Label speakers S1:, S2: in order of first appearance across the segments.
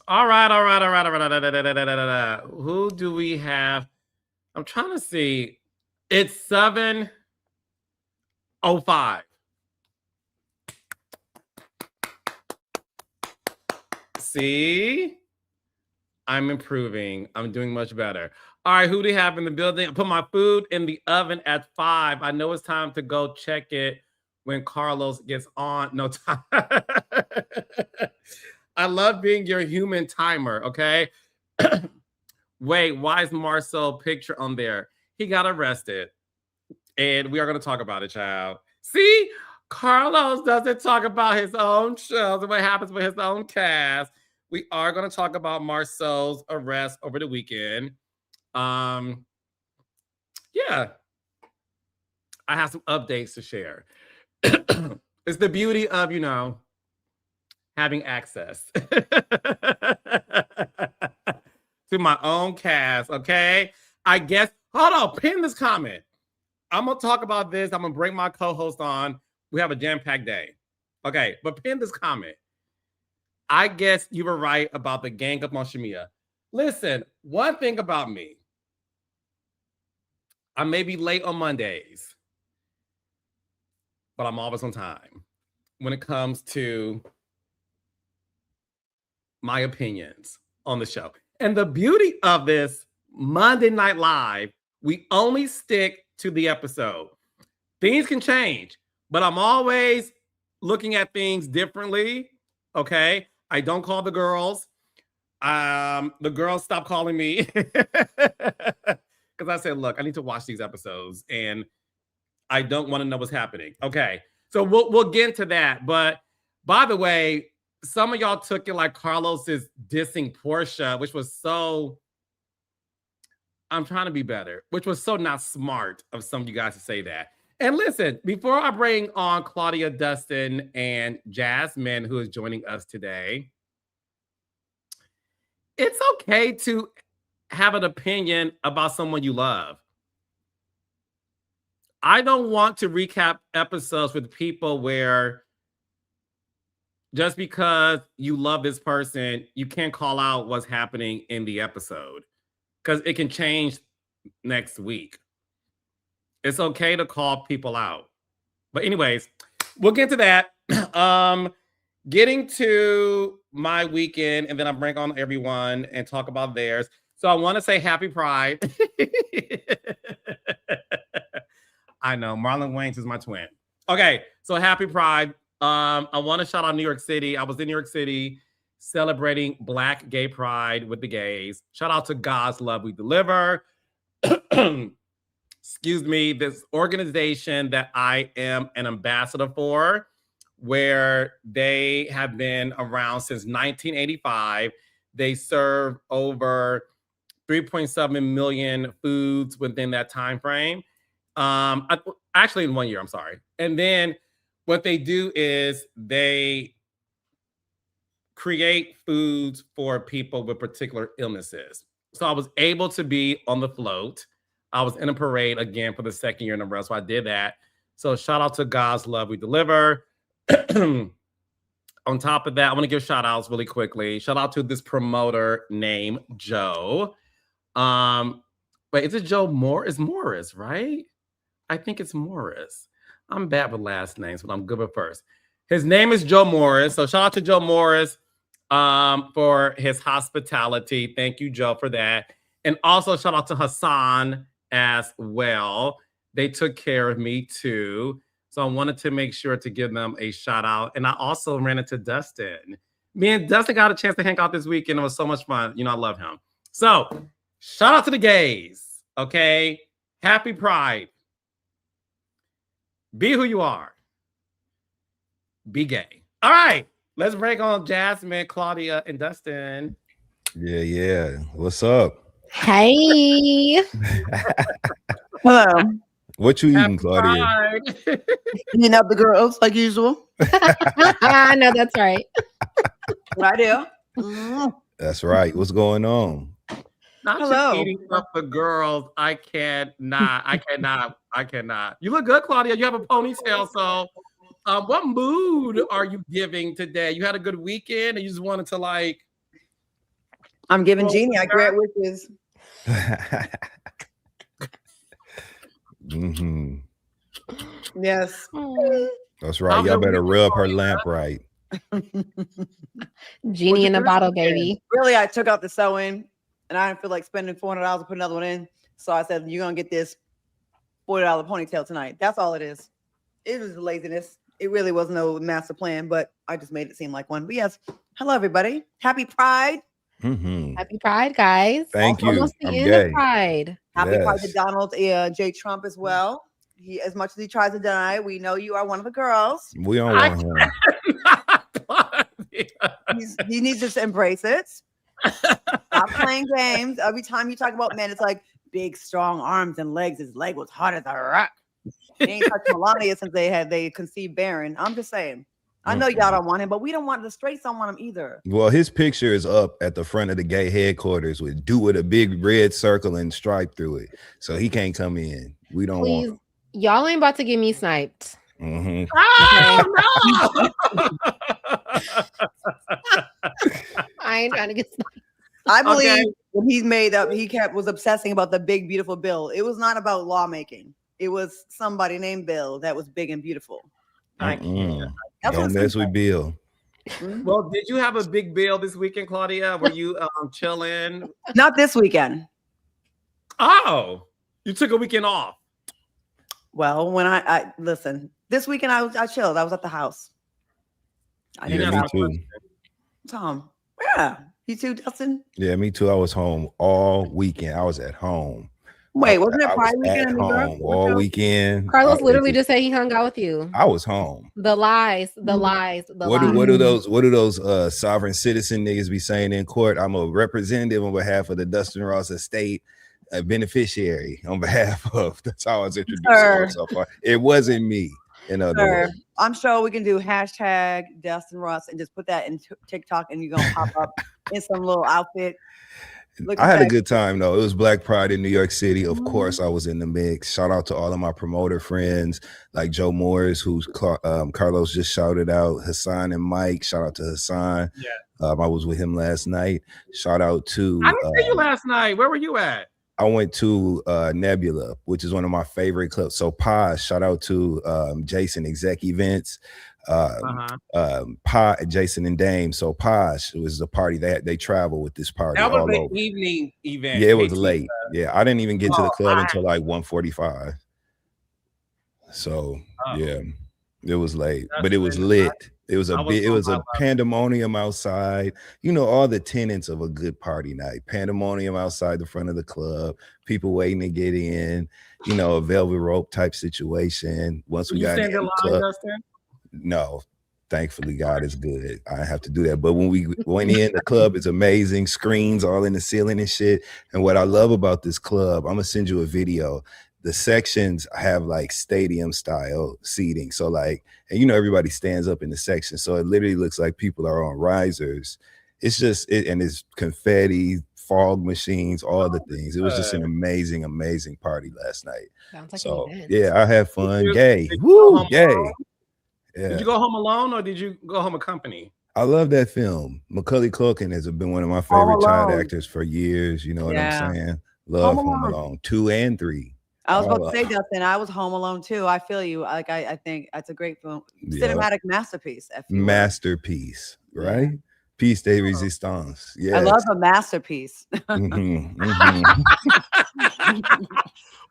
S1: All right. Who do we have? I'm trying to see. It's 7:05. See? I'm improving. I'm doing much better. All right, who do you have in the building? I put my food in the oven at 5. I know it's time to go check it when Carlos gets on. No time. I love being your human timer, okay? Wait, why is Marcel picture on there? He got arrested. And we are going to talk about it, child. See? Carlos doesn't talk about his own shows and what happens with his own cast. We are going to talk about Marcel's arrest over the weekend. Yeah. I have some updates to share. It's the beauty of, having access to my own cast, okay? I guess, hold on, pin this comment. I'm going to talk about this. I'm going to bring my co-host on. We have a jam-packed day. Okay, but pin this comment. I guess you were right about the gang up on Shamea. Listen, one thing about me, I may be late on Mondays, but I'm always on time when it comes to my opinions on the show. And the beauty of this Monday Night Live, we only stick to the episode. Things can change, but I'm always looking at things differently, okay? I don't call the girls. The girls stop calling me because I said, look, I need to watch these episodes and I don't want to know what's happening. Okay, so we'll get into that. But by the way, some of y'all took it like Carlos is dissing Portia, which was so, I'm trying to be better, which was so not smart of some of you guys to say that. And listen, before I bring on Claudia, Dustin, and Jasmine, who is joining us today, it's okay to have an opinion about someone you love. I don't want to recap episodes with people where just because you love this person, you can't call out what's happening in the episode because it can change next week. It's okay to call people out. But anyways, we'll get to that. Getting to my weekend, and then I'll bring on everyone and talk about theirs. So I want to say happy Pride. I know, Marlon Wayans is my twin. Okay, so happy Pride. I want to shout out New York City. I was in New York City celebrating Black Gay Pride with the gays. Shout out to God's Love We Deliver. Excuse me, this organization that I am an ambassador for, where they have been around since 1985. They serve over 3.7 million foods within that time frame. Actually, in 1 year, I'm sorry. And then what they do is they create foods for people with particular illnesses. So I was able to be on the float. I was in a parade again for the second year in a row. So I did that. So shout out to God's Love We Deliver. On top of that, I want to give shout outs really quickly. Shout out to this promoter named Joe. Wait, is it Joe Moore? It's Morris, right? I think it's Morris. I'm bad with last names, but I'm good with first. His name is Joe Morris. So shout out to Joe Morris for his hospitality. Thank you, Joe, for that. And also shout out to Hassan as well. They took care of me too. So I wanted to make sure to give them a shout out. And I also ran into Dustin. Me and Dustin got a chance to hang out this weekend. It was so much fun. I love him. So shout out to the gays. Okay. Happy Pride. Be who you are. Be gay. All right. Let's break on Jasmine, Claudia, and Dustin.
S2: Yeah. What's up?
S3: Hey.
S4: Hello.
S2: What you eating, Claudia?
S4: Eating up the girls like usual.
S3: I know that's right.
S4: Right there.
S2: That's right. What's going on?
S1: Not
S4: Hello.
S1: just eating up the girls. I cannot. You look good, Claudia. You have a ponytail, so What mood are you giving today? You had a good weekend, and you just wanted to like.
S4: I'm giving Jeannie. I grant wishes.
S2: Mm-hmm.
S4: Yes.
S2: That's right. Y'all better rub her lamp right.
S3: Genie in a bottle, baby.
S4: Really, I took out the sewing, and I didn't feel like spending $400 to put another one in. So I said, "You're gonna get this $40 ponytail tonight." That's all it is. It was laziness. It really was no master plan, but I just made it seem like one. But yes, hello everybody. Happy Pride.
S2: Mm-hmm.
S3: Happy Pride, guys.
S2: Thank you.
S3: Almost the
S2: I'm
S3: end
S2: gay.
S3: of Pride.
S4: Happy Pride to Donald J. Trump as well. He, as much as he tries to deny, we know you are one of the girls.
S2: We don't want him.
S4: He needs to embrace it. Stop playing games. Every time you talk about men, it's like big, strong arms and legs. His leg was hard as a rock. They ain't touched Melania since they conceived Baron. I'm just saying. I know y'all don't want him, but we don't want the straights don't want him either.
S2: Well, his picture is up at the front of the gay headquarters with a big red circle and stripe through it. So he can't come in. We don't want him.
S3: Y'all ain't about to get me sniped.
S2: Mm-hmm.
S1: Oh, no!
S3: I ain't trying to get sniped.
S4: I believe when he's made up, he was obsessing about the big, beautiful bill. It was not about lawmaking. It was somebody named Bill that was big and beautiful.
S2: Don't mess with Bill.
S1: Well, did you have a big bill this weekend, Claudia? Were you chilling?
S4: Not this weekend.
S1: Oh, you took a weekend off.
S4: Well, when I listen, this weekend I chilled. I was at the house.
S2: Yeah, me too.
S4: Tom, yeah, you too, Dustin.
S2: Yeah, me too. I was home all weekend. I was at home.
S4: Wait, wasn't it Pride
S2: weekend?
S4: At
S2: home all weekend.
S3: Carlos literally just said he hung out with you.
S2: I was home.
S3: The lies. What
S2: do those sovereign citizen niggas be saying in court? I'm a representative on behalf of the Dustin Ross estate, a beneficiary on behalf of. That's how I was introduced so far. It wasn't me. In other words.
S4: I'm sure we can do hashtag Dustin Ross and just put that in TikTok, and you're gonna pop up in some little outfit.
S2: I had a good time though. It was Black Pride in New York City. Of course, I was in the mix. Shout out to all of my promoter friends like Joe Morris, who's Carlos just shouted out. Hassan and Mike. Shout out to Hassan. Yeah, I was with him last night. Shout out to.
S1: I didn't see you last night. Where were you at?
S2: I went to Nebula, which is one of my favorite clubs. So Paz, shout out to Jason Exec Events. Jason and Dame. So Paz, it was a party they travel with this party.
S1: That was an evening event.
S2: Yeah, it was late. Yeah, I didn't even get to the club until like 1:45. So yeah, it was late, but it was lit. It was a pandemonium outside. You know, all the tenets of a good party night. Pandemonium outside the front of the club, people waiting to get in, you know, a velvet rope type situation. Once we got in the club. Dustin? No, thankfully God is good. I have to do that. But when we went in, the club is amazing. Screens all in the ceiling and shit. And what I love about this club, I'm gonna send you a video. The sections have like stadium style seating. So like, and you know, everybody stands up in the section. So it literally looks like people are on risers. It's just, and it's confetti, fog machines, all the things. It was just an amazing, amazing party last night.
S3: Sounds like
S2: so yeah, I had fun. Gay. Yeah.
S1: Did you go home alone or did you go home accompanied?
S2: I love that film. Macaulay Culkin has been one of my favorite child actors for years. You know what I'm saying? Love Home Alone 2 and 3.
S4: I was about to say, Dustin, I was home alone too. I feel you. Like I think it's a great film, cinematic masterpiece.
S2: Masterpiece, right? Yeah. Piece de resistance. Yeah,
S4: I love a masterpiece.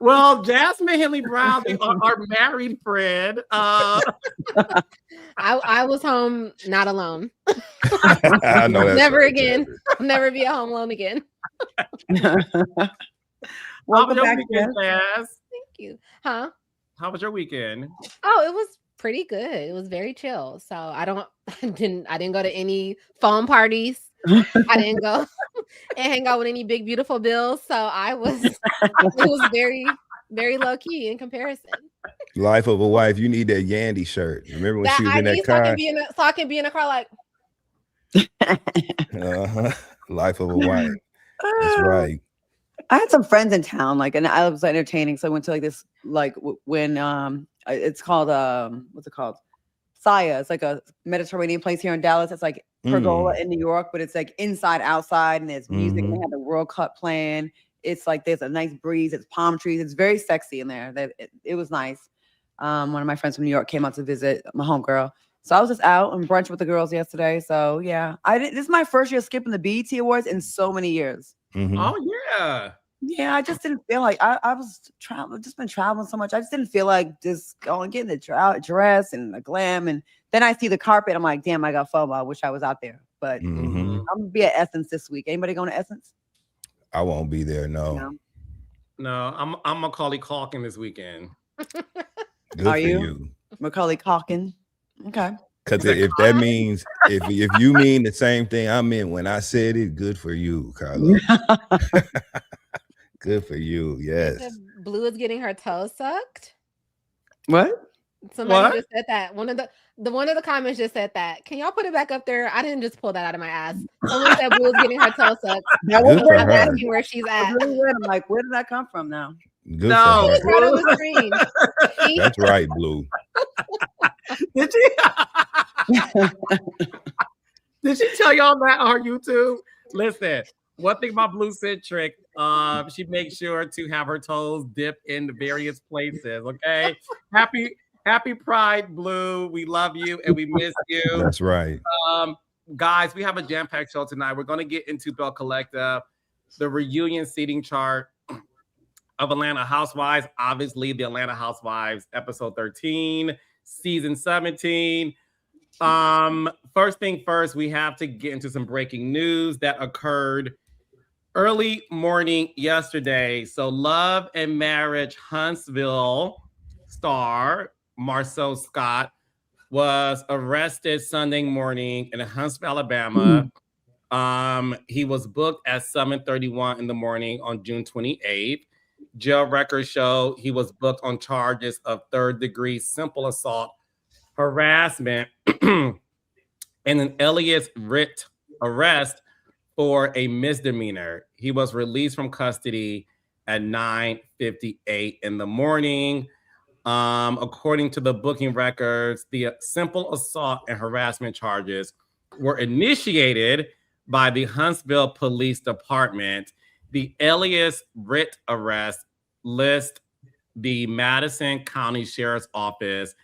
S1: Well, Jasmine Henley Brown, our married friend.
S3: I was home not alone.
S2: I know that's
S3: never again. I'll never be at home alone again.
S1: Welcome back, Jazz.
S3: Thank you. Huh?
S1: How was your weekend?
S3: Oh, it was pretty good. It was very chill. So I didn't go to any phone parties. I didn't go and hang out with any big beautiful bills. So it was very, very low key in comparison.
S2: Life of a wife. You need that Yandy shirt. Remember when she was in that car?
S3: So I can be in a car like.
S2: Life of a wife. That's right.
S4: I had some friends in town, and I was entertaining. So I went to this, when it's called, what's it called? Saya. It's like a Mediterranean place here in Dallas. It's like Pergola in New York, but it's like inside, outside, and there's music. And they have the World Cup playing. It's like there's a nice breeze. It's palm trees. It's very sexy in there. It was nice. One of my friends from New York came out to visit, my homegirl. So I was just out on brunch with the girls yesterday. So yeah, this is my first year skipping the BET Awards in so many years.
S1: Oh yeah.
S4: Yeah, I just didn't feel like I was traveling, just been traveling so much. I just didn't feel like just going getting the dress and the glam. And then I see the carpet. I'm like, damn, I got FOMO. I wish I was out there. But I'm gonna be at Essence this week. Anybody going to Essence?
S2: I won't be there.
S1: No, I'm Macaulay Culkin this weekend.
S2: Good for you.
S4: Macaulay Culkin. Okay.
S2: Because if that means if you mean the same thing I meant when I said it, good for you, Carlo. Good for you. Yes.
S3: Blue is getting her toes sucked.
S4: What?
S3: Somebody just said that. One of the comments just said that. Can y'all put it back up there? I didn't just pull that out of my ass. Someone said Blue is getting her toes sucked. I'm asking where she's at.
S4: I'm like, where did that come from now?
S2: Good no,
S3: it's right on the screen.
S2: That's right, Blue.
S1: Did she tell y'all that on YouTube? Listen, one thing about Blue Centric, she makes sure to have her toes dip in the various places. Okay, happy Pride, Blue. We love you and we miss you.
S2: That's right.
S1: Guys, we have a jam-packed show tonight. We're going to get into Belle Collective, the reunion seating chart of Atlanta Housewives. Obviously, the Atlanta Housewives, episode 13, season 17. First thing first, we have to get into some breaking news that occurred early morning yesterday. So Love and Marriage Huntsville star Marsau Scott was arrested Sunday morning in Huntsville, Alabama. He was booked at 7:31 in the morning on June 28th. Jail records show he was booked on charges of third-degree simple assault, harassment, and an alias writ arrest for a misdemeanor. He was released from custody at 9:58 in the morning. According to the booking records, the simple assault and harassment charges were initiated by the Huntsville Police Department. The alias writ arrest lists the Madison County Sheriff's Office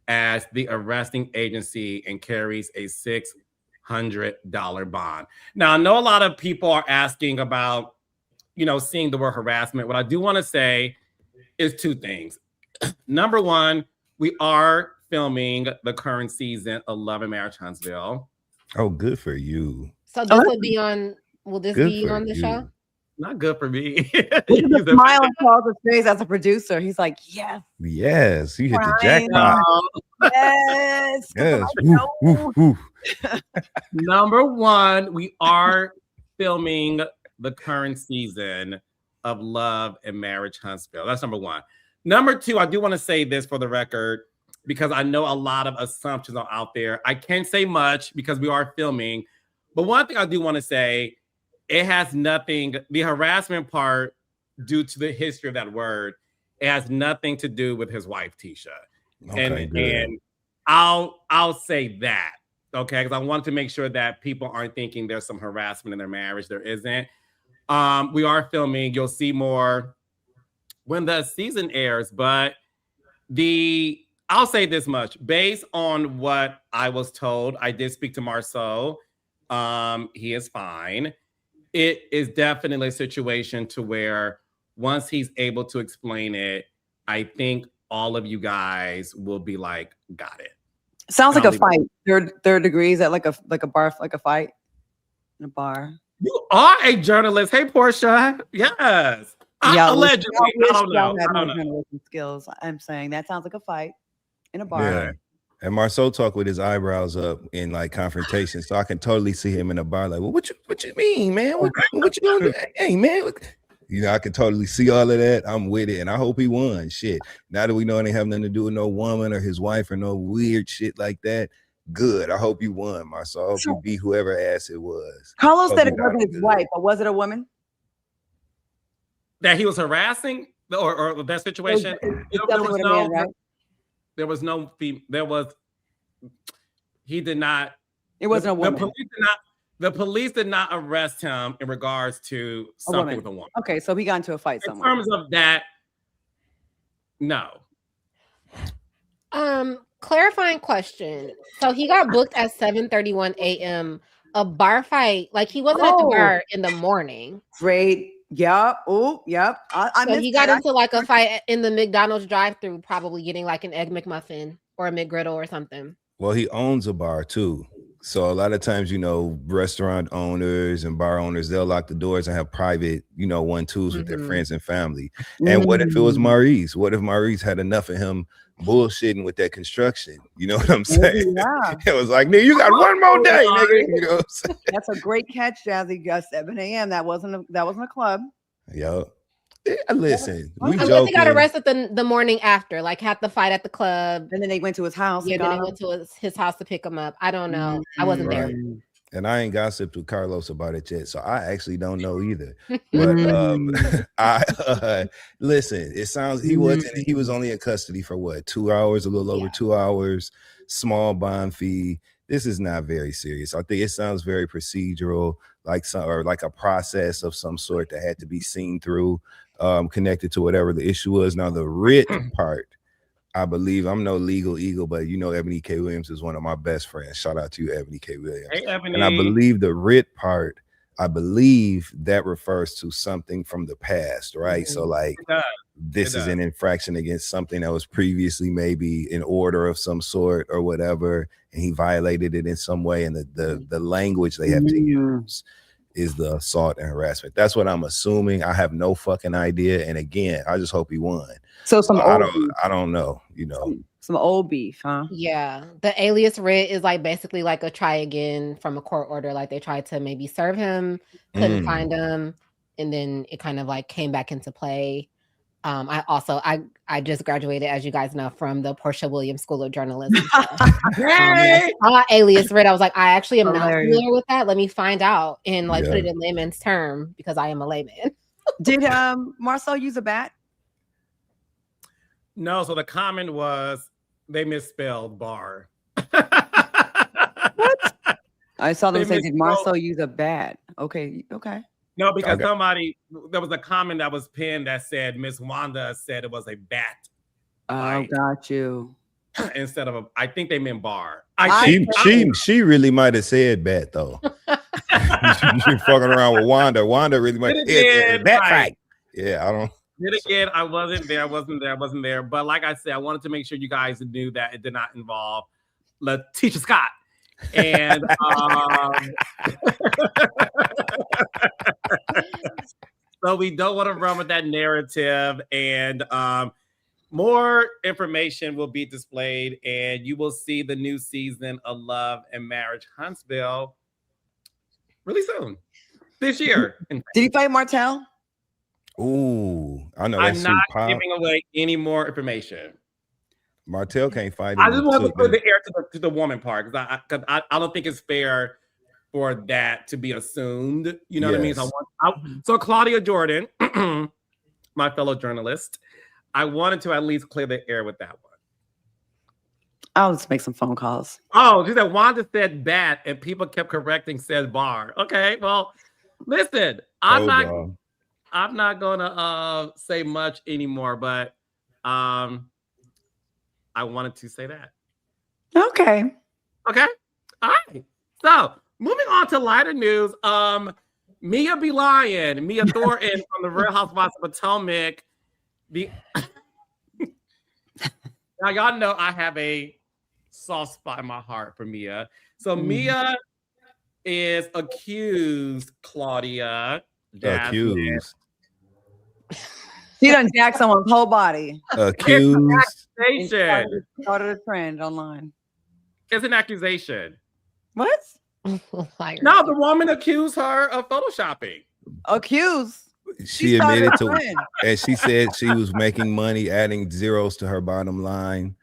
S1: as the arresting agency and carries a $600 bond. Now, I know a lot of people are asking about, seeing the word harassment. What I do want to say is two things. Number one, we are filming the current season of Love and Marriage Huntsville.
S2: Oh, good for you.
S3: So this will be on, will this be on the show?
S1: Not good for me.
S4: The smile on Charles' face as a producer. He's like, yes.
S2: Yes, you hit the jackpot.
S4: Yes.
S2: Yes. Woo, woo, woo.
S1: Number one, we are filming the current season of Love and Marriage Huntsville. That's number one. Number two, I do want to say this for the record, because I know a lot of assumptions are out there. I can't say much because we are filming. But one thing I do want to say, it has nothing, the harassment part, due to the history of that word, it has nothing to do with his wife, Tisha.
S2: Okay,
S1: and I'll say that, okay? Because I want to make sure that people aren't thinking there's some harassment in their marriage. There isn't. We are filming. You'll see more when the season airs. But I'll say this much. Based on what I was told, I did speak to Marsau. He is fine. It is definitely a situation to where once he's able to explain it, I think all of you guys will be like, got it.
S4: Sounds like a fight. Third degree. Is that like a bar, like a fight in a bar?
S1: You are a journalist. Hey, Portia. Yes. Allegedly. I don't know.
S4: Journalism skills. I'm saying that sounds like a fight in a bar.
S2: Yeah. And Marsau talked with his eyebrows up in like confrontation, so I can totally see him in a bar like, well, what you mean, man? What you gonna do? Hey, man. I can totally see all of that. I'm with it, and I hope he won. Shit. Now that we know it ain't have nothing to do with no woman or his wife or no weird shit like that, good. I hope you won, Marsau. I hope you beat whoever ass it was.
S4: Carlos said it wasn't his wife, but was it a woman?
S1: That he was harassing or that situation? There was he did not.
S4: It wasn't a woman.
S1: The police did not arrest him in regards to something with a woman.
S4: Okay, so he got into a fight somewhere.
S1: In terms of that, no.
S3: Clarifying question. So he got booked at 7:31 a.m. A bar fight, like he wasn't at the bar in the morning.
S4: Great. Yep. Oh, yep.
S3: So he got into like a fight in the McDonald's drive-thru, probably getting like an egg McMuffin or a McGriddle or something.
S2: Well, he owns a bar too. So a lot of times, you know, restaurant owners and bar owners, they'll lock the doors and have private, you know, 1-2s with their friends and family. And what if it was Maurice? What if Maurice had enough of him bullshitting with that construction? You know what I'm saying? Yeah. It was like, nigga, you got one more day, nigga. You know what I'm saying?
S4: That's a great catch, Jazzy. 7 a.m. That wasn't a club.
S2: Yo. Listen, we
S3: joking. He got arrested the morning after, like had the fight at the club,
S4: and then they went to his house.
S3: Yeah, then they went to his house to pick him up. I don't know. I wasn't there.
S2: And I ain't gossiped with Carlos about it yet, so I actually don't know either. But listen, it sounds he was only in custody for what, 2 hours, a little over 2 hours, small bond fee. This is not very serious. I think it sounds very procedural, like a process of some sort that had to be seen through, connected to whatever the issue was. Now the writ part, I believe, I'm no legal eagle, but you know, Ebony K. Williams is one of my best friends. Shout out to you, Ebony K. Williams.
S1: Hey, Ebony.
S2: And I believe the writ part, I believe that refers to something from the past, right? So like this is an infraction against something that was previously maybe in order of some sort or whatever, and he violated it in some way, and the language they have to use is the assault and harassment. That's what I'm assuming. I have no fucking idea. And again, I just hope he won.
S4: So I
S2: don't know, you know.
S4: Some old beef, huh?
S3: Yeah. The alias writ is like basically like a try again from a court order. Like they tried to maybe serve him, couldn't find him, and then it kind of like came back into play. I just graduated, as you guys know, from the Portia Williams School of Journalism. Alias writ. I was like, I actually am not familiar with that. Let me find out and like put it in layman's term because I am a layman.
S4: Did Marsau use a bat?
S1: No. So the comment was they misspelled bar.
S4: What? I saw them say, did Marsau use a bat? Okay.
S1: No, because there was a comment that was pinned that said Miss Wanda said it was a bat.
S4: Oh, got you.
S1: Instead of I think they meant bar.
S2: She really might have said bat though. She fucking around with Wanda. Wanda really might have said bat fight. Yeah, I don't.
S1: Then again, I wasn't there. But like I said, I wanted to make sure you guys knew that it did not involve Letitia Scott. And so we don't want to run with that narrative, and more information will be displayed, and you will see the new season of Love and Marriage Huntsville really soon this year.
S4: Did he fight Martell?
S2: Ooh, I know.
S1: I'm not giving away any more information.
S2: Martell can't fight.
S1: I just want to put the air to the woman part because I don't think it's fair for that to be assumed. You know what I mean? So Claudia Jordan, my fellow journalist, I wanted to at least clear the air with that one.
S4: I'll just make some phone calls.
S1: Oh, she said Wanda said bat and people kept correcting said bar. Okay, well, listen, I'm not gonna say much anymore, but I wanted to say that.
S4: Okay.
S1: All right. So moving on to lighter news. Mia Thornton from the Real Housewives of Potomac. Now y'all know I have a soft spot in my heart for Mia. So Mia is accused Claudia.
S2: Accused.
S4: She done jacked someone's whole body.
S2: Accused.
S1: Accusation.
S4: Started a trend online.
S1: It's an accusation.
S4: What?
S3: No,
S1: the woman accused her of photoshopping.
S4: Accused.
S2: She admitted to, and she said she was making money, adding zeros to her bottom line.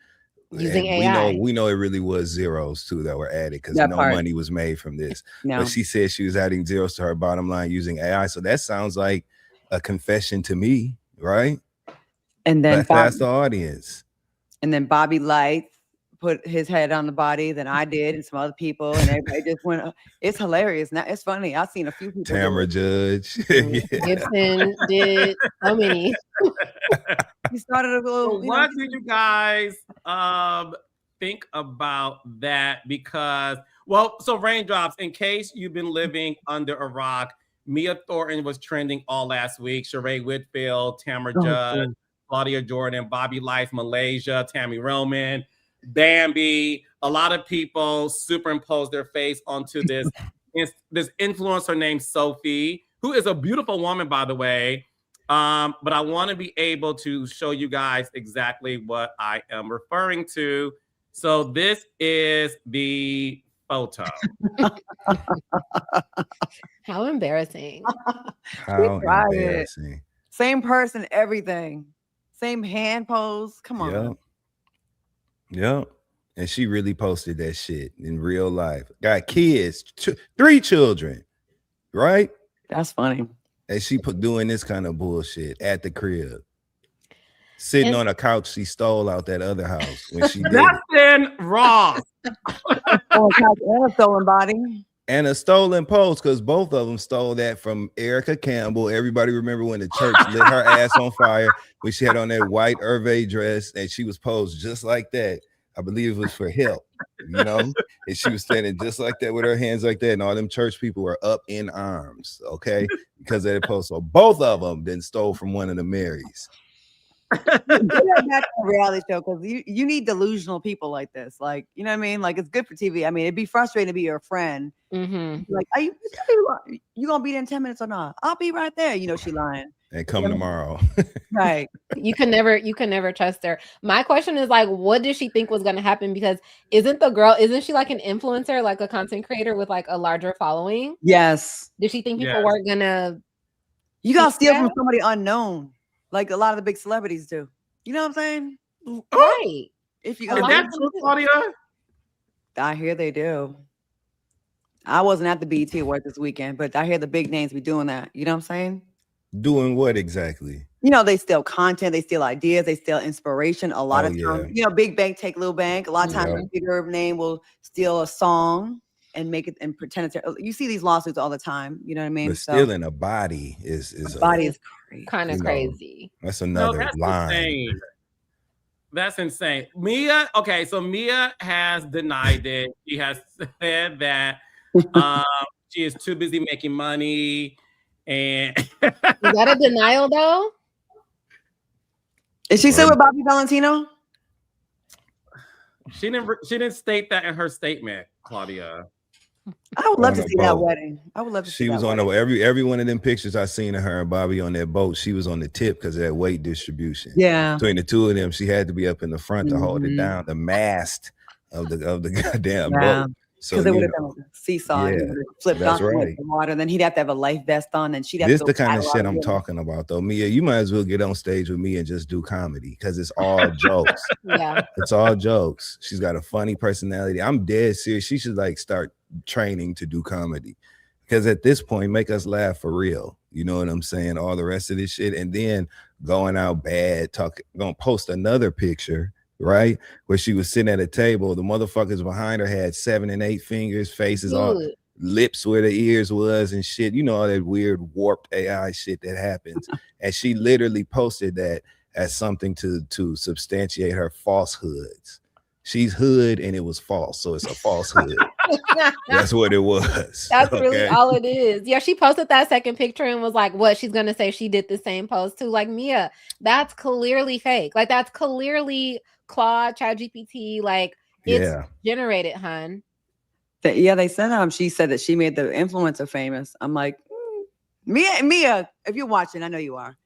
S3: Using AI.
S2: We know it really was zeros too that were added because no money was made from this. No. But she said she was adding zeros to her bottom line using AI. So that sounds like a confession to me, right?
S4: And then
S2: that's the audience.
S4: And then Bobby Light put his head on the body than I did, and some other people, and everybody just went. It's hilarious. Now it's funny. I've seen a few people.
S2: Tamara Judge.
S3: Gibson did so many.
S4: He started a little.
S1: So what do you guys think about that? Because, well, so Raindrops, in case you've been living under a rock, Mia Thornton was trending all last week. Sheree Whitfield, Tamara Judge, Claudia Jordan, Bobby Life, Malaysia, Tammy Roman, Bambi. A lot of people superimposed their face onto this influencer named Sophie, who is a beautiful woman, by the way. But I want to be able to show you guys exactly what I am referring to. So this is the photo.
S3: How embarrassing.
S2: How embarrassing.
S4: Same person, everything. Same hand pose. Come on.
S2: Yep. And she really posted that shit in real life. Got kids, 3 children, right?
S4: That's funny.
S2: And she doing this kind of bullshit at the crib. Sitting on a couch she stole out that other house when she did
S1: Justin Ross.
S4: And a stolen body.
S2: And a stolen pose, because both of them stole that from Erica Campbell. Everybody remember when the church lit her ass on fire when she had on that white Hervé dress and she was posed just like that. I believe it was for help, you know, and she was standing just like that with her hands like that, and all them church people were up in arms, okay, because of that post. So both of them then stole from one of the Marys.
S4: Back to a reality show, because you need delusional people like this. Like, you know what I mean? Like, it's good for TV. I mean, it'd be frustrating to be your friend. Like, are you gonna be there in 10 minutes or not? I'll be right there. You know, she lying.
S2: And come tomorrow.
S4: Right.
S3: You can never trust her. My question is, like, what did she think was gonna happen? Because isn't she like an influencer, like a content creator with like a larger following?
S4: Yes.
S3: Did she think people weren't gonna?
S4: You gotta steal from somebody unknown, like a lot of the big celebrities do. You know what I'm saying?
S3: Right.
S4: If you
S1: Is that true, Claudia?
S4: I hear they do. I wasn't at the BET Awards this weekend, but I hear the big names be doing that. You know what I'm saying?
S2: Doing what exactly?
S4: You know, they steal content, they steal ideas, they steal inspiration. A lot of times, you know, big bank take little bank. A lot of times, a bigger name will steal a song and make it and pretend it's. You see these lawsuits all the time. You know what I mean?
S2: But stealing a body is
S4: crazy.
S3: Kind of crazy.
S2: That's another line.
S1: Insane. That's insane. Mia, okay, so Mia has denied it. She has said that she is too busy making money. And
S3: is that a denial though?
S4: Is she still with Bobby Valentino?
S1: She didn't state that in her statement, Claudia.
S4: I would love to see that wedding. I would love to see
S2: She was on every one of them pictures I seen of her and Bobby on that boat. She was on the tip because of that weight distribution.
S4: Yeah.
S2: Between the two of them, she had to be up in the front to hold it down, the mast of the goddamn boat. So
S4: because it would have been a seesaw, and flipped off the water. Then he'd have to have a life vest on, and she'd have.
S2: This the kind of shit I'm talking about, though. Mia, you might as well get on stage with me and just do comedy because it's all jokes. It's all jokes. She's got a funny personality. I'm dead serious. She should like start training to do comedy because at this point, make us laugh for real. You know what I'm saying? All the rest of this shit, and then going out bad, gonna post another picture. Right, where she was sitting at a table, the motherfuckers behind her had 7 and 8 fingers, faces, all lips where the ears was and shit. You know, all that weird warped AI shit that happens. And she literally posted that as something to substantiate her falsehoods. She's hood and it was false, so it's a falsehood. That's what it was.
S3: That's really all it is. Yeah, she posted that second picture and was like, what she's gonna say she did the same pose too. Like, Mia, that's clearly fake. Like, that's clearly Claude, ChatGPT, like it's generated, hun.
S4: They said she said that she made the influencer famous. I'm like, Mia, if you're watching, I know you are.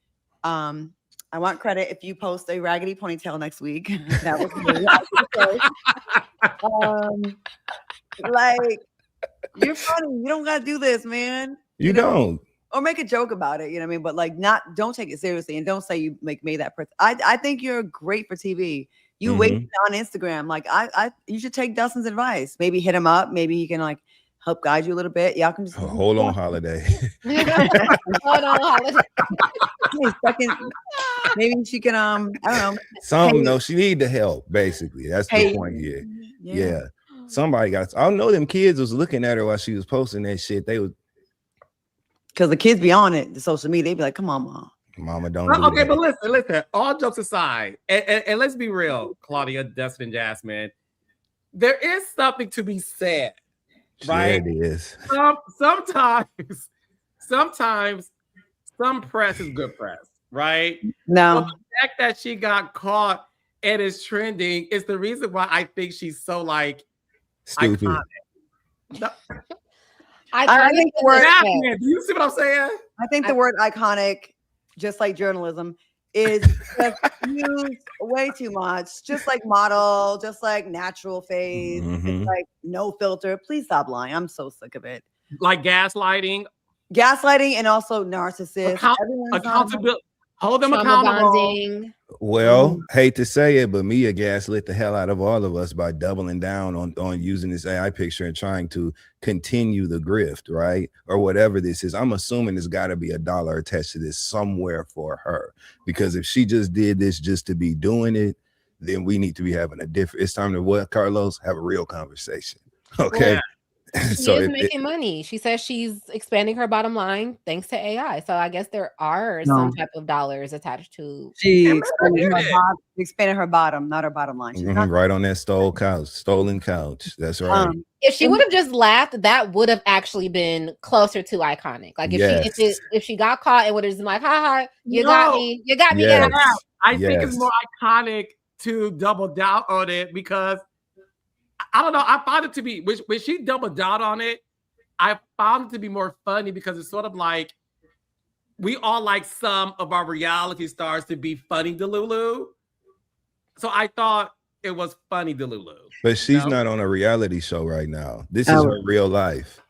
S4: I want credit if you post a raggedy ponytail next week. That was me. Like, you're funny. You don't gotta do this, man.
S2: You don't.
S4: Or make a joke about it, you know what I mean? But like, don't take it seriously and don't say you made that person. I think you're great for TV. You wait on Instagram. Like, you should take Dustin's advice. Maybe hit him up. Maybe he can like help guide you a little bit. Y'all can just
S2: hold on, Holiday.
S3: Hold on, Holiday.
S4: Maybe she can I don't know.
S2: Some no, she need the help, basically. That's the point. Yeah. Somebody got I know them kids was looking at her while she was posting that shit. They was
S4: because the kids be on it, the social media, they be like, come on,
S2: Mama, don't do
S1: okay,
S2: that.
S1: but listen, all jokes aside, and let's be real, Claudia, Dustin, and Jasmine, there is something to be said, right?
S2: Yeah, it is.
S1: Sometimes some press is good press, right?
S4: No.
S1: But the fact that she got caught and is trending is the reason why I think she's so like
S2: stupid.
S1: Iconic. No.
S4: I think the word,
S1: do you see what I'm saying?
S4: I think the word iconic, just like journalism, is just used way too much. Just like model, just like natural face, just like no filter. Please stop lying. I'm so sick of it.
S1: Like gaslighting,
S4: and also narcissist.
S1: Accountability. Hold them accountable.
S3: Bonding.
S2: Well, hate to say it, but Mia gaslit the hell out of all of us by doubling down on using this AI picture and trying to continue the grift, right? Or whatever this is. I'm assuming there's got to be $1 attached to this somewhere for her. Because if she just did this just to be doing it, then we need to be having a different. It's time to what, Carlos? Have a real conversation. Okay.
S1: Yeah.
S3: She is making money. She says she's expanding her bottom line thanks to AI. So I guess there are some type of dollars attached to.
S4: She expanded her bottom, not her bottom line.
S2: Right on that stolen couch. That's right.
S3: If she would have just laughed, that would have actually been closer to iconic. Like if she got caught, it would have been like, ha, got me. You got me.
S1: Yes. I think it's more iconic to double down on it because I don't know. I found it to be when she doubled down on it. I found it to be more funny because it's sort of like we all like some of our reality stars to be funny Delulu. So I thought it was funny Delulu.
S2: But she's not on a reality show right now. This is her real life.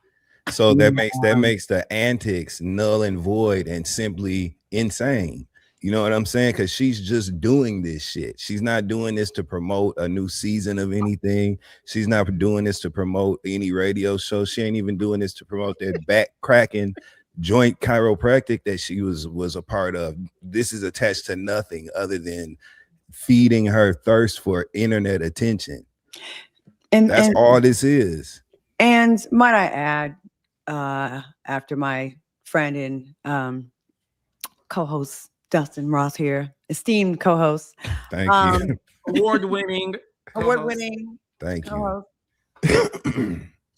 S2: So that makes the antics null and void and simply insane. You know what I'm saying? Because she's just doing this shit. She's not doing this to promote a new season of anything. She's not doing this to promote any radio show. She ain't even doing this to promote that back cracking joint chiropractic that she was a part of. This is attached to nothing other than feeding her thirst for internet attention. And that's all this is.
S4: And might I add, after my friend and co-host Dustin Ross here, esteemed co-host.
S2: Thank you.
S1: Award-winning.
S2: Thank
S4: you.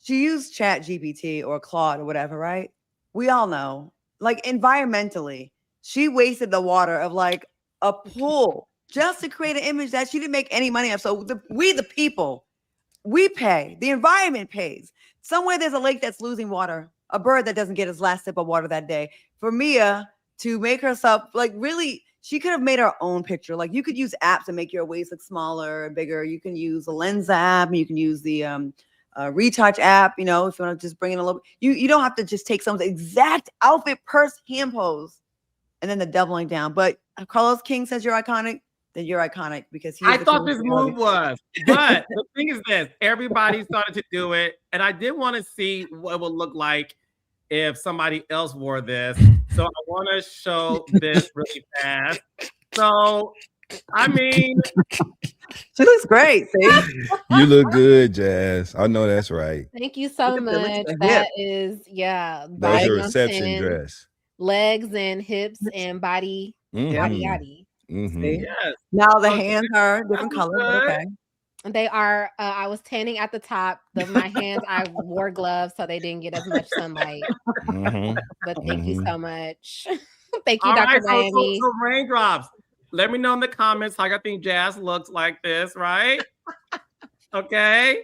S4: She used Chat GPT or Claude or whatever, right? We all know, like environmentally, she wasted the water of like a pool just to create an image that she didn't make any money off. So we the people, we pay. The environment pays. Somewhere there's a lake that's losing water, a bird that doesn't get his last sip of water that day. For Mia to make herself like really, she could have made her own picture. Like you could use apps to make your waist look smaller, bigger. You can use the Lens app, and you can use the Retouch app. You know, if you want to just bring in a little, you don't have to just take someone's exact outfit, purse, hand pose, and then the doubling down. But Carlos King says you're iconic. Then you're iconic because
S1: I thought this move was. But the thing is this: everybody started to do it, and I did want to see what it would look like if somebody else wore this. So I want to show this really fast. So, I mean,
S4: she looks great. See,
S2: you look good, Jazz. I know that's right.
S3: Thank you so much. That is, that's
S2: a reception dress.
S3: Legs and hips and body, yaddy.
S1: Yes.
S4: Now the hands are different colors. Okay.
S3: They are. I was tanning at the top of my hands. I wore gloves so they didn't get as much sunlight. But thank you so much. Thank you, Dr. Miami.
S1: So raindrops. Let me know in the comments how I think Jazz looks like this, right? Okay.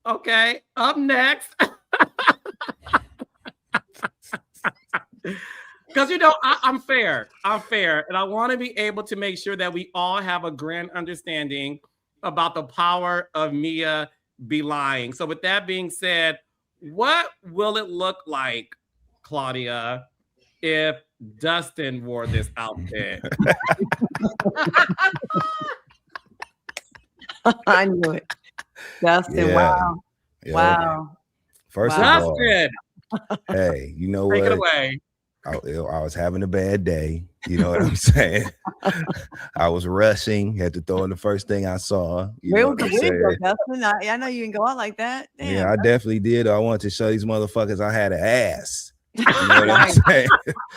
S1: Up next. Because I'm fair, and I want to be able to make sure that we all have a grand understanding about the power of Mia be lying. So with that being said, what will it look like, Claudia, if Dustin wore this outfit?
S4: I knew it. Dustin, wow.
S2: First of all, hey, you know what?
S1: Take it away.
S2: I was having a bad day. You know what I'm saying? I was rushing, had to throw in the first thing I saw. You know what I'm saying?
S4: I know you can go out like that. Damn.
S2: Yeah, I definitely did. I wanted to show these motherfuckers I had an ass. You know what I'm saying?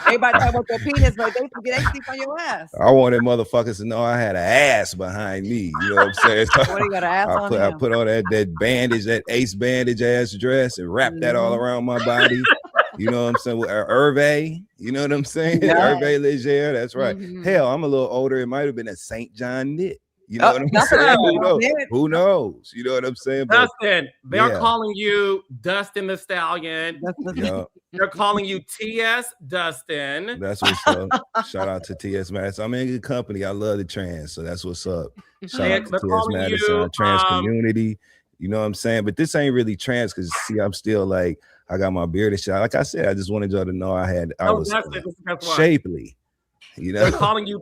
S4: Everybody talk about their penis, but they sleep on your ass.
S2: I wanted motherfuckers to know I had an ass behind me. You know what I'm saying? So
S4: What do you got an ass on
S2: I put on that bandage, that ace bandage ass dress, and wrapped that all around my body. You know what I'm saying? With Hervé, you know what I'm saying?
S4: Yeah.
S2: Hervé Leger, that's right. Hell, I'm a little older. It might have been a St. John knit. You know what I'm saying? Who knows? You know what I'm saying? But,
S1: Dustin, they are calling you Dustin the Stallion.
S2: Yeah.
S1: They're calling you TS Dustin.
S2: That's what's up. Shout out to TS Madison. I'm in good company. I love the trans, so that's what's up. Shout out to TS Madison, trans community. You know what I'm saying? But this ain't really trans because see, I'm still like, I got my beard and shit. Like I said, I just wanted y'all to know I was shapely. You know,
S1: they're calling you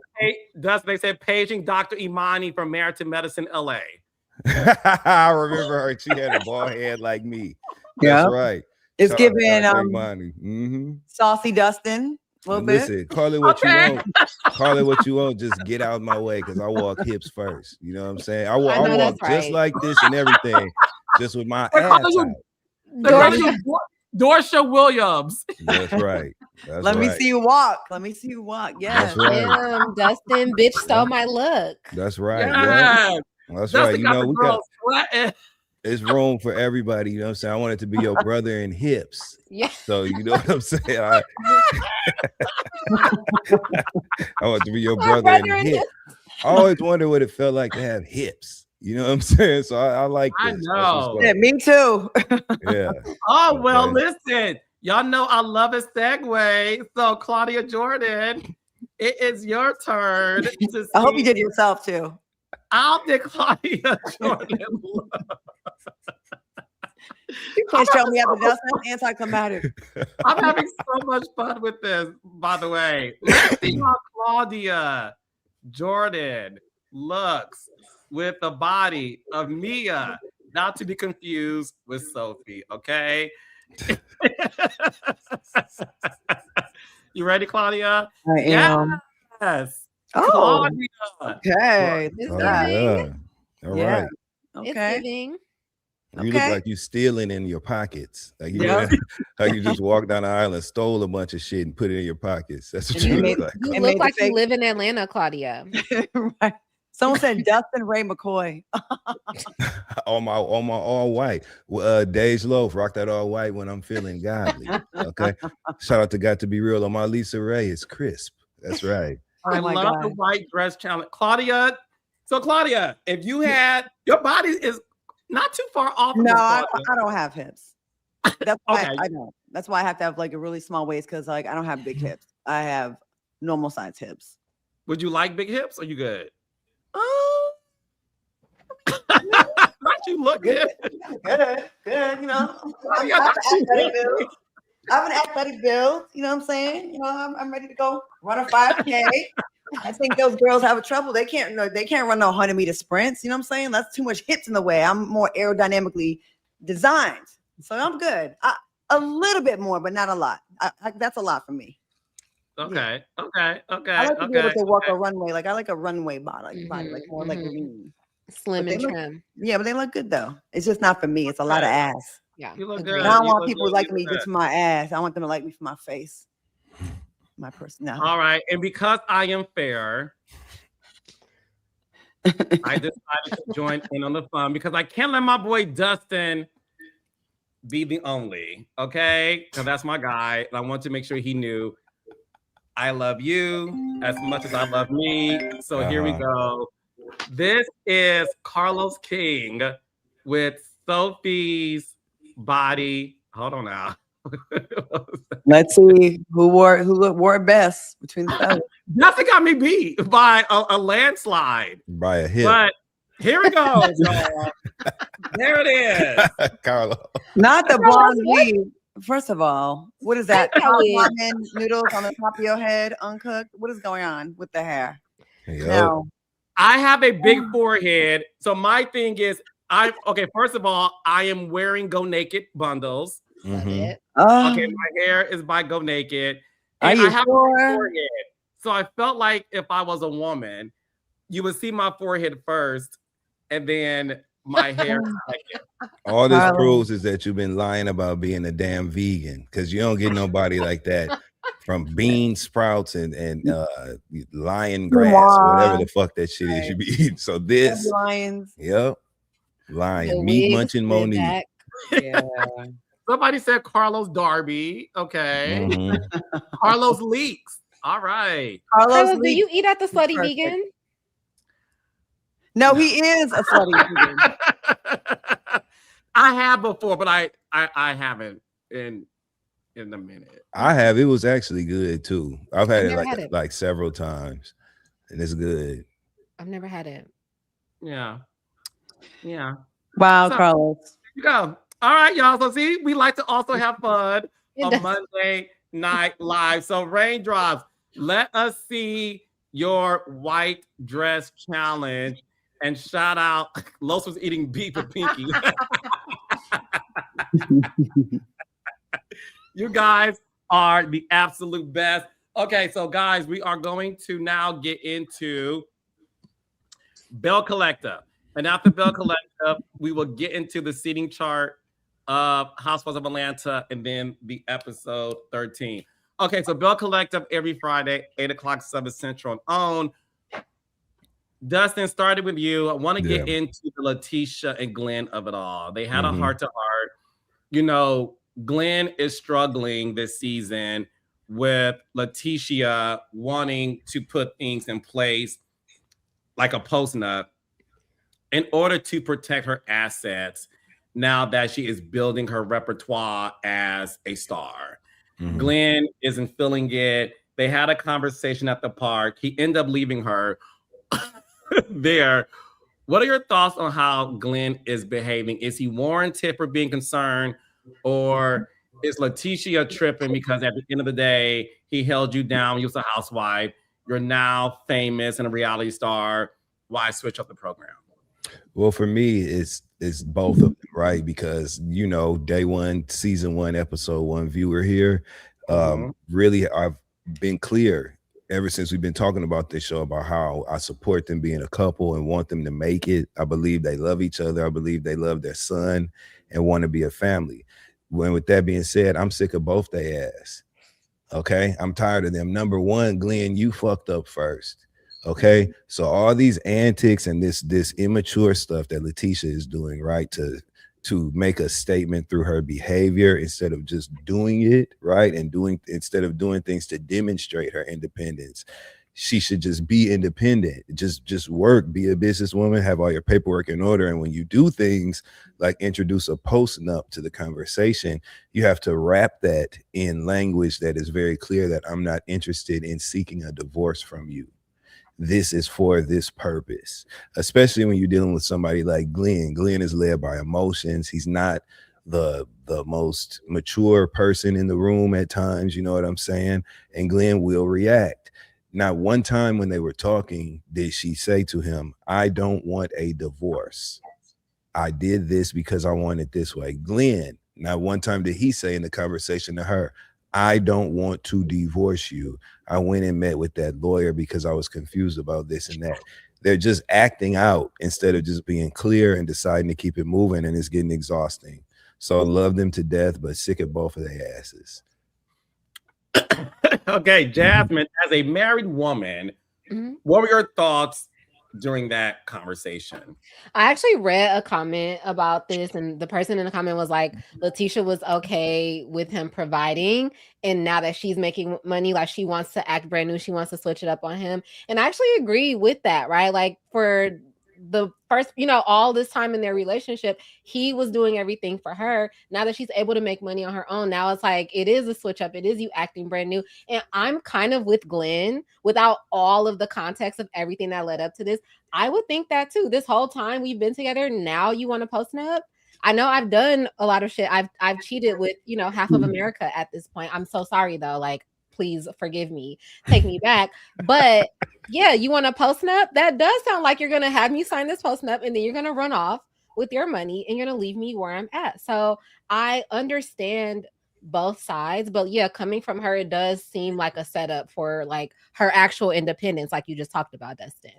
S1: Dustin. They said paging Dr. Imani from Meriton Medicine, LA.
S2: I remember her. She had a bald head like me. That's right.
S4: It's giving saucy Dustin.
S2: Listen, call it what you want. Call it what you want. Just get out of my way because I walk hips first. You know what I'm saying? I walk just like this and everything, just with my ass out.
S1: Dorsha Williams.
S2: That's right.
S4: Let me see you walk. Let me see you walk. Yeah.
S3: Damn, Dustin, bitch stole my look.
S2: That's right.
S1: Yeah.
S2: That's
S1: Dustin
S2: right. You know,
S1: we got
S2: it's room for everybody. You know what I'm saying? I wanted to be your brother in hips.
S3: Yeah.
S2: So you know what I'm saying? I want to be your brother in hips. I always wonder what it felt like to have hips. You know what I'm saying? So I like this.
S1: I know.
S4: Yeah, me too.
S2: Yeah.
S1: Oh, well, listen. Y'all know I love a segue. So, Claudia Jordan, it is your turn.
S4: I hope you did yourself too.
S1: I'll did Claudia Jordan.
S4: You can't show me after Dustin. Anticlimactic.
S1: I'm having so much fun with this, by the way. Let's see how Claudia Jordan looks with the body of Mia, not to be confused with Sophie, okay? You ready, Claudia?
S4: I am.
S1: Yes.
S4: Oh,
S1: Claudia.
S4: Okay.
S2: Yeah. All right.
S4: Okay.
S2: You look like you stealing in your pockets. Like you just walked down the aisle and stole a bunch of shit and put it in your pockets. That's what you look like.
S3: You look like you live in Atlanta, Claudia.
S4: Right. Someone said Dustin Ray McCoy.
S2: on my all white. Dej Loaf, rock that all white when I'm feeling godly. Okay. Shout out to Got to Be Real on my Lisa Ray. It's crisp. That's right.
S1: I love the white dress challenge. Claudia. So Claudia, if you had your body is not too far off.
S4: No, I don't have hips. That's why I know. That's why I have to have like a really small waist because like I don't have big hips. I have normal size hips.
S1: Would you like big hips? Or you good? Not you look good.
S4: Good. You know, I have an athletic build. You know what I'm saying? You know, I'm ready to go run a 5K. I think those girls have a trouble. They can't run no 100-meter sprints. You know what I'm saying? That's too much hips in the way. I'm more aerodynamically designed, so I'm good. A little bit more, but not a lot. That's a lot for me.
S1: Okay.
S4: I like to be able to walk a runway. Like I like a runway body like more like lean,
S3: slim and trim.
S4: Yeah, but they look good though. It's just not for me. It's a lot of ass.
S3: Yeah,
S1: you look good.
S4: I don't want people to like me just for my ass. I want them to like me for my face, my personality.
S1: All right, and because I am fair, I decided to join in on the fun because I can't let my boy Dustin be the only. Okay, because that's my guy, and I want to make sure he knew. I love you as much as I love me. So here we go. This is Carlos King with Sophie's body. Hold on now.
S4: Let's see who wore it best between the fellas.
S1: Nothing got me beat by a landslide.
S2: By a hip.
S1: But here we go. There it is.
S2: Carlos.
S4: Not the blonde weed. First of all, what is that? Ramen noodles on the top of your head, uncooked. What is going on with the hair?
S2: No.
S1: I have a big forehead. So my thing is, first of all, I am wearing Go Naked bundles.
S2: Mm-hmm.
S1: Okay, my hair is by Go Naked. I have a forehead. So I felt like if I was a woman, you would see my forehead first and then my hair second.
S2: All this proves is that you've been lying about being a damn vegan, because you don't get nobody like that from bean sprouts and lion grass, whatever the fuck that shit is you be eating. So this
S4: lions.
S2: Yep. Lion. Meat munching Monique.
S4: Yeah.
S1: Somebody said Carlos Darby. Okay.
S2: Mm-hmm.
S1: Carlos Leaks. All right.
S3: Carlos, do you eat at the Slutty Vegan?
S4: No, he is a slutty vegan.
S1: I have before, but I haven't in a minute.
S2: I have. It was actually good too. I've had it like several times, and it's good.
S3: I've never had it.
S1: Yeah. Yeah.
S4: Wow, so, Carlos.
S1: There you go. All right, y'all. So see, we like to also have fun on Monday Night Live. So Raindrops, let us see your white dress challenge. And shout out, Los was eating beef with Pinky. You guys are the absolute best. Okay, so guys, we are going to now get into Belle Collective. And after Belle Collective, we will get into the seating chart of Housewives of Atlanta and then the episode 13. Okay, so Belle Collective every Friday, 8 o'clock, 7 Central and on. Dustin, started with you. I want to get into the Letitia and Glenn of it all. They had a heart-to-heart. You know, Glenn is struggling this season with Letitia wanting to put things in place like a post-nut in order to protect her assets now that she is building her repertoire as a star. Glenn isn't feeling it. They had a conversation at the park. He ended up leaving her there. What are your thoughts on how Glenn is behaving? Is he warranted for being concerned, or is Letitia tripping because at the end of the day, he held you down, you was a housewife, you're now famous and a reality star, why switch up the program?
S2: Well, for me, it's both of them, right? Because, you know, day one, season 1, episode 1 viewer here, really, I've been clear ever since we've been talking about this show about how I support them being a couple and want them to make it. I believe they love each other. I believe they love their son and want to be a family. When with that being said, I'm sick of both their ass. Okay, I'm tired of them. Number one, Glenn, you fucked up first. Okay, so all these antics and this immature stuff that Letitia is doing, right, to make a statement through her behavior instead of just doing it, right, and instead of doing things to demonstrate her independence. She should just be independent, just work, be a businesswoman, have all your paperwork in order. And when you do things like introduce a post-nup to the conversation, you have to wrap that in language that is very clear that I'm not interested in seeking a divorce from you. This is for this purpose, especially when you're dealing with somebody like Glenn. Glenn is led by emotions. He's not the most mature person in the room at times, you know what I'm saying? And Glenn will react. Not one time when they were talking did she say to him, I don't want a divorce. I did this because I want it this way. Glenn, not one time did he say in the conversation to her, I don't want to divorce you. I went and met with that lawyer because I was confused about this and that. They're just acting out instead of just being clear and deciding to keep it moving, and it's getting exhausting. So I love them to death, but sick of both of their asses.
S1: Okay, Jasmine, as a married woman, what were your thoughts during that conversation?
S3: I actually read a comment about this, and the person in the comment was like, Letitia was okay with him providing, and now that she's making money, like she wants to act brand new, she wants to switch it up on him. And I actually agree with that, right? Like for the first, you know, all this time in their relationship, he was doing everything for her. Now that she's able to make money on her own, now it's like it is a switch up. It is you acting brand new. And I'm kind of with Glenn without all of the context of everything that led up to this. I would think that too. This whole time we've been together, now you want to post up? I know I've done a lot of shit. I've cheated with, you know, half of America at this point. I'm so sorry though. Like, please forgive me, take me back. But yeah, you want to post-nup? That does sound like you're going to have me sign this post-nup and then you're going to run off with your money and you're going to leave me where I'm at. So I understand both sides, but yeah, coming from her, it does seem like a setup for like her actual independence, like you just talked about, Dustin.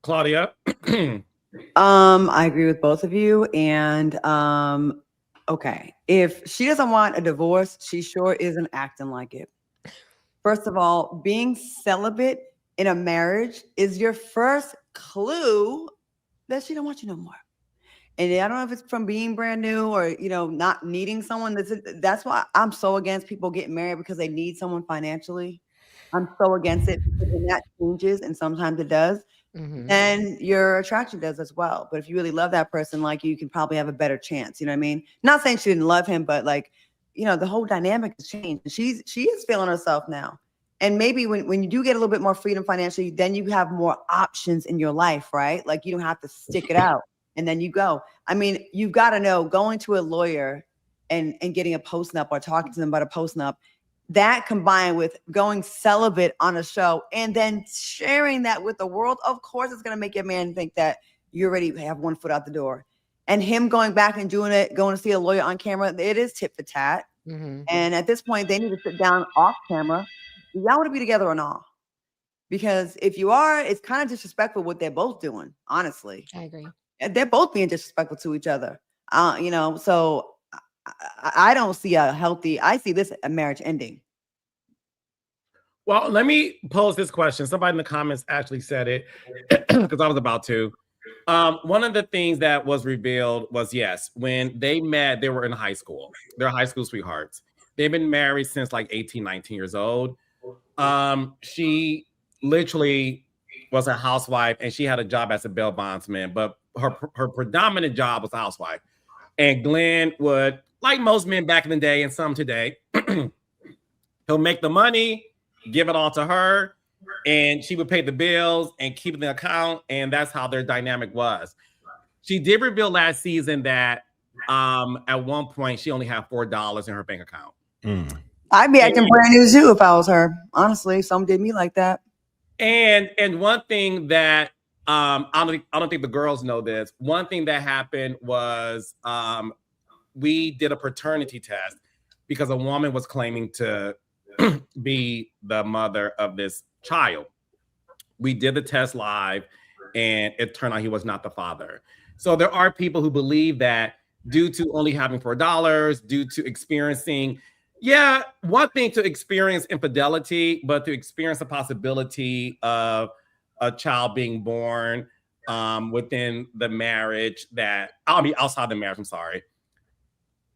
S1: Claudia.
S4: I agree with both of you. And okay, if she doesn't want a divorce, she sure isn't acting like it. First of all, being celibate in a marriage is your first clue that she don't want you no more. And I don't know if it's from being brand new or, not needing someone. That's why I'm so against people getting married, because they need someone financially. I'm so against it, because when that changes, and sometimes it does, and your attraction does as well. But if you really love that person, like, you can probably have a better chance. You know what I mean? Not saying she didn't love him, but like, the whole dynamic has changed. She is feeling herself now. And maybe when you do get a little bit more freedom financially, then you have more options in your life, right? Like, you don't have to stick it out. And then you go. I mean, you've got to know, going to a lawyer and getting a post-nup or talking to them about a post-nup, that combined with going celibate on a show and then sharing that with the world, of course, it's going to make your man think that you already have one foot out the door. And him going back and doing it, going to see a lawyer on camera, it is tit for tat. And at this point, they need to sit down off camera. Do y'all want to be together or not? Because if you are, it's kind of disrespectful what they're both doing, honestly.
S3: I agree.
S4: They're both being disrespectful to each other. So I don't see I see this a marriage ending.
S1: Well, let me pose this question. Somebody in the comments actually said it, because I was about to. One of the things that was revealed was, yes, when they met, they were in high school. They're high school sweethearts. They've been married since like 18, 19 years old. She literally was a housewife, and she had a job as a bail bondsman, but her predominant job was a housewife. And Glenn would, like most men back in the day and some today, he'll make the money, give it all to her, and she would pay the bills and keep it in the account. And that's how their dynamic was. She did reveal last season that at one point she only had $4 in her bank account.
S4: I'd be acting brand new too if I was her. Honestly, some did me like that.
S1: And one thing that I don't think the girls know this. One thing that happened was we did a paternity test because a woman was claiming to be the mother of this child. We did the test live, and it turned out he was not the father. So there are people who believe that due to only having $4, due to experiencing, one thing to experience infidelity, but to experience the possibility of a child being born within the marriage outside the marriage, I'm sorry.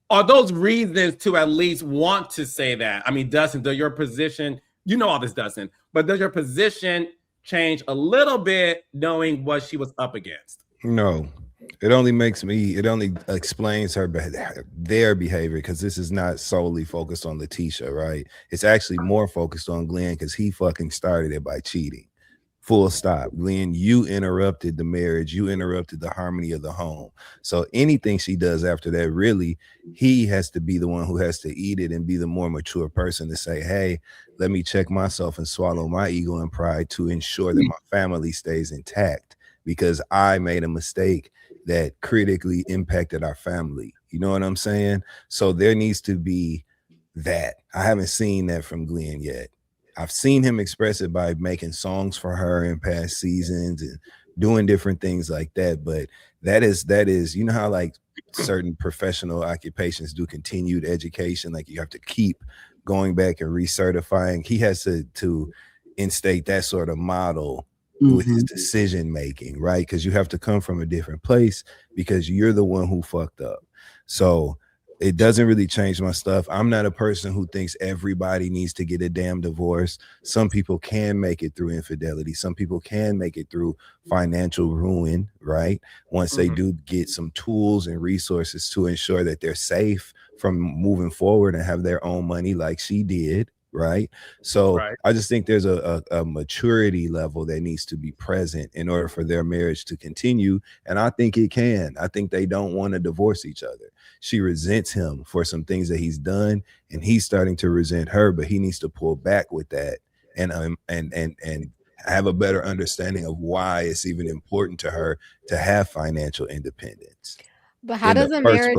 S1: Are those reasons to at least want to say that? I mean, Dustin, does your position, all this, Dustin, but does your position change a little bit knowing what she was up against?
S2: No, it only explains their behavior, because this is not solely focused on Letitia, right? It's actually more focused on Glenn, because he fucking started it by cheating. Full stop. Glenn, you interrupted the marriage. You interrupted the harmony of the home. So anything she does after that, really, he has to be the one who has to eat it and be the more mature person to say, hey, let me check myself and swallow my ego and pride to ensure that my family stays intact, because I made a mistake that critically impacted our family. You know what I'm saying? So there needs to be that. I haven't seen that from Glenn yet. I've seen him express it by making songs for her in past seasons and doing different things like that. But that is, how like certain professional occupations do continued education. Like, you have to keep going back and recertifying. He has to instate that sort of model with his decision making, right? Because you have to come from a different place, because you're the one who fucked up. So it doesn't really change my stuff. I'm not a person who thinks everybody needs to get a damn divorce. Some people can make it through infidelity. Some people can make it through financial ruin, right? Once they do get some tools and resources to ensure that they're safe from moving forward and have their own money, like she did, right? So I just think there's a maturity level that needs to be present in order for their marriage to continue. And I think it can. I think they don't want to divorce each other. She resents him for some things that he's done, and he's starting to resent her, but he needs to pull back with that and have a better understanding of why it's even important to her to have financial independence.
S3: But how does a marriage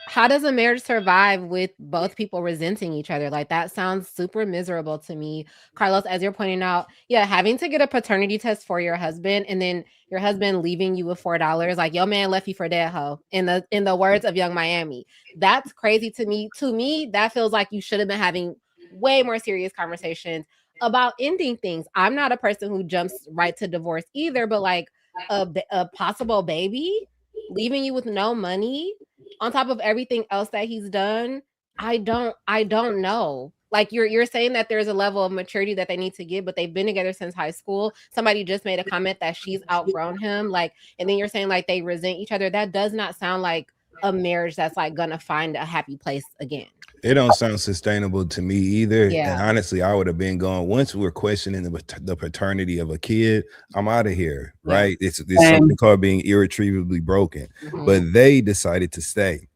S3: how does a marriage survive with both people resenting each other? Like, that sounds super miserable to me. Carlos, as you're pointing out, yeah, having to get a paternity test for your husband and then your husband leaving you with $4, like, your man left you for dead hoe, in the words of Young Miami. That's crazy to me. To me, that feels like you should have been having way more serious conversations about ending things. I'm not a person who jumps right to divorce either, but like a possible baby leaving you with no money on top of everything else that he's done, I don't know. Like, you're saying that there's a level of maturity that they need to give, but they've been together since high school. Somebody just made a comment that she's outgrown him, like, and then you're saying like they resent each other. That does not sound like a marriage that's like gonna find a happy place again.
S2: It don't sound sustainable to me either.
S3: Yeah.
S2: And honestly, I would have been gone once we're questioning the paternity of a kid. I'm out of here, right? It's something called being irretrievably broken. But they decided to stay.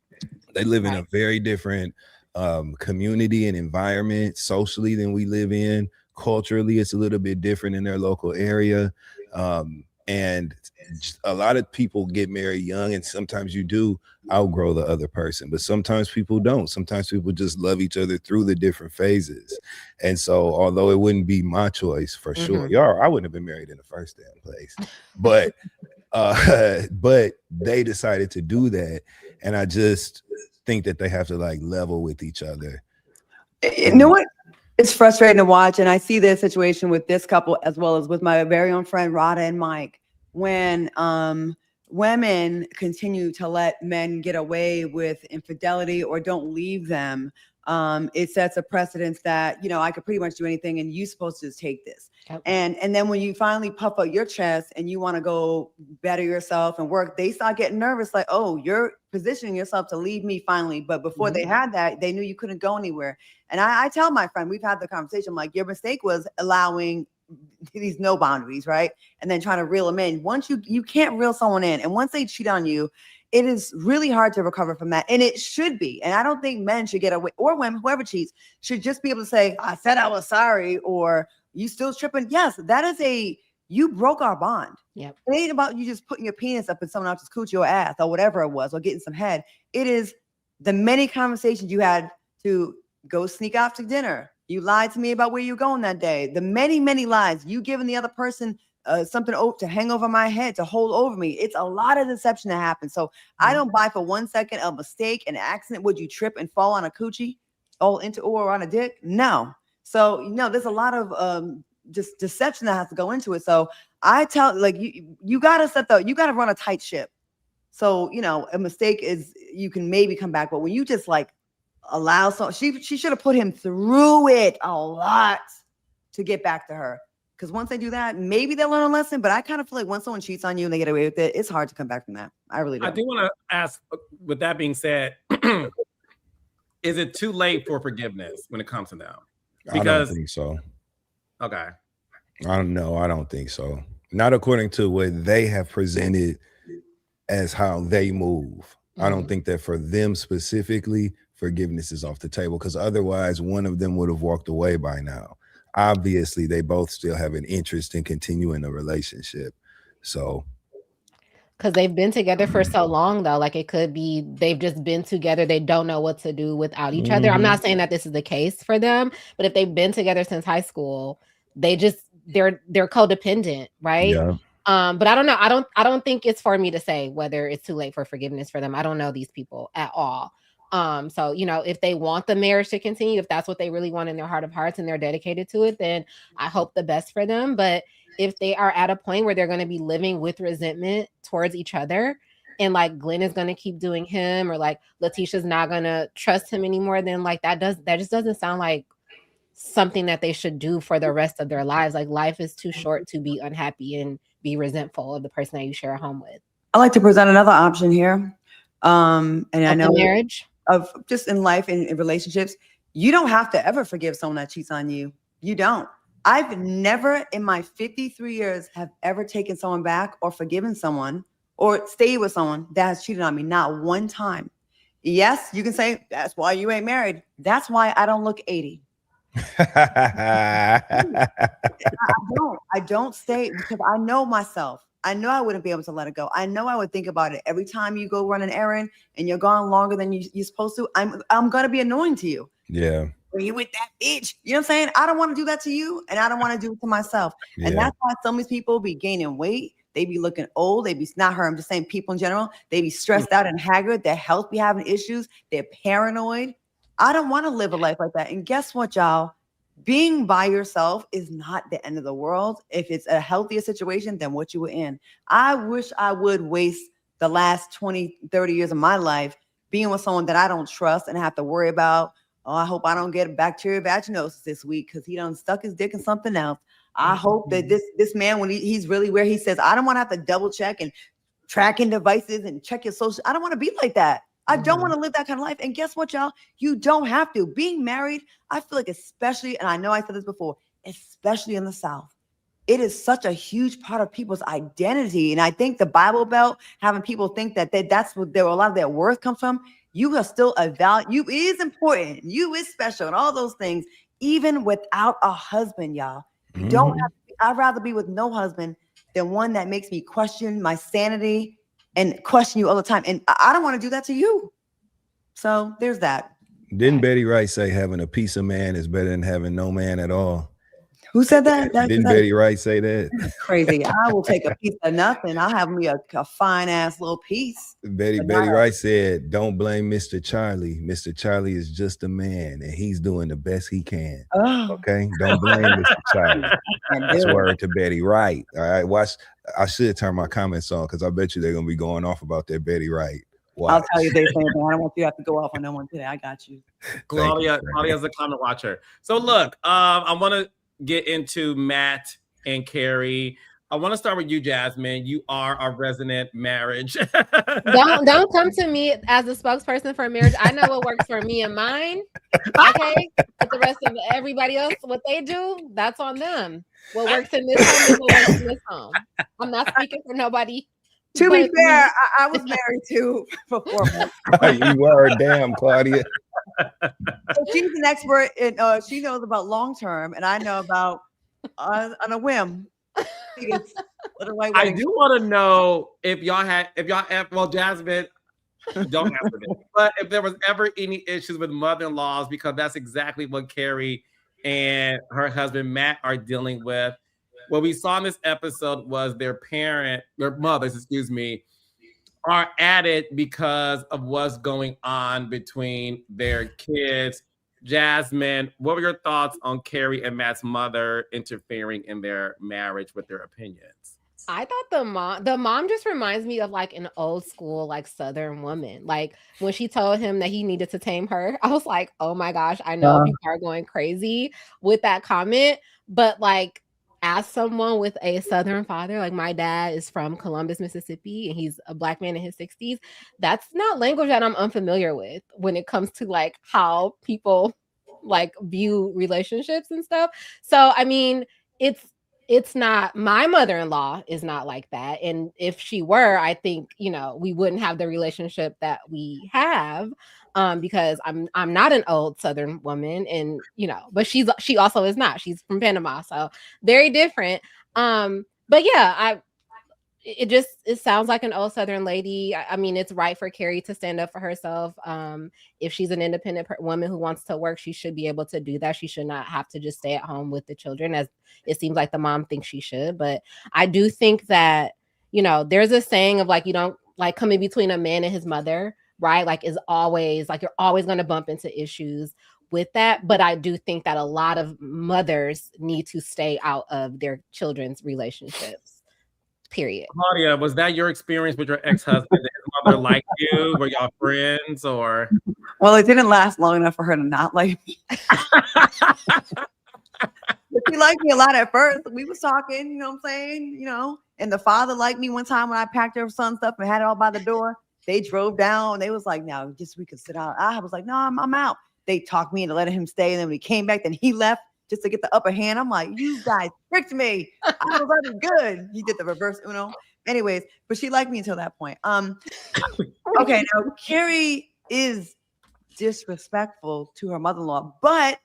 S2: They live in a very different community and environment socially than we live in. Culturally, it's a little bit different in their local area. And a lot of people get married young, and sometimes you do outgrow the other person, but sometimes people don't. Sometimes people just love each other through the different phases. And so, although it wouldn't be my choice for sure, I wouldn't have been married in the first damn place, but they decided to do that, and I just think that they have to like level with each other.
S4: You know what? It's frustrating to watch, and I see this situation with this couple as well as with my very own friend Rada and Mike. When women continue to let men get away with infidelity or don't leave them, it sets a precedence that, you know, I could pretty much do anything and you're supposed to just take this. Yep. And then when you finally puff out your chest and you want to go better yourself and work, they start getting nervous, like, oh, you're positioning yourself to leave me finally. But before they had that, they knew you couldn't go anywhere. And I tell my friend, we've had the conversation, like, your mistake was allowing these no boundaries, right? And then trying to reel them in. Once you can't reel someone in, and once they cheat on you, it is really hard to recover from that. And it should be. And I don't think men should get away, or women, whoever cheats, should just be able to say, I said I was sorry, or you still tripping. Yes, that is you broke our bond. Yep. It ain't about you just putting your penis up in someone else's coochie or ass or whatever it was, or getting some head. It is the many conversations you had to go sneak out to dinner. You lied to me about where you're going that day. The many, many lies. You giving the other person something to hang over my head, to hold over me. It's a lot of deception that happens. So I don't buy for 1 second a mistake, an accident. Would you trip and fall on a coochie or on a dick? No. So, you know, there's a lot of just deception that has to go into it. So I tell, like, you got to run a tight ship. So, you know, a mistake is, you can maybe come back, but when you just like allow she should have put him through it a lot to get back to her. Because once they do that, maybe they'll learn a lesson. But I kind of feel like once someone cheats on you and they get away with it, it's hard to come back from that. I really do.
S1: I do want to ask, with that being said, is it too late for forgiveness when it comes to them?
S2: Because I don't think so.
S1: Okay.
S2: I don't think so. Not according to what they have presented as how they move. I don't think that for them specifically, forgiveness is off the table, because otherwise one of them would have walked away by now. Obviously, they both still have an interest in continuing the relationship. So,
S3: because they've been together for so long, though, like, it could be they've just been together. They don't know what to do without each other. I'm not saying that this is the case for them, but if they've been together since high school, they're codependent, right?
S2: Yeah.
S3: But I don't know. I don't think it's for me to say whether it's too late for forgiveness for them. I don't know these people at all. So, you know, if they want the marriage to continue, if that's what they really want in their heart of hearts and they're dedicated to it, then I hope the best for them. But if they are at a point where they're going to be living with resentment towards each other, and like Glenn is going to keep doing him, or like Letitia's not going to trust him anymore, then like that just doesn't sound like something that they should do for the rest of their lives. Like, life is too short to be unhappy and be resentful of the person that you share a home with.
S4: I like to present another option here. And I know
S3: marriage
S4: of just in life, in relationships, you don't have to ever forgive someone that cheats on you. You don't. I've never in my 53 years have ever taken someone back or forgiven someone or stayed with someone that has cheated on me. Not one time. Yes, you can say that's why you ain't married. That's why I don't look 80. I don't stay, because I know myself. I know I wouldn't be able to let it go. I know I would think about it every time you go run an errand and you're gone longer than you're supposed to. I'm gonna be annoying to you.
S2: Yeah.
S4: When you with that bitch, you know what I'm saying? I don't want to do that to you, and I don't want to do it to myself.
S2: Yeah.
S4: And that's why some of these people be gaining weight. They be looking old. They be not her. I'm just saying people in general. They be stressed out and haggard. Their health be having issues. They're paranoid. I don't want to live a life like that. And guess what, y'all? Being by yourself is not the end of the world. If it's a healthier situation than what you were in. I wish I would waste the last 20, 30 years of my life being with someone that I don't trust and have to worry about. Oh, I hope I don't get bacterial vaginosis this week because he done stuck his dick in something else. I hope that this man, when he's really where he says, I don't want to have to double check and tracking devices and check your social. I don't want to be like that. I don't want to live that kind of life. And guess what, y'all? You don't have to. Being married, I feel like especially, and I know I said this before, especially in the South, it is such a huge part of people's identity. And I think the Bible Belt, having people think that that's what a lot of their worth comes from. You are still a value. You is important. You is special and all those things, even without a husband, y'all. You don't have to, I'd rather be with no husband than one that makes me question my sanity and question you all the time. And I don't want to do that to you. So there's that.
S2: Didn't Betty Wright say having a piece of man is better than having no man at all?
S4: Who said that?
S2: Didn't Betty Wright say that?
S4: Crazy. I will take a piece of nothing. I'll have me a fine ass little piece.
S2: Betty Wright said, don't blame Mr. Charlie. Mr. Charlie is just a man and he's doing the best he can. Oh. Okay. Don't blame Mr. Charlie. That's word to Betty Wright. All right. Watch. I should turn my comments on because I bet you they're gonna be going off about that Betty Wright. Watch.
S4: I'll tell you they say I don't want you to have to go off on that one today. I got you.
S1: Claudia's a comment watcher. So look, I want to get into Matt and Carrie. I want to start with you, Jasmine. You are our resident marriage.
S3: don't come to me as a spokesperson for marriage. I know what works for me and mine. Okay, but the rest of everybody else, what they do, that's on them. What works in this home is what works in this home. I'm not speaking for nobody.
S4: To be fair, I was married too for 4 months.
S2: You were, damn, Claudia.
S4: So she's an expert in she knows about long term, and I know about on a whim.
S1: I do want to know if y'all well, Jasmine, don't answer this, but if there was ever any issues with mother-in-laws, because that's exactly what Carrie and her husband Matt are dealing with. What we saw in this episode was their mothers, are at it because of what's going on between their kids. Jasmine, what were your thoughts on Carrie and Matt's mother interfering in their marriage with their opinions?
S3: I thought the mom just reminds me of like an old school, like Southern woman. Like when she told him that he needed to tame her, I was like, oh my gosh, I know people are going crazy with that comment, but like, as someone with a Southern father, like my dad is from Columbus, Mississippi, and he's a Black man in his 60s. That's not language that I'm unfamiliar with when it comes to like how people like view relationships and stuff. So, I mean, it's not, my mother-in-law is not like that. And if she were, I think, we wouldn't have the relationship that we have. Because I'm not an old Southern woman, and but she also is not. She's from Panama, so very different. But yeah, it sounds like an old Southern lady. I mean, it's right for Carrie to stand up for herself. If she's an independent woman who wants to work, she should be able to do that. She should not have to just stay at home with the children, as it seems like the mom thinks she should. But I do think that there's a saying of like, you don't like come in between a man and his mother. Right? Like is always like, you're always going to bump into issues with that. But I do think that a lot of mothers need to stay out of their children's relationships, period.
S1: Claudia, was that your experience with your ex-husband? Did his mother like you? Were y'all friends or?
S4: Well, it didn't last long enough for her to not like me. But she liked me a lot at first. We was talking, you know what I'm saying? And the father liked me one time when I packed her son stuff and had it all by the door. They drove down. They was like, "Now, just we could sit out." I was like, "No, I'm out." They talked me into letting him stay, and then when he came back, then he left just to get the upper hand. I'm like, "You guys tricked me. I was already good." He did the reverse Uno. Anyways, but she liked me until that point. Okay, now Carrie is disrespectful to her mother-in-law, but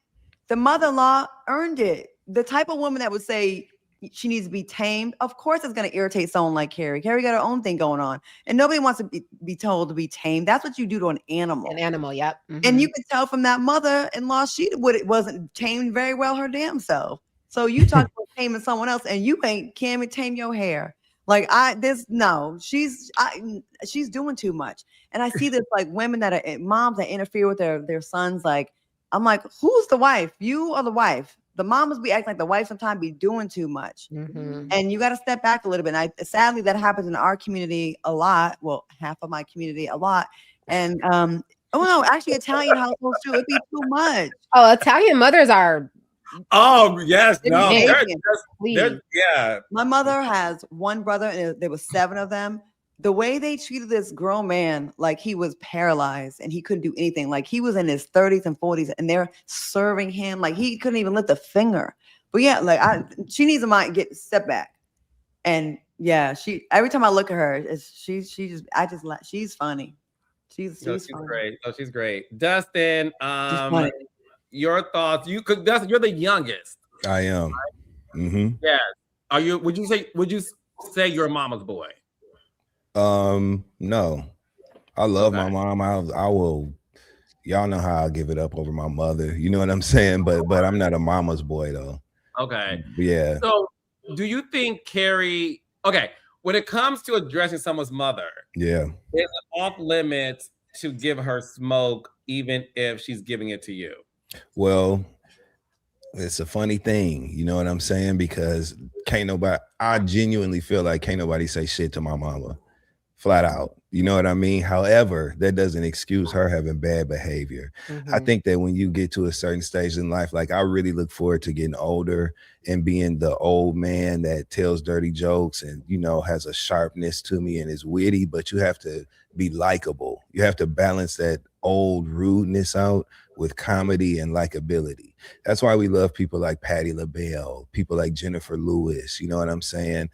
S4: the mother-in-law earned it. The type of woman that would say, she needs to be tamed. Of course, it's going to irritate someone like Carrie. Carrie got her own thing going on, and nobody wants to be told to be tamed. That's what you do to an animal.
S3: An animal, yep.
S4: And you can tell from that mother-in-law, she wasn't tamed very well her damn self. So you talk about taming someone else, and you can't even tame your hair. Like she's doing too much. And I see this like women that are moms that interfere with their sons. Like, I'm like, who's the wife? You or the wife? The mamas be acting like the wife sometimes be doing too much. And you got to step back a little bit. And sadly, that happens in our community a lot. Well, half of my community a lot. And oh no, actually Italian households too. It'd be too much.
S3: Oh, Italian mothers are.
S1: Oh yes, no, yeah.
S4: My mother has one brother, and there was 7 of them. The way they treated this grown man, like he was paralyzed and he couldn't do anything. Like he was in his 30s and 40s, and they're serving him like he couldn't even lift a finger. But yeah, like she needs to step back. And yeah, every time I look at her, she's funny. She's funny.
S1: Great. Oh, she's great. Dustin, your thoughts? Dustin, you're the youngest.
S2: I am. Mm-hmm.
S1: Yeah. Are you? Would you say you're a mama's boy?
S2: No. I love my mom. I will. Y'all know how I give it up over my mother. You know what I'm saying? But I'm not a mama's boy though.
S1: Okay.
S2: Yeah.
S1: So, do you think Carrie? Okay, when it comes to addressing someone's mother,
S2: yeah,
S1: is it off limits to give her smoke, even if she's giving it to you?
S2: Well, it's a funny thing, you know what I'm saying? Because I genuinely feel like can't nobody say shit to my mama, flat out. You know what I mean? However, that doesn't excuse her having bad behavior. I think that when you get to a certain stage in life, like I really look forward to getting older and being the old man that tells dirty jokes and, you know, has a sharpness to me and is witty, but you have to be likable. You have to balance that old rudeness out with comedy and likability. That's why we love people like Patti LaBelle, people like Jennifer Lewis, you know what I'm saying?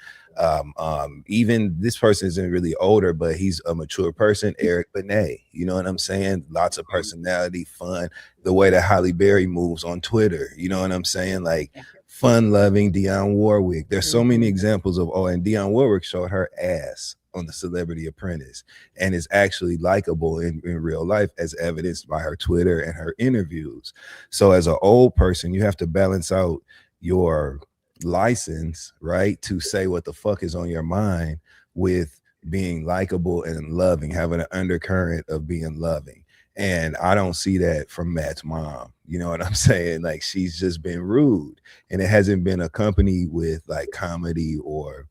S2: Even this person isn't really older, but he's a mature person, Eric Benet, you know what I'm saying? Lots of personality, fun, the way that Halle Berry moves on Twitter, you know what I'm saying? Like fun-loving Dionne Warwick. There's so many examples of, and Dionne Warwick showed her ass on The Celebrity Apprentice and is actually likable in real life, as evidenced by her Twitter and her interviews. So as an old person, you have to balance out your license, right, to say what the fuck is on your mind with being likable and loving, having an undercurrent of being loving. And I don't see that from Matt's mom. You know what I'm saying? Like she's just been rude, and it hasn't been accompanied with like comedy or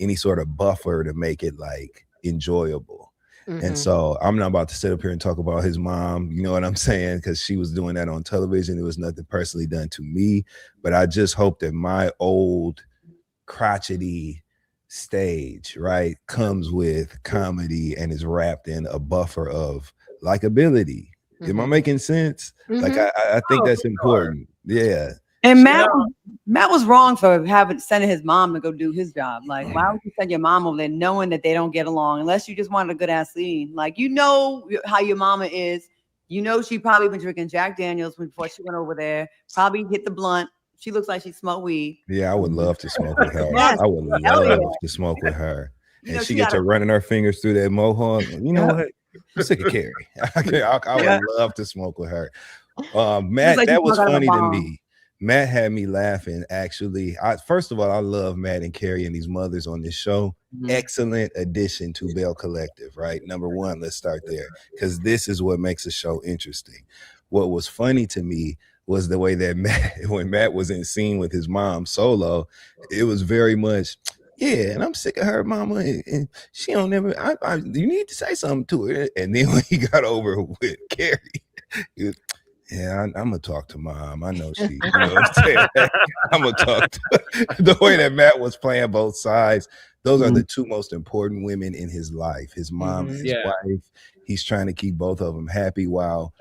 S2: any sort of buffer to make it like enjoyable. And so I'm not about to sit up here and talk about his mom, you know what I'm saying? Because she was doing that on television. It was nothing personally done to me, but I just hope that my old crotchety stage, right, comes with comedy and is wrapped in a buffer of likability. Am I making sense? Like I think that's important. Yeah.
S4: And Matt was wrong for sending his mom to go do his job. Like, why would you send your mom over there knowing that they don't get along? Unless you just wanted a good ass scene. Like, you know how your mama is. You know she probably been drinking Jack Daniels before she went over there. Probably hit the blunt. She looks like she smoked weed.
S2: Yeah, I would love to smoke with her. I would love to smoke with her. And she gets to running her fingers through that mohawk. You know what? I'm sick of Carrie. I would love to smoke with her. Matt, like that was funny to me. Matt had me laughing, actually. First of all, I love Matt and Carrie and these mothers on this show. Excellent addition to Belle Collective, right? Number one, let's start there, because this is what makes the show interesting. What was funny to me was the way that when Matt was in scene with his mom solo, it was very much, yeah, and I'm sick of her mama, and she don't never, you need to say something to her. And then when he got over with Carrie, yeah, I'm gonna talk to mom. I know she, you know what I'm saying? I'm gonna talk to the way that Matt was playing both sides. Those are the two most important women in his life, his mom and his wife. He's trying to keep both of them happy while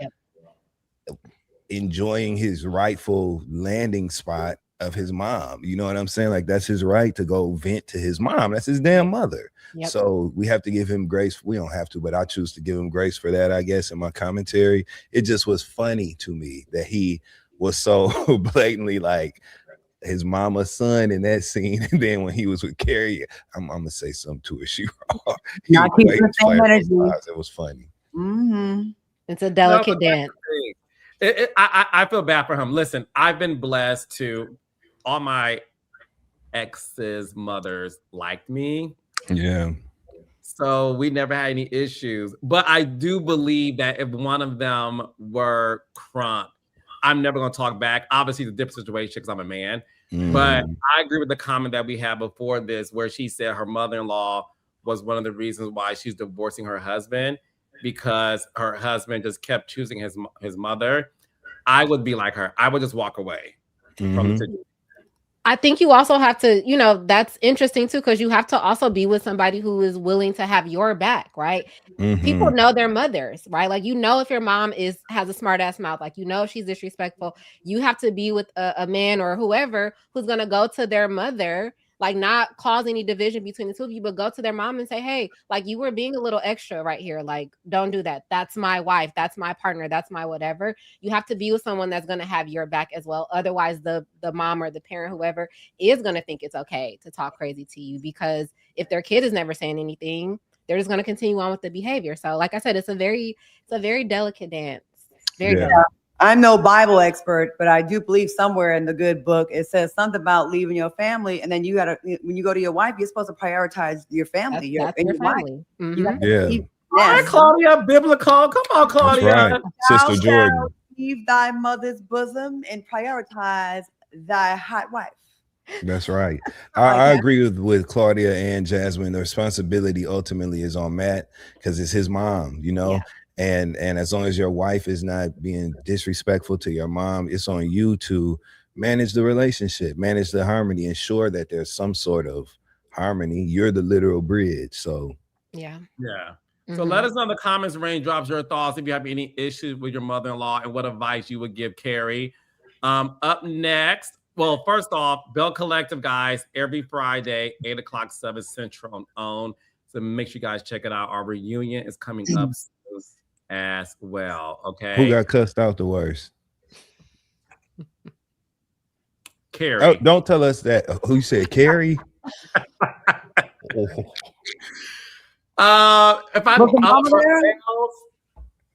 S2: enjoying his rightful landing spot of his mom. You know what I'm saying? Like, that's his right to go vent to his mom. That's his damn mother. So we have to give him grace. We don't have to, but I choose to give him grace for that, I guess, in my commentary. It just was funny to me that he was so blatantly like, his mama's son in that scene, and then when he was with Carrie, I'm gonna say something to her. She raw.
S4: Not keeping the same energy.
S2: It was funny.
S4: Mm-hmm.
S3: It's a delicate dance.
S1: I feel bad for him. Listen, I've been blessed to all my ex's mothers liked me.
S2: Yeah.
S1: So we never had any issues. But I do believe that if one of them were crump, I'm never going to talk back. Obviously, it's a different situation because I'm a man. But I agree with the comment that we had before this, where she said her mother-in-law was one of the reasons why she's divorcing her husband, because her husband just kept choosing his mother. I would be like her. I would just walk away from the situation.
S3: I think you also have to, you know, that's interesting too, because you have to also be with somebody who is willing to have your back, right? People know their mothers, right? Like, you know, if your mom has a smart ass mouth, like, you know, if she's disrespectful, you have to be with a man or whoever who's going to go to their mother, like, not cause any division between the two of you, but go to their mom and say, hey, like, you were being a little extra right here. Like, don't do that. That's my wife. That's my partner. That's my whatever. You have to be with someone that's going to have your back as well. Otherwise, the mom or the parent, whoever, is going to think it's okay to talk crazy to you, because if their kid is never saying anything, they're just going to continue on with the behavior. So like I said, it's a very delicate dance. Very delicate.
S4: I'm no Bible expert, but I do believe somewhere in the good book it says something about leaving your family, and then you gotta, when you go to your wife, you're supposed to prioritize your family.
S3: That's your family.
S1: All right, Claudia, biblical. Come on, Claudia.
S2: That's right. Sister Jordan.
S4: Leave thy mother's bosom and prioritize thy hot wife.
S2: That's right. I agree with Claudia and Jasmine. The responsibility ultimately is on Matt, because it's his mom, you know. And as long as your wife is not being disrespectful to your mom, it's on you to manage the relationship, manage the harmony, ensure that there's some sort of harmony. You're the literal bridge. So
S1: So let us know in the comments, raindrops, your thoughts, if you have any issues with your mother-in-law and what advice you would give Carrie. Up next, well, first off, Belle Collective, guys, every Friday, 8 o'clock, 7 Central on OWN. So make sure you guys check it out. Our reunion is coming up as well. Okay.
S2: Who got cussed out the worst?
S1: Carrie.
S2: Oh, don't tell us that. Who said Carrie?
S1: If I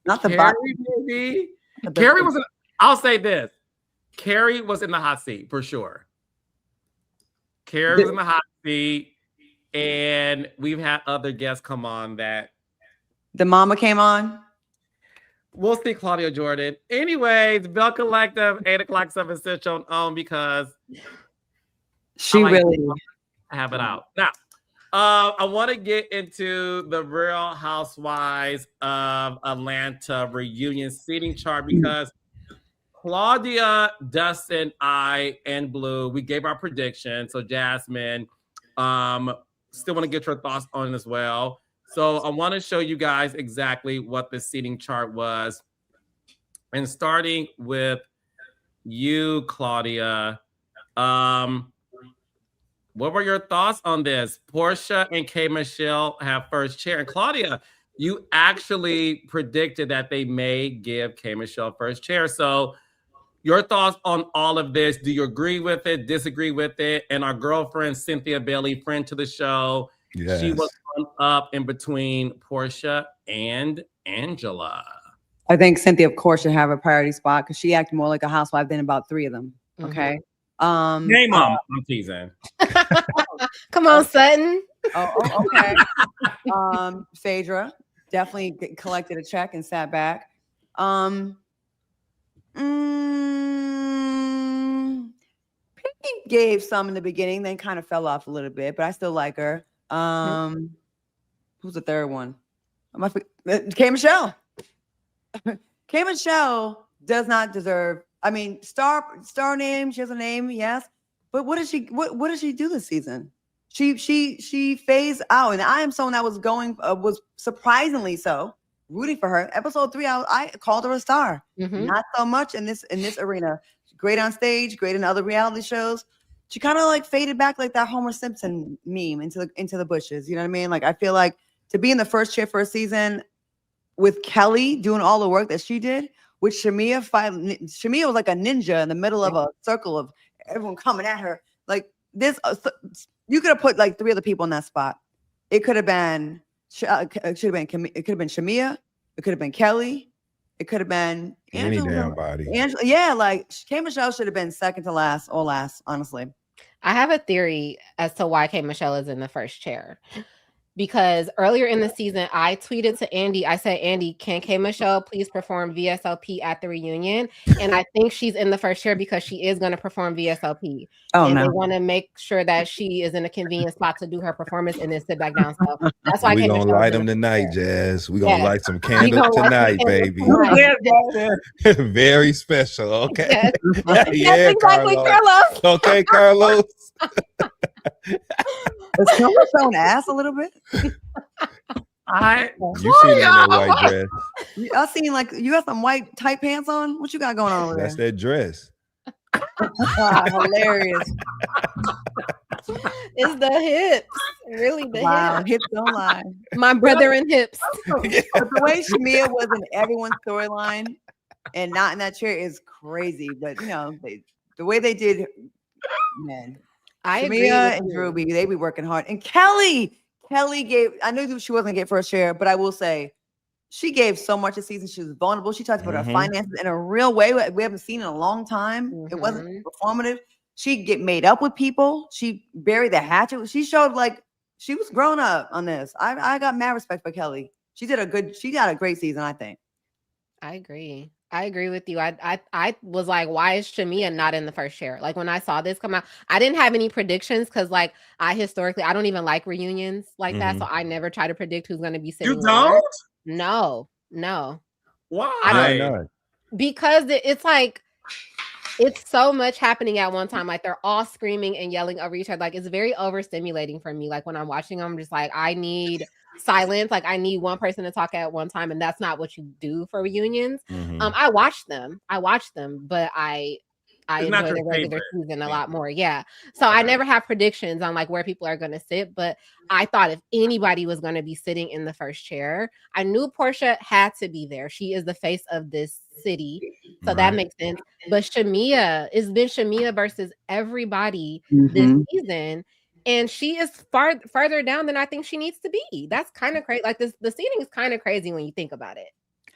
S4: not the
S1: Carrie, maybe. Carrie was. I'll say this: Carrie was in the hot seat for sure. Carrie was in the hot seat, and we've had other guests come on that.
S4: The mama came on.
S1: We'll see, Claudia Jordan. Anyways, Belle Collective, 8 o'clock, 7 Central on, because
S4: she really
S1: have it out. Now, I want to get into the Real Housewives of Atlanta reunion seating chart, because Claudia, Dustin, I, and Blue, we gave our prediction. So Jasmine, still want to get your thoughts on it as well. So I want to show you guys exactly what the seating chart was. And starting with you, Claudia, what were your thoughts on this? Portia and K. Michelle have first chair. And Claudia, you actually predicted that they may give K. Michelle first chair. So your thoughts on all of this? Do you agree with it, disagree with it? And our girlfriend, Cynthia Bailey, friend to the show, she was up in between Portia and Angela.
S4: I think Cynthia, of course, should have a priority spot because she acted more like a housewife than about 3 of them. Okay.
S1: Name them. I'm teasing.
S3: Come on, Sutton.
S4: Okay. Phaedra definitely collected a check and sat back. Piggy gave some in the beginning, then kind of fell off a little bit, but I still like her. Who's the third one? K. Michelle. K. Michelle does not deserve. I mean, star name. She has a name, yes. But what does she do this season? She phased out, and I am someone that was surprisingly so rooting for her. Episode 3, I called her a star. Not so much in this arena. Great on stage, great in other reality shows. She kind of like faded back like that Homer Simpson meme into the bushes. You know what I mean? Like, I feel like to be in the first chair for a season with Kelly doing all the work that she did, with Shamea was like a ninja in the middle of a circle of everyone coming at her. Like this, you could have put like 3 other people in that spot. It could have been, it could have been Shamea. It could have been Kelly. It could have been
S2: any damn body.
S4: Angela, yeah, like K. Michelle should have been second to last or last, honestly.
S3: I have a theory as to why K. Michelle is in the first chair. Because earlier in the season, I tweeted to Andy, I said, Andy, can K. Michelle please perform VSLP at the reunion? And I think she's in the first chair because she is going to perform VSLP.
S4: Oh,
S3: and they want to make sure that she is in a convenient spot to do her performance and then sit back down. So that's why
S2: we're going to light them tonight, Jazz. We're going to light some candles tonight, baby. Very special. Okay.
S3: Yes. Yeah, exactly, Carlos.
S2: Okay, Carlos.
S4: Is someone showing ass a little bit?
S2: You seen that white dress?
S4: I seen like you got some white tight pants on. What you got going on over there?
S2: That's that dress.
S4: Hilarious.
S3: It's the hips. Really the hips.
S4: Hips don't lie.
S3: My brother in hips.
S4: The way Shamea was in everyone's storyline and not in that chair is crazy. But you know, the way they did, man. Shamea and Drew, they be working hard. And Kelly gave, I knew she wasn't going to get first chair, but I will say she gave so much this season. She was vulnerable. She talked about her finances in a real way we haven't seen in a long time. It wasn't performative. She get made up with people. She buried the hatchet. She showed like she was grown up on this. I got mad respect for Kelly. She got a great season, I think.
S3: I agree with you. I was like, why is Shamea not in the first chair? Like when I saw this come out, I didn't have any predictions because like I don't even like reunions like that. So I never try to predict who's going to be sitting.
S1: You don't?
S3: No.
S1: Why
S2: not?
S3: Because it's like, it's so much happening at one time. Like they're all screaming and yelling over each other. Like it's very overstimulating for me. Like when I'm watching them, I'm just like, I need silence. Like I need one person to talk at one time, and that's not what you do for reunions. I watch them, but I enjoy the regular season a lot more. Yeah. So I never have predictions on like where people are going to sit, but I thought if anybody was going to be sitting in the first chair, I knew Portia had to be there. She is the face of this city. So that makes sense. But Shamea, it's been Shamea versus everybody this season. And she is further down than I think she needs to be. That's kind of crazy. Like the seating is kind of crazy when you think about it.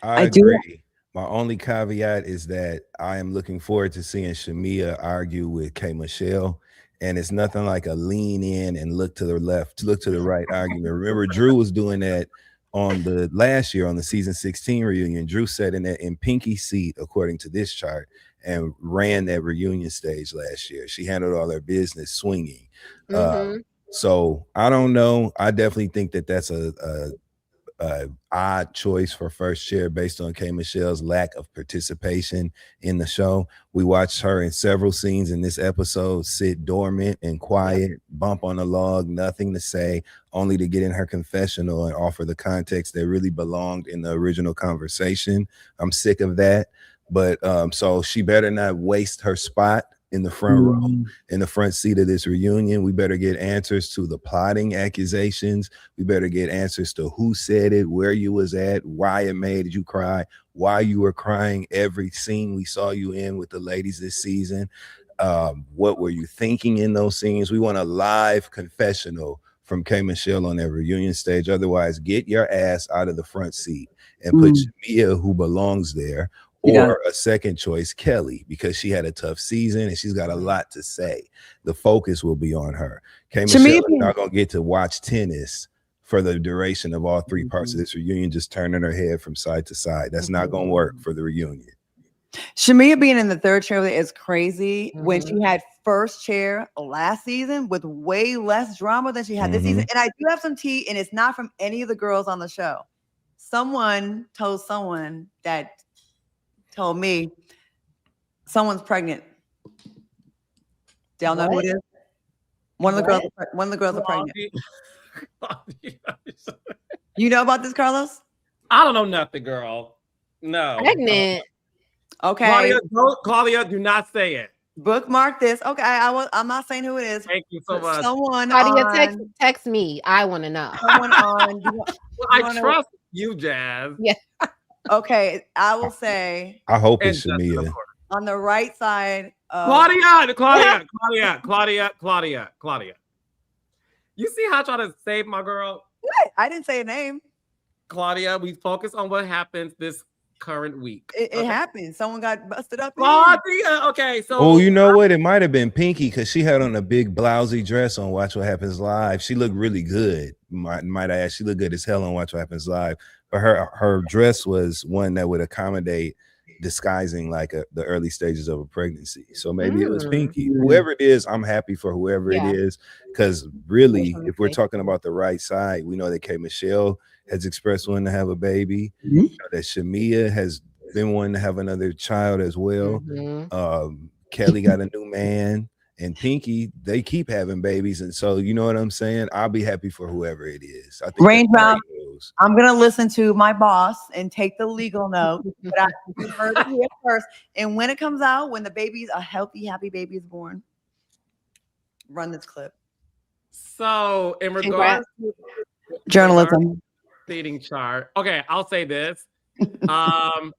S2: I agree. My only caveat is that I am looking forward to seeing Shamea argue with K. Michelle. And it's nothing like a lean in and look to the left, look to the right argument. Remember, Drew was doing that on the last year on the season 16 reunion. Drew sat in Pinky's seat, according to this chart, and ran that reunion stage last year. She handled all her business swinging. So I don't know. I definitely think that that's a odd choice for first chair based on K. Michelle's lack of participation in the show. We watched her in several scenes in this episode sit dormant and quiet, bump on a log, nothing to say, only to get in her confessional and offer the context that really belonged in the original conversation. I'm sick of that. But so she better not waste her spot in the front row, in the front seat of this reunion. We better get answers to the plotting accusations. We better get answers to who said it, where you was at, why it made you cry, why you were crying every scene we saw you in with the ladies this season. What were you thinking in those scenes? We want a live confessional from K. Michelle on that reunion stage. Otherwise, get your ass out of the front seat and put Shamea, who belongs there, or a second choice, Kelly, because she had a tough season and she's got a lot to say. The focus will be on her. K. Michelle is not going to get to watch tennis for the duration of all three parts of this reunion, just turning her head from side to side. That's not going to work for the reunion.
S4: Shamea being in the third chair is crazy when she had first chair last season with way less drama than she had this season. And I do have some tea, and it's not from any of the girls on the show. Someone told someone that told me someone's pregnant. Do y'all know who it is? One of the girls are pregnant. You know about this, Carlos?
S1: I don't know nothing, girl. No.
S3: Pregnant.
S4: Okay.
S1: Claudia, do not say it.
S4: Bookmark this. Okay, I'm not saying who it is.
S1: Thank you so much.
S3: Claudia, text me. I want to know.
S4: Someone on.
S1: I trust you, Jazz.
S3: Yeah.
S4: Okay, I will say.
S2: I hope it's Shamea.
S4: On the right side
S1: Claudia. You see how I try to save my girl?
S4: What? I didn't say a name.
S1: Claudia, we focus on what happens this current week.
S4: It happened. Someone got busted up.
S1: Claudia. Okay, so.
S2: Oh, you know what? It might have been Pinky because she had on a big blousy dress on Watch What Happens Live. She looked really good. Might I add? She looked good as hell on Watch What Happens Live. But her dress was one that would accommodate disguising like the early stages of a pregnancy. So maybe it was Pinky. Whoever it is, I'm happy for whoever it is. Because really, if we're talking about the right side, we know that K. Michelle has expressed wanting to have a baby. You know, that Shamea has been wanting to have another child as well. Kelly got a new man, and Pinky, they keep having babies. And so, you know what I'm saying? I'll be happy for whoever it is. I think
S4: Raindrop, I'm going to listen to my boss and take the legal note. But I heard it here first. And when it comes out, when the baby's a healthy, happy baby is born, run this clip.
S1: So, in regards to
S4: journalism
S1: seating chart, okay, I'll say this.
S2: Go on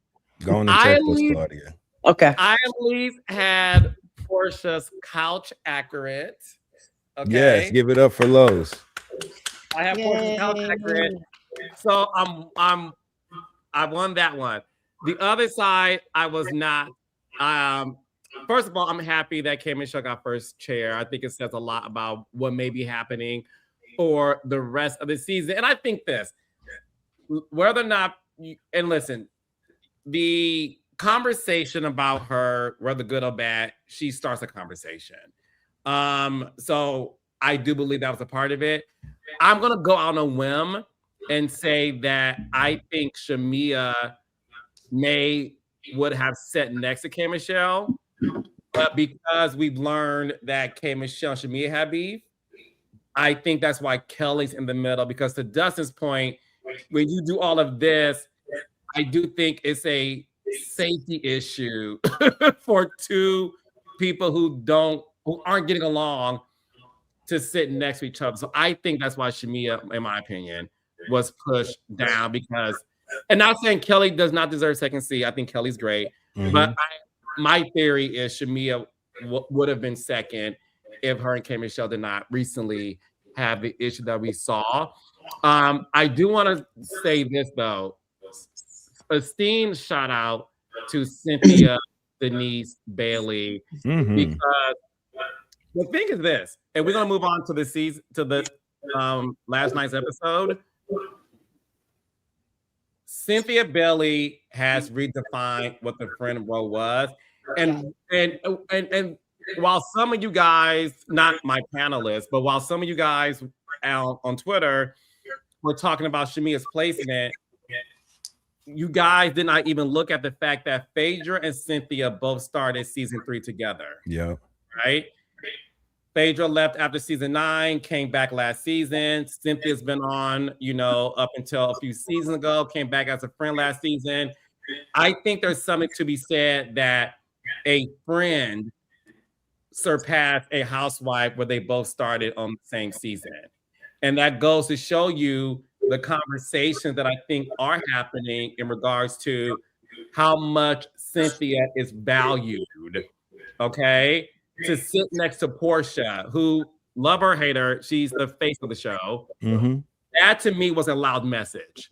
S2: and check this, Claudia.
S4: Okay.
S1: I at least had Portia's couch accurate. Okay.
S2: Yes, give it up for Lowe's.
S1: I have Portia's couch accurate. So I won that one. The other side, I was not. First of all, I'm happy that K. Michelle got first chair. I think it says a lot about what may be happening for the rest of the season. And I think this, whether or not, and listen, the conversation about her, whether good or bad, she starts a conversation. So I do believe that was a part of it. I'm gonna go on a whim and say that I think Shamea would have sat next to K. Michelle, but because we've learned that K. Michelle and Shamea have beef, I think that's why Kelly's in the middle. Because to Dustin's point, when you do all of this, I do think it's a safety issue for two people who aren't getting along to sit next to each other. So I think that's why Shamea, in my opinion, was pushed down. Because, and not saying Kelly does not deserve second seat. I think Kelly's great, but my theory is Shamea would have been second if her and K. Michelle did not recently have the issue that we saw. I do want to say this though. Esteemed shout out to Cynthia Denise Bailey, because the thing is this, and we're gonna move on to the season, to the last night's episode. Cynthia Bailey has redefined what the friend role was, and while some of you guys, not my panelists, but while some of you guys out on Twitter were talking about Shamea's placement, you guys did not even look at the fact that Phaedra and Cynthia both started season 3 together.
S2: Yeah.
S1: Right? Phaedra left after season 9, came back last season. Cynthia's been on, up until a few seasons ago, came back as a friend last season. I think there's something to be said that a friend surpassed a housewife where they both started on the same season. And that goes to show you the conversations that I think are happening in regards to how much Cynthia is valued, okay? To sit next to Portia, who, love her, hate her, she's the face of the show. That to me was a loud message.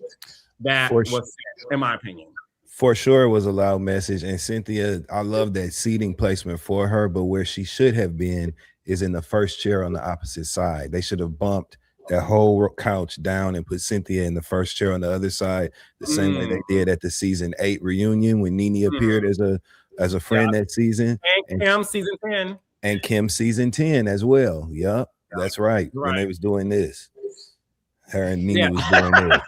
S1: That was, in my opinion.
S2: For sure, it was a loud message. And Cynthia, I love that seating placement for her, but where she should have been is in the first chair on the opposite side. They should have bumped that whole couch down and put Cynthia in the first chair on the other side, the same way they did at the season 8 reunion when Nene appeared as a friend that season.
S1: And Kim season 10.
S2: And Kim season 10 as well. Yep, that's right. When they was doing this. Her and Nene was doing this.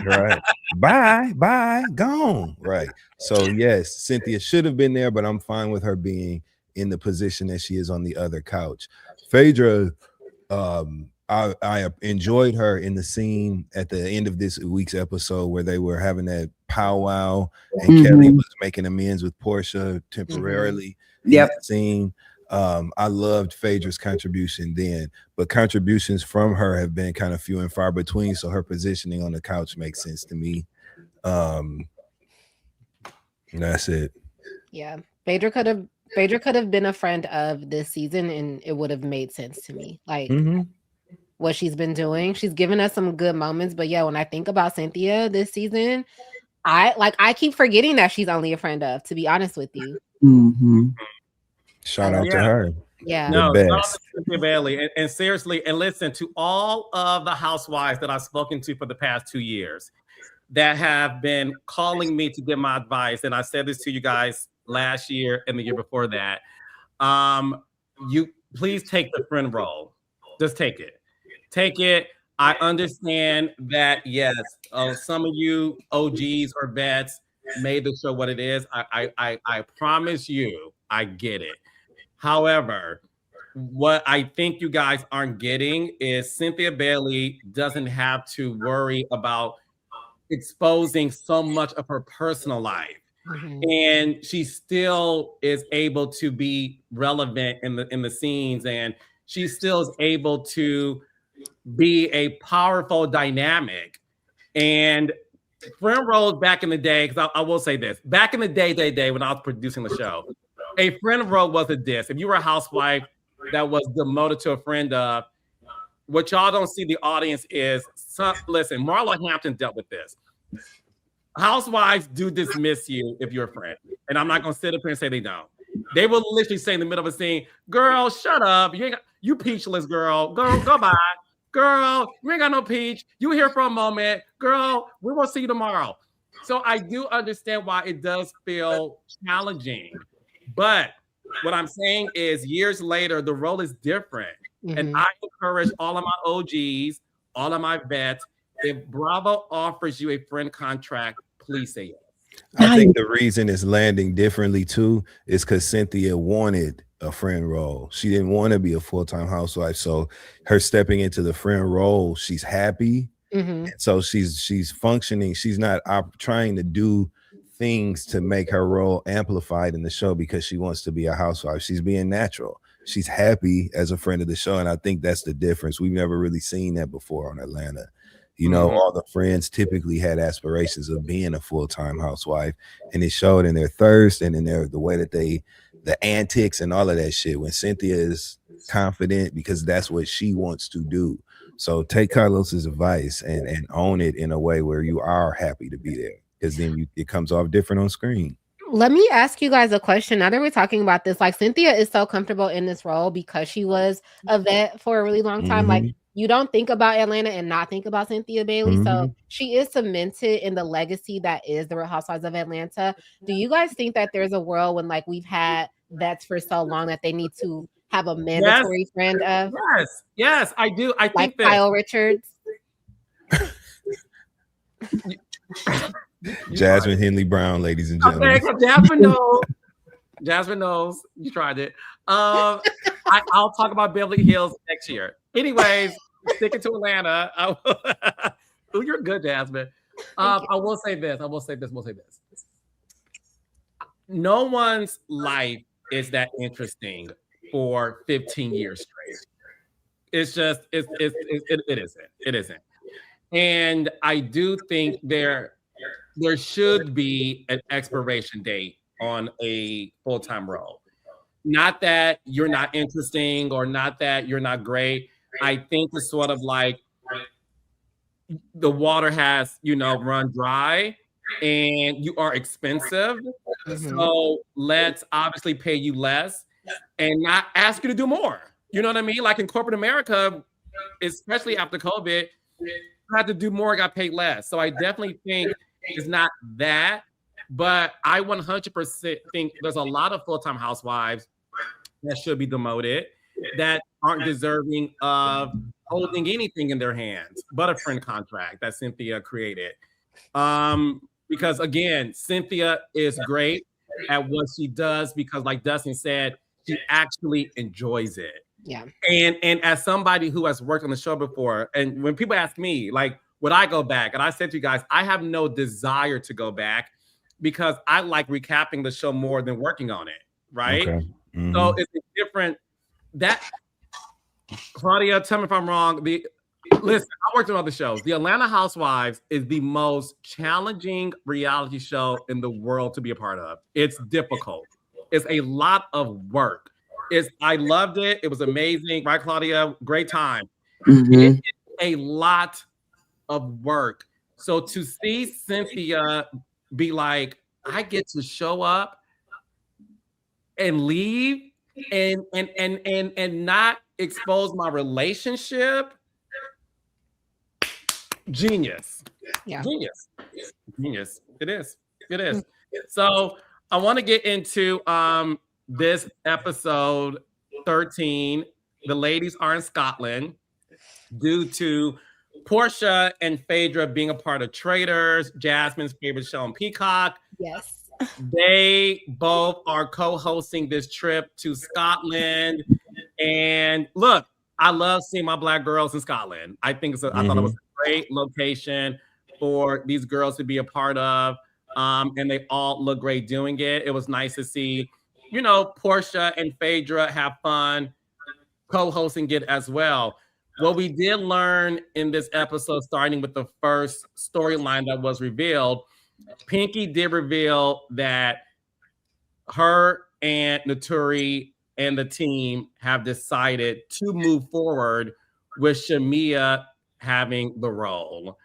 S2: Right. Bye, gone. Right. So yes, Cynthia should have been there, but I'm fine with her being in the position that she is on the other couch. Phaedra, I enjoyed her in the scene at the end of this week's episode where they were having that powwow and Kelly was making amends with Portia temporarily in that scene. I loved Phaedra's contribution then, but contributions from her have been kind of few and far between, so her positioning on the couch makes sense to me. That's it.
S3: Yeah, Phaedra could have Phaedra could have been a friend of this season, and it would have made sense to me. Like what she's been doing, she's given us some good moments. But yeah, when I think about Cynthia this season, I keep forgetting that she's only a friend of. To be honest with you.
S2: Shout out to her.
S3: Yeah.
S1: No,
S2: the best.
S1: Cynthia Bailey. And seriously, and listen to all of the housewives that I've spoken to for the past 2 years that have been calling me to give my advice. And I said this to you guys last year and the year before that. You please take the friend role. Just take it. Take it. I understand that, yes, some of you OGs or vets made the show what it is. I promise you, I get it. However, what I think you guys aren't getting is Cynthia Bailey doesn't have to worry about exposing so much of her personal life. And she still is able to be relevant in the scenes, and she still is able to be a powerful dynamic. And friend roles back in the day, because I will say this, back in the day when I was producing the show, a friend role was a diss. If you were a housewife that was demoted to a friend of, what y'all don't see the audience is, listen, Marlo Hampton dealt with this. Housewives do dismiss you if you're a friend. And I'm not going to sit up here and say they don't. They will literally say in the middle of a scene, girl, shut up. You peachless girl. Go by. Girl, you ain't got no peach. You here for a moment. Girl, we will see you tomorrow. So I do understand why it does feel challenging. But what I'm saying is years later, the role is different. And I encourage all of my OGs, all of my vets, if Bravo offers you a friend contract, please say yes.
S2: I think the reason it's landing differently too is because Cynthia wanted a friend role. She didn't want to be a full-time housewife. So her stepping into the friend role, she's happy. So she's functioning. She's not trying to do things to make her role amplified in the show because she wants to be a housewife. She's being natural. She's happy as a friend of the show. And I think that's the difference. We've never really seen that before on Atlanta. You know, all the friends typically had aspirations of being a full-time housewife, and it showed in their thirst and in the way that the antics and all of that shit. When Cynthia is confident because that's what she wants to do. So take Carlos's advice and own it in a way where you are happy to be there, because then it comes off different on screen.
S3: Let me ask you guys a question. Now that we're talking about this, like Cynthia is so comfortable in this role because she was a vet for a really long time. Like you don't think about Atlanta and not think about Cynthia Bailey. So she is cemented in the legacy that is the Real Housewives of Atlanta. Do you guys think that there's a world when like we've had vets for so long that they need to have a mandatory friend of?
S1: Yes, I do. I think that
S3: Kyle Richards.
S2: Jasmine Henley Brown, ladies and gentlemen.
S1: Okay, Jasmine knows. You tried it. I'll talk about Beverly Hills next year. Anyways, sticking to Atlanta. Oh, you're good, Jasmine. I will say this. No one's life is that interesting for 15 years straight. It's just it isn't. And I do think there should be an expiration date on a full-time role. Not that you're not interesting or not that you're not great. I think it's sort of like the water has, run dry and you are expensive. So let's obviously pay you less and not ask you to do more. You know what I mean? Like in corporate America, especially after COVID, you had to do more, got paid less. So I definitely think it's not that, but I 100% think there's a lot of full-time housewives that should be demoted that aren't deserving of holding anything in their hands but a friend contract that Cynthia created. Because again, Cynthia is great at what she does because, like Dustin said, she actually enjoys it.
S3: Yeah.
S1: And as somebody who has worked on the show before, and when people ask me, like, would I go back? And I said to you guys, I have no desire to go back because I like recapping the show more than working on it, right?
S2: Okay.
S1: So it's different. That Claudia, tell me if I'm wrong. Listen, I worked on other shows. The Atlanta Housewives is the most challenging reality show in the world to be a part of. It's difficult. is a lot of work. I loved it. It was amazing. Right, Claudia? Great time.
S4: Mm-hmm.
S1: It is a lot of work. So to see Cynthia be like, I get to show up and leave and not expose my relationship. Genius.
S3: Yeah.
S1: Genius. It is. So I want to get into this episode 13. The ladies are in Scotland due to Portia and Phaedra being a part of Traitors, Jasmine's favorite show on Peacock.
S3: Yes.
S1: They both are co-hosting this trip to Scotland. And look, I love seeing my Black girls in Scotland. I think I thought it was a great location for these girls to be a part of. And they all look great doing it. It was nice to see, Portia and Phaedra have fun co-hosting it as well. What we did learn in this episode, starting with the first storyline that was revealed, Pinky did reveal that her and Naturi and the team have decided to move forward with Shamea having the role.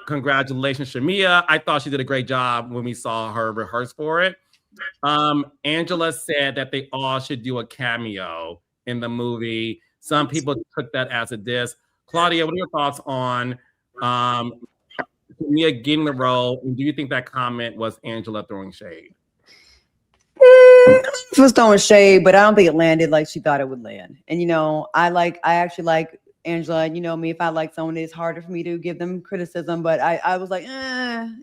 S1: Congratulations, Shamea. I thought she did a great job when we saw her rehearse for it. Angela said that they all should do a cameo in the movie. Some people took that as a diss. Claudia, what are your thoughts on Shamea getting the role? And do you think that comment was Angela throwing shade?
S4: She was throwing shade, but I don't think it landed like she thought it would land. And I actually like Angela. And me, if I like someone, it's harder for me to give them criticism. But I was like,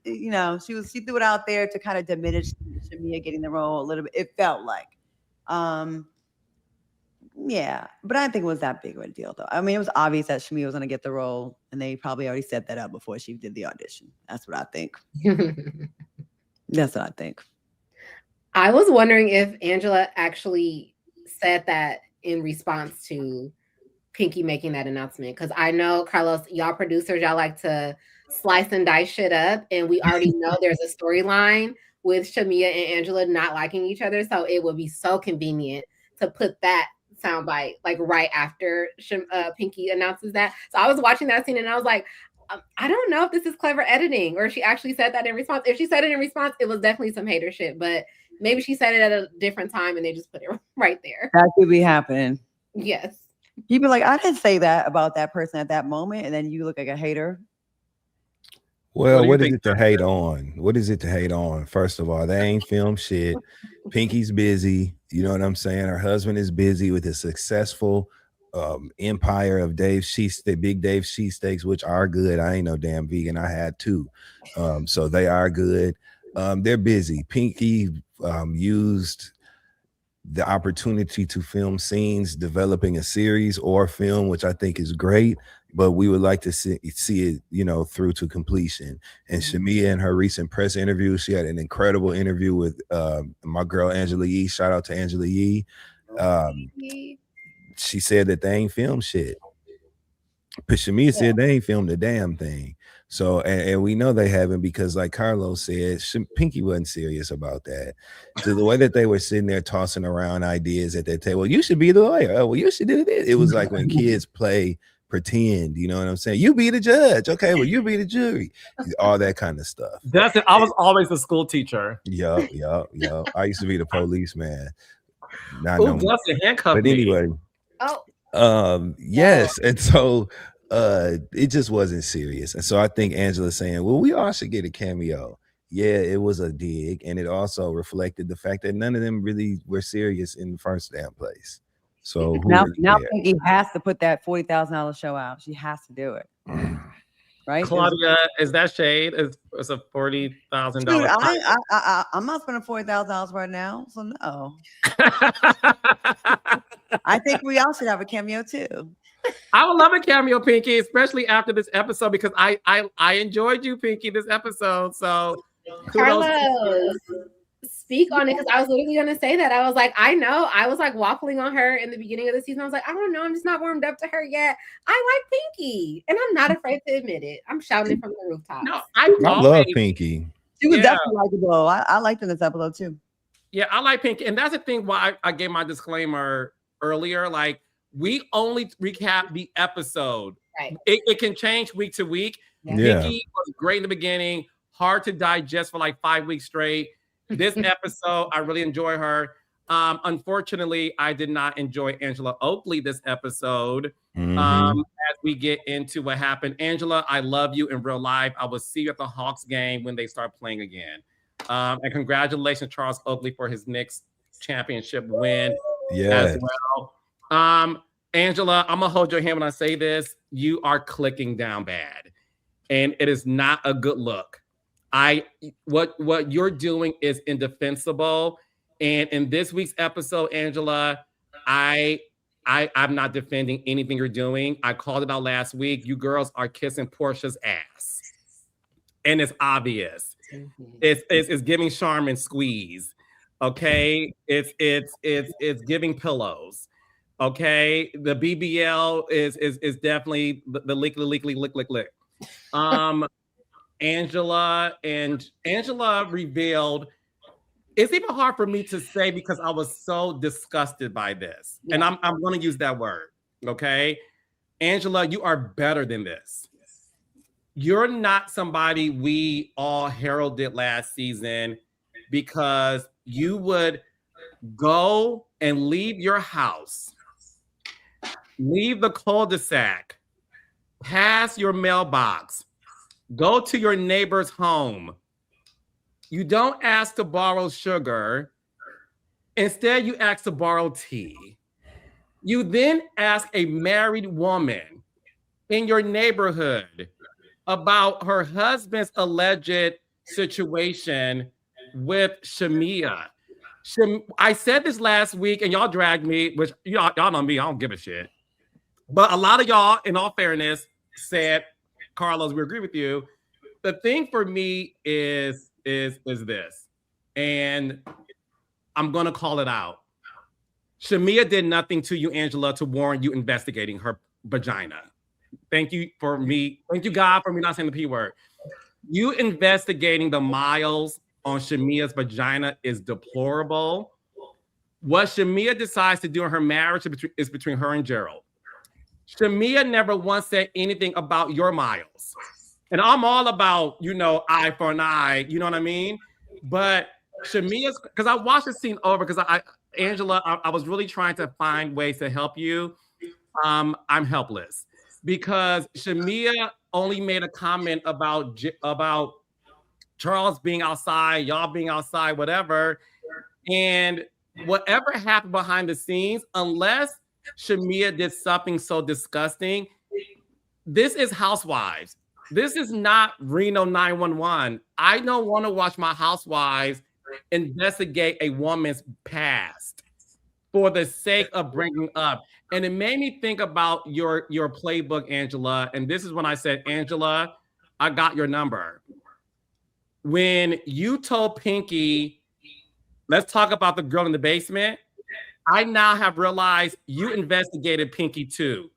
S4: she threw it out there to kind of diminish Shamea getting the role a little bit. It felt like, yeah, but I didn't think it was that big of a deal, though. I mean, it was obvious that Shamea was going to get the role, and they probably already set that up before she did the audition. That's what I think. That's what I think.
S3: I was wondering if Angela actually said that in response to Pinky making that announcement. Because I know, Carlos, y'all producers, y'all like to slice and dice shit up. And we already know there's a storyline with Shamea and Angela not liking each other. So it would be so convenient to put that soundbite like right after Pinky announces that. So I was watching that scene and I was like, I don't know if this is clever editing or if she actually said that in response. If she said it in response, it was definitely some hater shit. But maybe she said it at a different time and they just put it right there.
S4: That could be happening.
S3: Yes.
S4: You'd be like, I didn't say that about that person at that moment. And then you look like a hater.
S2: Well, what is it to hate on? What is it to hate on? First of all, they ain't filmed shit. Pinky's busy. You know what I'm saying? Her husband is busy with his successful empire of Big Dave cheesesteaks, which are good. I ain't no damn vegan. I had two. So they are good. They're busy. Pinky used the opportunity to film scenes, developing a series or film, which I think is great, but we would like to see it, through to completion. And Shamea, in her recent press interview, she had an incredible interview with my girl, Angela Yee. Shout out to Angela Yee. She said that they ain't filmed shit. But Shamea said they ain't filmed a damn thing. So, and we know they haven't because, like Carlos said, Pinky wasn't serious about that. So the way that they were sitting there tossing around ideas at that table, well, you should be the lawyer. Oh, well, you should do this. It was like when kids play pretend, you know what I'm saying? You be the judge. Okay, well, you be the jury. All that kind of stuff.
S1: That's it. I was always a school teacher.
S2: Yup. I used to be the policeman.
S1: Not no more.
S2: But anyway. Yes. And so it just wasn't serious. And so I think Angela's saying, well, we all should get a cameo. Yeah, it was a dig, and it also reflected the fact that none of them really were serious in the first damn place. So
S4: now Pinky has to put that $40,000 show out. She has to do it. Right?
S1: Claudia, is that shade? It's a $40,000.
S4: I'm not spending $40,000 right now, so no. I think we all should have a cameo too.
S1: I would love a cameo, Pinky, especially after this episode, because I enjoyed you, Pinky, this episode. So
S3: Carlos, speak on it, because I was literally going to say that. I was like, I know. I was like waffling on her in the beginning of the season. I was like, I don't know. I'm just not warmed up to her yet. I like Pinky, and I'm not afraid to admit it. I'm shouting it from the rooftops.
S1: No, I
S2: love Pinky.
S4: She was definitely likable. I liked her in this episode too.
S1: Yeah, I like Pinky. And that's the thing why I gave my disclaimer earlier. Like, we only recap the episode.
S3: Right.
S1: It can change week to week.
S2: Yeah.
S1: Pinky was great in the beginning, hard to digest for like 5 weeks straight. This episode, I really enjoy her. Unfortunately, I did not enjoy Angela Oakley this episode. As we get into what happened. Angela, I love you in real life. I will see you at the Hawks game when they start playing again. And congratulations, Charles Oakley, for his Knicks championship win as well. Angela, I'm gonna hold your hand when I say this. You are clicking down bad, and it is not a good look. What you're doing is indefensible. And in this week's episode, Angela, I'm not defending anything you're doing. I called it out last week. You girls are kissing Portia's ass, and it's obvious. It's giving Charmin squeeze. Okay, it's giving pillows. Okay, the BBL is definitely the lick. Angela revealed. It's even hard for me to say because I was so disgusted by this. Yeah. And I'm going to use that word, okay? Angela, you are better than this. You're not somebody we all heralded last season because you would go and leave your house, leave the cul-de-sac, pass your mailbox, go to your neighbor's home. You don't ask to borrow sugar. Instead, you ask to borrow tea. You then ask a married woman in your neighborhood about her husband's alleged situation with Shamea. I said this last week, and y'all dragged me, which y'all know me, I don't give a shit. But a lot of y'all, in all fairness, said, Carlos, we agree with you. The thing for me is this, and I'm gonna call it out. Shamea did nothing to you, Angela, to warrant you investigating her vagina. Thank you, God, for me not saying the P word. You investigating the miles on Shamea's vagina is deplorable. What Shamea decides to do in her marriage is between her and Gerald. Shamea never once said anything about your miles. And I'm all about, eye for an eye, you know what I mean? But Shamea's, because I watched the scene over, because Angela, I was really trying to find ways to help you. I'm helpless. Because Shamea only made a comment about Charles being outside, y'all being outside, whatever. And whatever happened behind the scenes, unless Shamea did something so disgusting, this is Housewives. This is not Reno 911. I don't want to watch my housewives investigate a woman's past for the sake of bringing up. And it made me think about your playbook, Angela. And this is when I said, Angela, I got your number. When you told Pinky, let's talk about the girl in the basement, I now have realized you investigated Pinky too.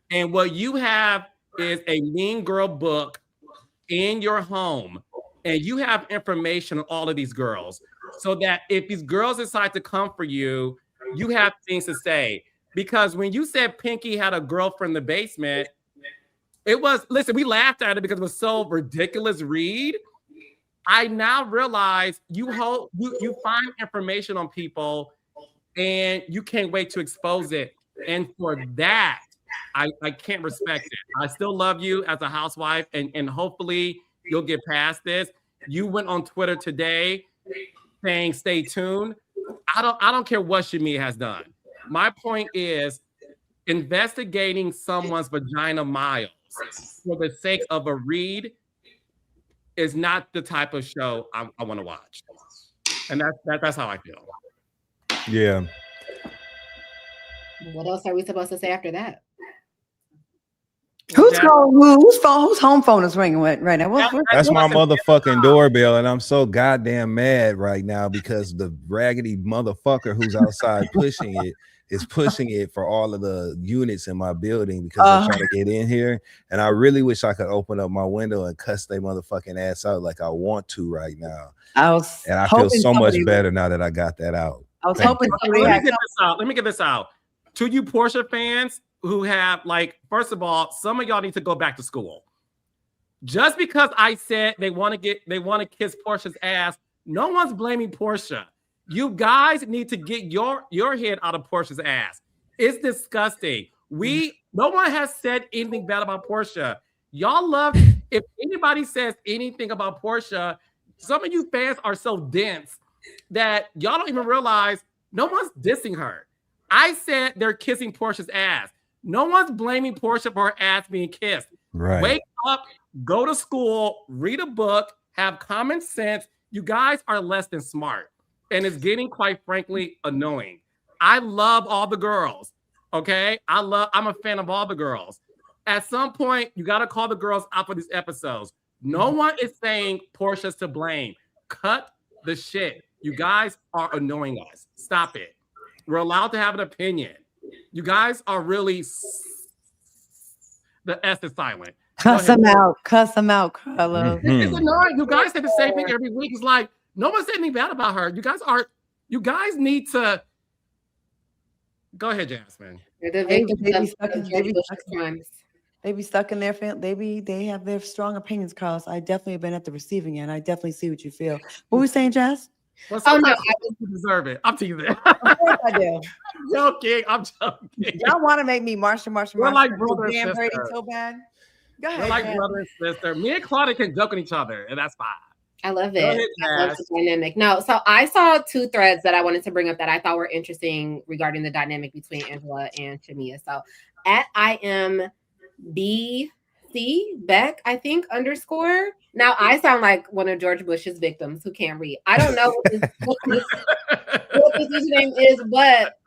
S1: And what you have is a Mean Girl book in your home, and you have information on all of these girls, so that if these girls decide to come for you, you have things to say. Because when you said Pinky had a girlfriend in the basement, we laughed at it because it was so ridiculous read. I now realize you find information on people and you can't wait to expose it. And for that, I can't respect it. I still love you as a housewife, and hopefully you'll get past this. You went on Twitter today saying stay tuned. I don't care what Shamea has done. My point is investigating someone's vagina miles for the sake of a read is not the type of show I want to watch. And that's how I feel.
S2: Yeah.
S3: What else are we supposed to say after that?
S4: Whose home phone is ringing right now?
S2: That's my motherfucking doorbell, and I'm so goddamn mad right now because the raggedy motherfucker who's outside pushing it is pushing it for all of the units in my building because they're trying to get in here. And I really wish I could open up my window and cuss their motherfucking ass out like I want to right now. I feel so much better now that I got that out.
S4: I was hoping somebody
S1: let me get this out. To you Portia fans who have, like, first of all, some of y'all need to go back to school. Just because I said they want to kiss Portia's ass, no one's blaming Portia. You guys need to get your head out of Portia's ass. It's disgusting. No one has said anything bad about Portia. Y'all love, if anybody says anything about Portia, some of you fans are so dense that y'all don't even realize no one's dissing her. I said they're kissing Portia's ass. No one's blaming Portia for her ass being kissed.
S2: Right.
S1: Wake up, go to school, read a book, have common sense. You guys are less than smart. And it's getting, quite frankly, annoying. I love all the girls. Okay? I'm a fan of all the girls. At some point, you got to call the girls out for these episodes. No one is saying Portia's to blame. Cut the shit. You guys are annoying us. Stop it. We're allowed to have an opinion. You guys are really, the S is silent.
S4: Cuss them out, Carlo.
S1: It's annoying. You guys say the same thing every week. It's like, no one said anything bad about her. You guys need to, go ahead, Jasmine.
S3: They
S4: be stuck in their family. They have their strong opinions, Carlos. I definitely have been at the receiving end. I definitely see what you feel. What were we saying, Jazz?
S1: Well, you deserve it. I'm teasing.
S4: Of course I do.
S1: I'm joking.
S4: Y'all want to make me Marsha.
S1: We're like brother and sister.
S4: Brady so bad. Go ahead.
S1: We're like brother and sister. Me and Claudia can joke on each other, and that's fine.
S3: I love it. I love the dynamic. No, so I saw two threads that I wanted to bring up that I thought were interesting regarding the dynamic between Angela and Shamea. So at IMBC Beck, I think _ Now I sound like one of George Bush's victims who can't read. I don't know what this username is, but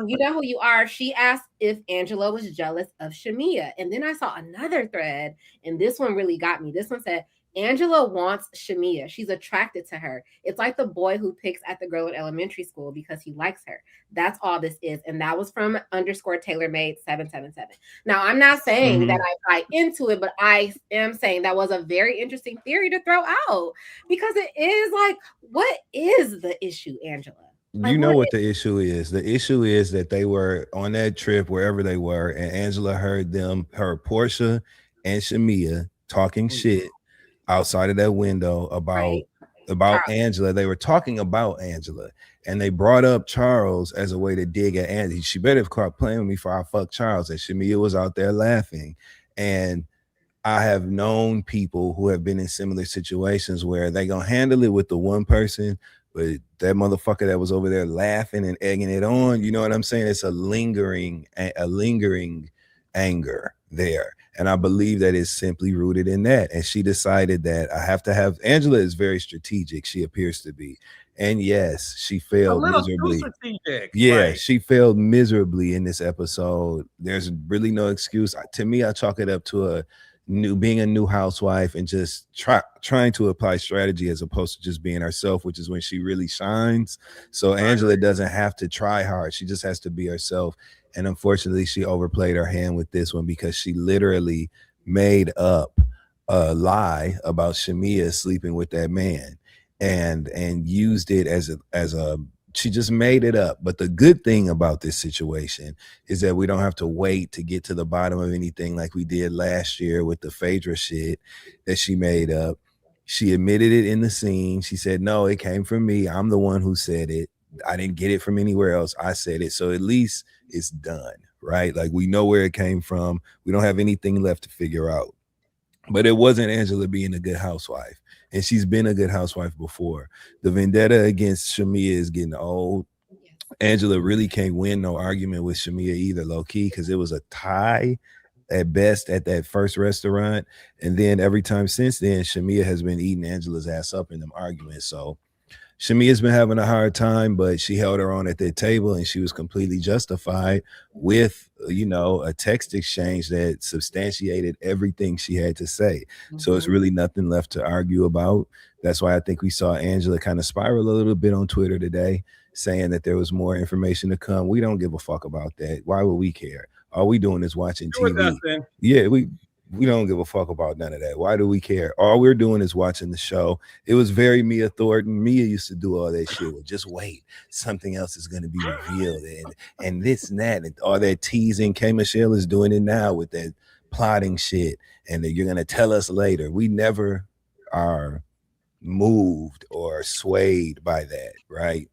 S3: you know who you are. She asked if Angela was jealous of Shamea. And then I saw another thread, and this one really got me. This one said, Angela wants Shamea. She's attracted to her. It's like the boy who picks at the girl in elementary school because he likes her. That's all this is. And that was from _TaylorMade777. Now, I'm not saying that I buy into it, but I am saying that was a very interesting theory to throw out because it is like, what is the issue, Angela?
S2: You know what the issue is. The issue is that they were on that trip wherever they were, and Angela heard Portia and Shamea talking shit outside of that window about Angela. They were talking about Angela, and they brought up Charles as a way to dig at Angie. She better have caught playing with me for I fuck Charles. And Shamea was out there laughing. And I have known people who have been in similar situations where they gonna handle it with the one person, but that motherfucker that was over there laughing and egging it on, you know what I'm saying? It's a lingering anger there. And I believe that is simply rooted in that. And she decided that I have to have, Angela is very strategic. She appears to be. And yes, she failed miserably. Yeah, right. She failed miserably in this episode. There's really no excuse. To me, I chalk it up to being a new housewife and just trying to apply strategy as opposed to just being herself, which is when she really shines. So Angela doesn't have to try hard. She just has to be herself. And unfortunately, she overplayed her hand with this one because she literally made up a lie about Shamea sleeping with that man and used it as a she just made it up. But the good thing about this situation is that we don't have to wait to get to the bottom of anything like we did last year with the Phaedra shit that she made up. She admitted it in the scene. She said, no, it came from me. I'm the one who said it. I didn't get it from anywhere else. I said it. So at least it's done, right? Like we know where it came from. We don't have anything left to figure out. But it wasn't Angela being a good housewife. And she's been a good housewife before. The vendetta against Shamea is getting old. Angela really can't win no argument with Shamea either, low-key, because it was a tie at best at that first restaurant. And then every time since then, Shamea has been eating Angela's ass up in them arguments. So Shamea's been having a hard time, but she held her own at that table and she was completely justified with a text exchange that substantiated everything she had to say. So it's really nothing left to argue about. That's why I think we saw Angela kind of spiral a little bit on Twitter today, saying that there was more information to come. We don't give a fuck about that. Why would we care? All we doing is watching TV. Yeah, we don't give a fuck about none of that. Why do we care? All we're doing is watching the show. It was very Mia Thornton. Mia used to do all that shit. Well, just wait. Something else is going to be revealed. And this and that. And all that teasing. K. Michelle is doing it now with that plotting shit. And that you're going to tell us later. We never are moved or swayed by that, right?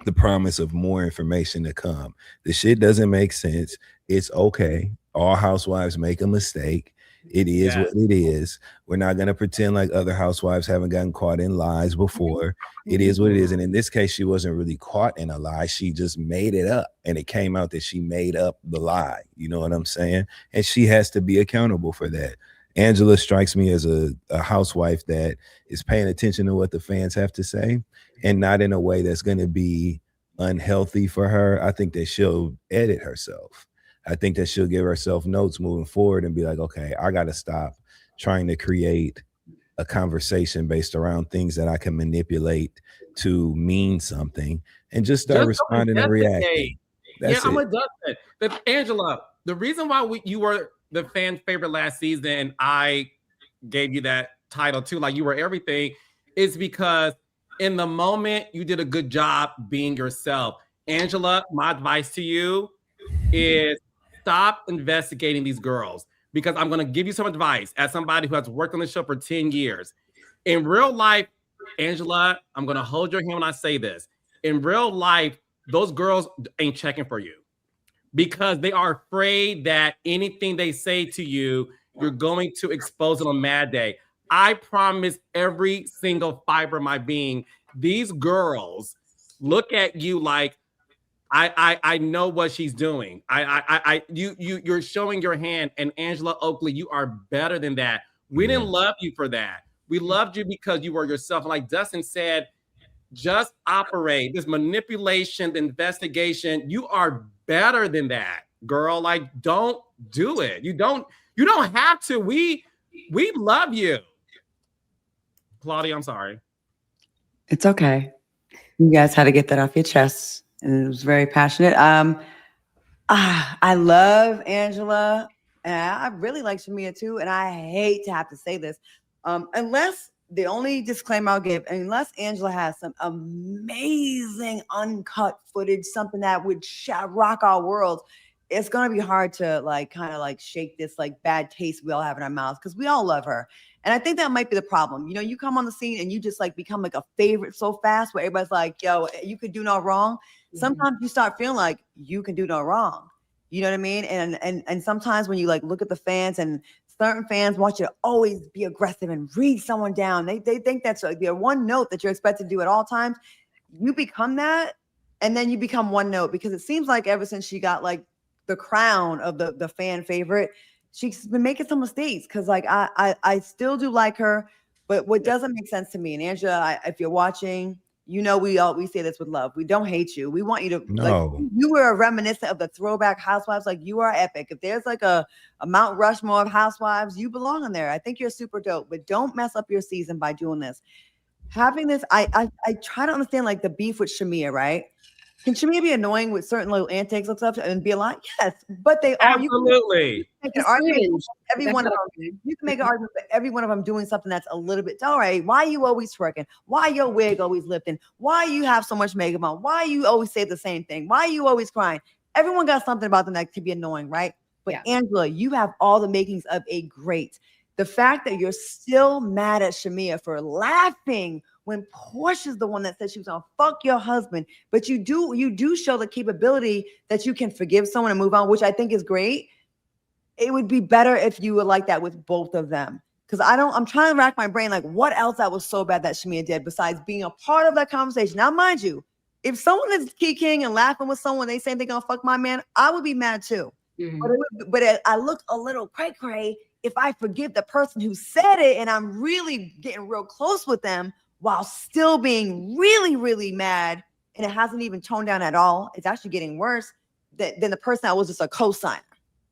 S2: The promise of more information to come. The shit doesn't make sense. It's okay. All housewives make a mistake. It is what it is. We're not going to pretend like other housewives haven't gotten caught in lies before. It is what it is. And in this case, she wasn't really caught in a lie. She just made it up. And it came out that she made up the lie. You know what I'm saying? And she has to be accountable for that. Angela strikes me as a housewife that is paying attention to what the fans have to say and not in a way that's going to be unhealthy for her. I think that she'll edit herself. I think that she'll give herself notes moving forward and be like, okay, I got to stop trying to create a conversation based around things that I can manipulate to mean something and just start responding and reacting. That's
S1: I'm a Dustin. But Angela, the reason why you were the fan favorite last season, and I gave you that title too, like you were everything, is because in the moment you did a good job being yourself. Angela, my advice to you is stop investigating these girls, because I'm going to give you some advice as somebody who has worked on the show for 10 years. In real life, Angela, I'm going to hold your hand when I say this. In real life, those girls ain't checking for you because they are afraid that anything they say to you, you're going to expose it on Mad Day. I promise every single fiber of my being, these girls look at you like, I know what she's doing. You're showing your hand, and Angela Oakley, you are better than that. We didn't love you for that. We loved you because you were yourself. Like Dustin said, just operate this manipulation, the investigation. You are better than that, girl. Like, don't do it. You don't have to. We love you. Claudia, I'm sorry.
S4: It's okay. You guys had to get that off your chest. And it was very passionate. I love Angela, and I really like Shamea too. And I hate to have to say this, unless the only disclaimer I'll give, unless Angela has some amazing uncut footage, something that would rock our world, it's gonna be hard to kind of shake this bad taste we all have in our mouths, because we all love her. And I think that might be the problem. You know, you come on the scene and you just become a favorite so fast, where everybody's like, yo, you could do no wrong. Sometimes you start feeling like you can do no wrong. You know what I mean? And sometimes when you look at the fans, and certain fans want you to always be aggressive and read someone down. They think that's their one note that you're expected to do at all times. You become that, and then you become one note, because it seems like ever since she got the crown of the fan favorite, she's been making some mistakes. Because I still do like her, but what doesn't make sense to me, and Angela, if you're watching, you know, we say this with love. We don't hate you. We want you to you were a reminiscent of the throwback housewives. You are epic. If there's a Mount Rushmore of housewives, you belong in there. I think you're super dope, but don't mess up your season by doing this. Having this, I try to understand the beef with Shamea, right? Can Shamea be annoying with certain little antics and stuff and be like, yes, but they are.
S1: Absolutely.
S4: You can make an argument for every one of them. You can make an argument for every one of them doing something that's a little bit, all right, why you always twerking? Why your wig always lifting? Why you have so much makeup on? Why you always say the same thing? Why you always crying? Everyone got something about them that could be annoying, right? But Angela, you have all the makings of a great. The fact that you're still mad at Shamea for laughing when Portia's the one that said she was gonna fuck your husband, but you do show the capability that you can forgive someone and move on, which I think is great. It would be better if you were like that with both of them, because I'm trying to rack my brain what else that was so bad that Shamea did besides being a part of that conversation. Now, mind you, if someone is kikiing and laughing with someone, they say they're gonna fuck my man, I would be mad too. Mm-hmm. But I look a little cray-cray if I forgive the person who said it and I'm really getting real close with them, while still being really, really mad, and it hasn't even toned down at all. It's actually getting worse than the person that was just a co-signer.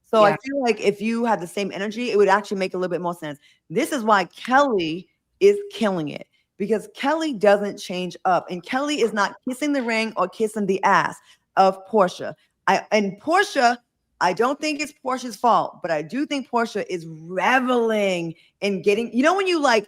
S4: So I feel like if you had the same energy, it would actually make a little bit more sense. This is why Kelly is killing it, because Kelly doesn't change up, and Kelly is not kissing the ring or kissing the ass of Portia. Portia, I don't think it's Portia's fault, but I do think Portia is reveling in getting, when you like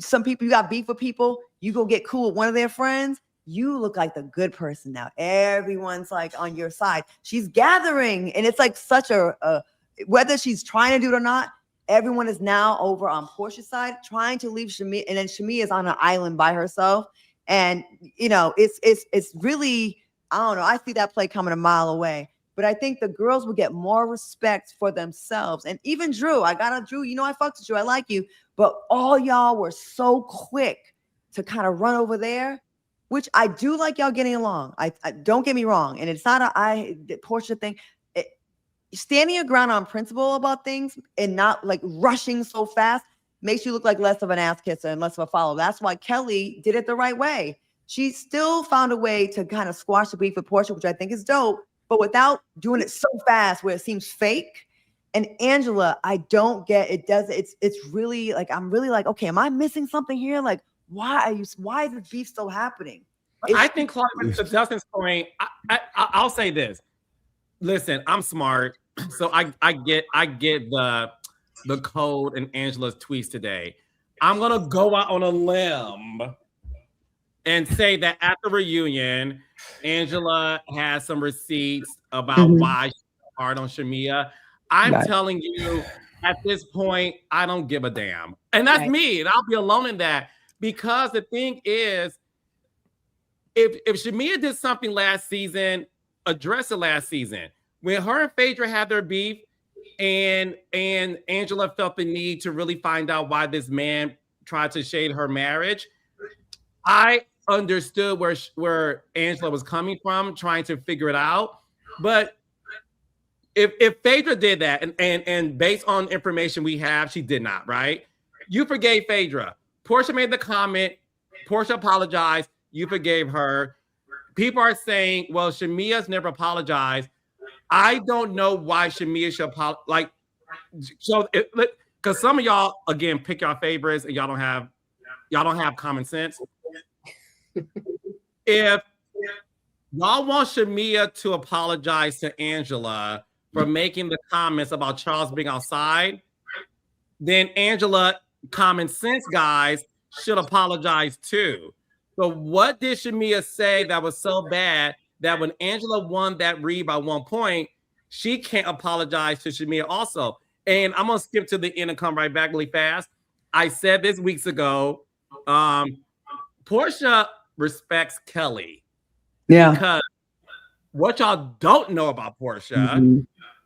S4: some people, you got beef with people, you go get cool with one of their friends, you look like the good person now. Everyone's like on your side. She's gathering, and it's like such a whether she's trying to do it or not, everyone is now over on Portia's side, trying to leave Shamea, and then Shamea is on an island by herself. And it's really, I don't know. I see that play coming a mile away. But I think the girls will get more respect for themselves. And even Drew, Drew, I fucked with you. I like you. But all y'all were so quick to kind of run over there, which I do like y'all getting along. I don't get me wrong. And it's not the Portia thing. Standing your ground on principle about things and not like rushing so fast makes you look like less of an ass kisser and less of a follower. That's why Kelly did it the right way. She still found a way to kind of squash the beef with Portia, which I think is dope, but without doing it so fast where it seems fake. And Angela, I don't get it. It's really like, I'm really like, okay, am I missing something here? Like, why is this beef still happening?
S1: I think, Clark, to Justin's point, I'll say this. Listen, I'm smart, so I get the code in Angela's tweets today. I'm gonna go out on a limb and say that at the reunion, Angela has some receipts about why she's hard on Shamea. I'm telling you, at this point, I don't give a damn. And that's me, and I'll be alone in that. Because the thing is, if Shamea did something last season, address it last season. When her and Phaedra had their beef, and Angela felt the need to really find out why this man tried to shade her marriage, I understood where Angela was coming from, trying to figure it out. But if Phaedra did that, and based on information we have, she did not, right? You forgave Phaedra. Portia made the comment. Portia apologized. You forgave her. People are saying, well, Shamea's never apologized. I don't know why Shamea should apologize. Like, so because some of y'all, again, pick your favorites and y'all don't have common sense. If y'all want Shamea to apologize to Angela for making the comments about Charles being outside, then Angela, common sense guys, should apologize too. So what did Shamea say that was so bad that when Angela won that read by 1 point, she can't apologize to Shamea also? And I'm gonna skip to the end and come right back really fast. I said this weeks ago, Portia respects Kelly. Yeah. Because what y'all don't know about Portia,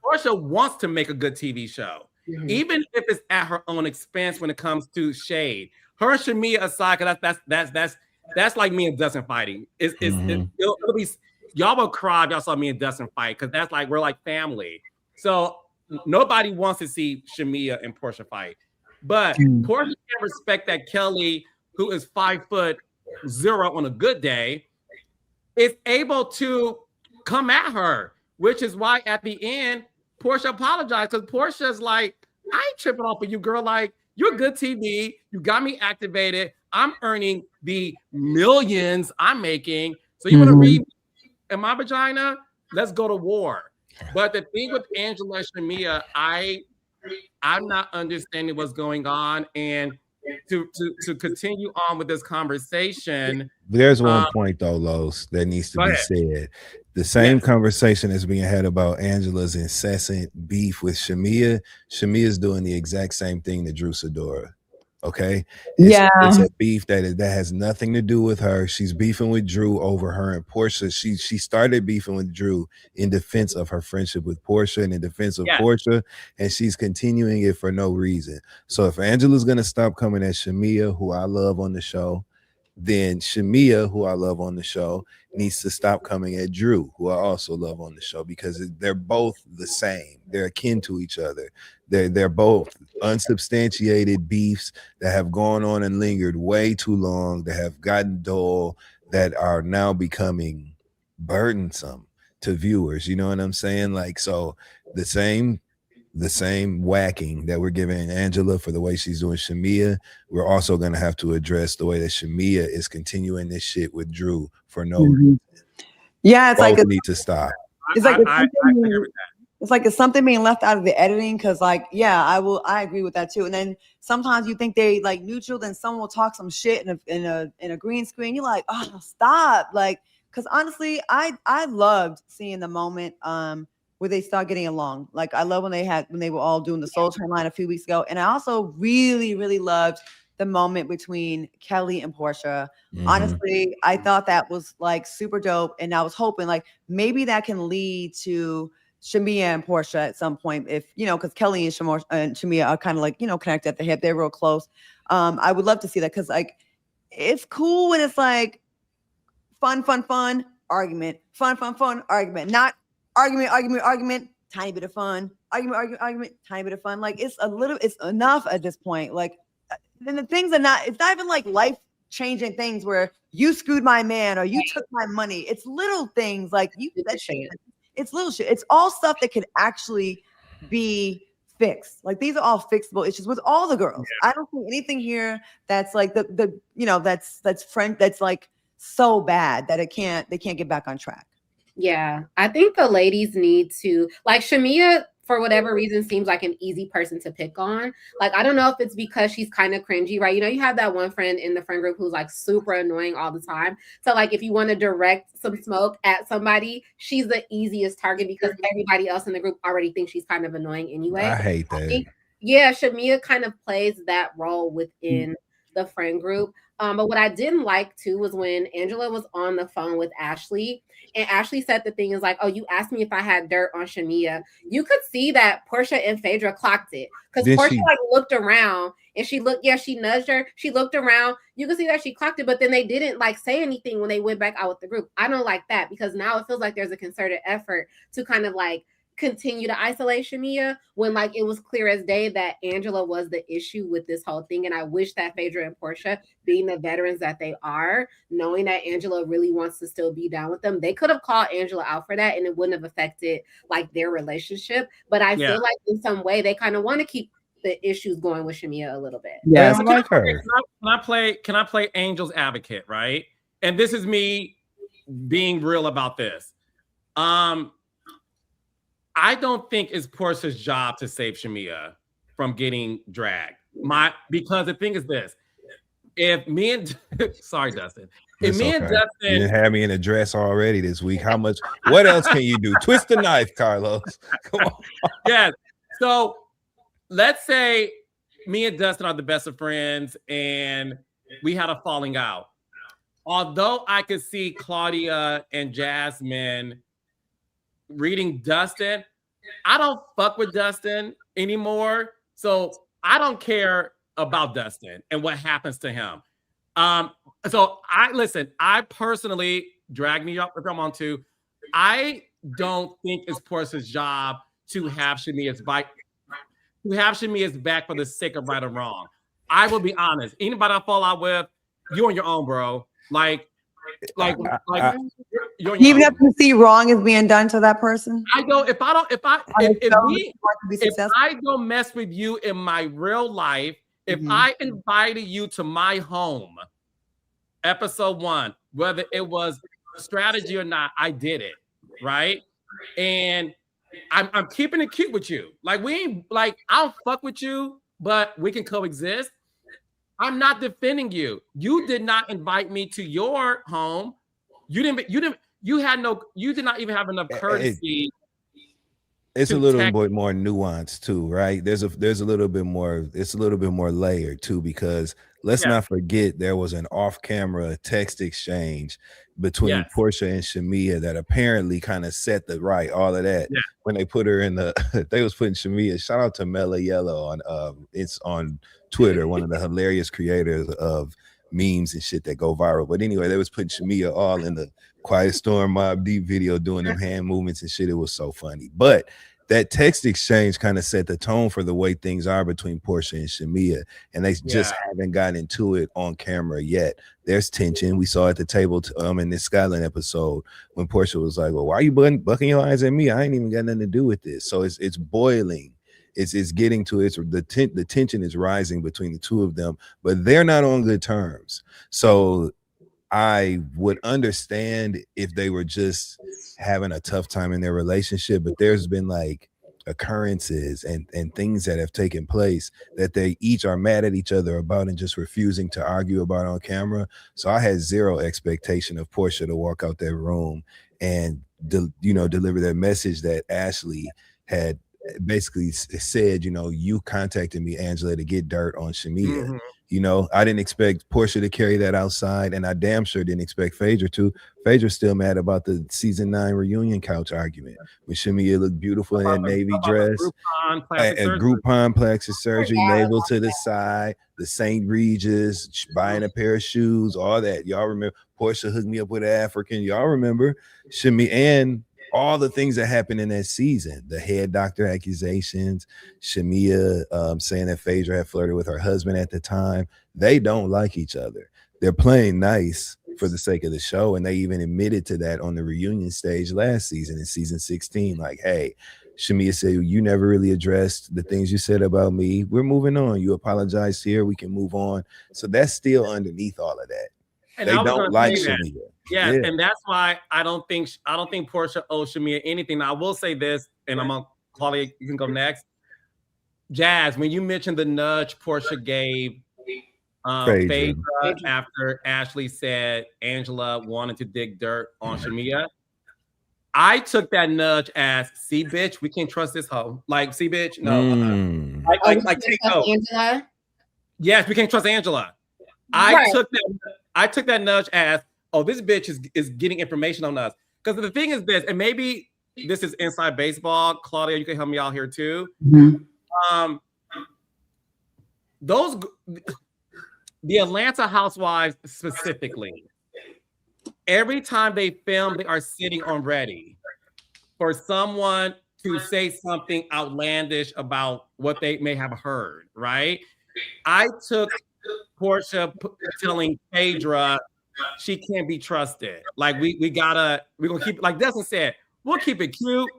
S1: Portia wants to make a good TV show. Even if it's at her own expense when it comes to shade. Her and Shamea aside, because that's like me and Dustin fighting. It'll be, y'all will cry if y'all saw me and Dustin fight, because that's like, we're like family. So nobody wants to see Shamea and Portia fight. But Portia can respect that Kelly, who is 5'0" on a good day, is able to come at her, which is why at the end, Portia apologized, because Portia's like, I ain't tripping off of you, girl. Like, you're good TV. You got me activated. I'm earning the millions I'm making. So you want to read in my vagina? Let's go to war. But the thing with Angela and Shamea, I'm not understanding what's going on. And to continue on with this conversation,
S2: there's one point though, Los, that needs to be said. The same conversation is being had about Angela's incessant beef with Shamea. Shamea's doing the exact same thing to Drew Sidora. Okay, it's a beef that has nothing to do with her. She's beefing with Drew over her and Portia. She started beefing with Drew in defense of her friendship with Portia and in defense of Portia, and she's continuing it for no reason. So if Angela's gonna stop coming at Shamea, who I love on the show, then Shamea, who I love on the show, needs to stop coming at Drew, who I also love on the show, because they're both the same. They're akin to each other. They're both unsubstantiated beefs that have gone on and lingered way too long, that have gotten dull, that are now becoming burdensome to viewers. You know what I'm saying? Like, so the same the same whacking that we're giving Angela for the way she's doing Shamea, we're also going to have to address the way that Shamea is continuing this shit with Drew for no reason.
S4: Yeah, it's
S2: Both
S4: like
S2: need to stop.
S4: It's like it's something being left out of the editing, because like, yeah, I agree with that too. And then sometimes you think they like neutral, then someone will talk some shit in a green screen. You're like, oh, stop. Like, because honestly, I loved seeing the moment where they start getting along. Like, I love when they were all doing the Soul Train line a few weeks ago. And I also really, really loved the moment between Kelly and Portia. Honestly, I thought that was like super dope. And I was hoping like maybe that can lead to Shamea and Portia at some point, if, you know, because Kelly and Shamea are kind of like, you know, connected at the hip. They're real close. I would love to see that, because like it's cool when it's like fun, argument, fun, argument, not argument, tiny bit of fun, argument, tiny bit of fun. Like it's enough at this point. Like, then the things it's not even like life-changing things where you screwed my man or you took my money. It's little things like it's little shit. It's all stuff that could actually be fixed. Like, these are all fixable issues with all the girls. Yeah. I don't see anything here that's like the you know, that's like so bad that they can't get back on track.
S3: Yeah, I think the ladies need to, like, Shamea, for whatever reason, seems like an easy person to pick on. Like, I don't know if it's because she's kind of cringy, right? You know, you have that one friend in the friend group who's like super annoying all the time. So like, if you want to direct some smoke at somebody, she's the easiest target because everybody else in the group already thinks she's kind of annoying anyway.
S2: I hate that.
S3: Yeah, Shamea kind of plays that role within the friend group. But what I didn't like too was when Angela was on the phone with Ashley, and Ashley said the thing is like, oh, you asked me if I had dirt on Shamea. You could see that Portia and Phaedra clocked it, because Portia like looked around and she nudged her. She looked around. You could see that she clocked it, but then they didn't like say anything when they went back out with the group. I don't like that, because now it feels like there's a concerted effort to kind of like continue to isolate Shamea, when like it was clear as day that Angela was the issue with this whole thing. And I wish that Phaedra and Portia, being the veterans that they are, knowing that Angela really wants to still be down with them, they could have called Angela out for that and it wouldn't have affected like their relationship. But I feel like in some way they kind of want to keep the issues going with Shamea a little bit.
S1: Yeah, I like her. Can I play Angel's advocate, right? And this is me being real about this. I don't think it's Portia's job to save Shamea from getting dragged. Because the thing is this: if me and sorry, Dustin, if me and Dustin,
S2: you didn't have me in a dress already this week. How much? What else can you do? Twist the knife, Carlos. Come on.
S1: Yeah. So let's say me and Dustin are the best of friends, and we had a falling out. Although I could see Claudia and Jasmine reading Dustin, I don't fuck with Dustin anymore. So I don't care about Dustin and what happens to him. So I personally, drag me up if I'm on to, I don't think it's Portia's job to have Shamea's back for the sake of right or wrong. I will be honest. Anybody I fall out with, you on your own, bro.
S4: Even if you see wrong is being done to that person.
S1: I don't. If I don't mess with you in my real life, if I invited you to my home, episode 1, whether it was strategy or not, I did it, right? And I'm keeping it cute with you. Like, we ain't like, I'll fuck with you, but we can coexist. I'm not defending you. You did not invite me to your home. You did not even have enough courtesy.
S2: It's a little bit more nuanced too, right? There's a little bit more, it's a little bit more layered too, because let's not forget there was an off-camera text exchange between Portia and Shamea that apparently kind of set the right, all of that. Yeah. When they put her in they was putting Shamea, shout out to Mela Yellow on it's on Twitter, one of the hilarious creators of memes and shit that go viral. But anyway, they was putting Shamea all in the Quiet Storm Mob Deep video doing them hand movements and shit. It was so funny. But that text exchange kind of set the tone for the way things are between Portia and Shamea, and they just haven't gotten into it on camera yet. There's tension. We saw at the table in this Skyline episode when Portia was like, well, why are you bucking your eyes at me? I ain't even got nothing to do with this. So it's boiling. It's getting to the tension is rising between the two of them, but they're not on good terms. So I would understand if they were just having a tough time in their relationship, but there's been like occurrences and things that have taken place that they each are mad at each other about and just refusing to argue about on camera. So I had zero expectation of Portia to walk out that room and deliver that message that Ashley had basically said, you contacted me, Angela, to get dirt on Shamea. Mm-hmm. I didn't expect Portia to carry that outside, and I damn sure didn't expect Phaedra to. Phaedra's still mad about the season 9 reunion couch argument when Shamea looked beautiful in that navy dress, Groupon plastic surgery, navel to the side, the St. Regis, buying a pair of shoes, all that. Y'all remember Portia hooked me up with an African. Y'all remember Shamea and all the things that happened in that season, the head doctor accusations, Shamea saying that Phaedra had flirted with her husband at the time. They don't like each other. They're playing nice for the sake of the show. And they even admitted to that on the reunion stage last season in season 16. Like, hey, Shamea said, you never really addressed the things you said about me. We're moving on. You apologized here. We can move on. So that's still underneath all of that. And they don't like Shamea.
S1: Yes, yeah. And that's why I don't think Portia owes Shamea anything. Now, I will say this, and I'm on Claudia, you can go next. Jazz, when you mentioned the nudge Portia gave Phaedra after Ashley said Angela wanted to dig dirt on Shamea, I took that nudge as, see, bitch, we can't trust this hoe. Like, see, bitch, no. Take note. Angela? Yes, we can't trust Angela. I took that nudge as, oh, this bitch is getting information on us. Because the thing is this, and maybe this is inside baseball. Claudia, you can help me out here too. Mm-hmm. The Atlanta Housewives specifically, every time they film, they are sitting on ready for someone to say something outlandish about what they may have heard, right? I took Portia telling Phaedra she can't be trusted. Like we're gonna keep, like Destin said, we'll keep it cute,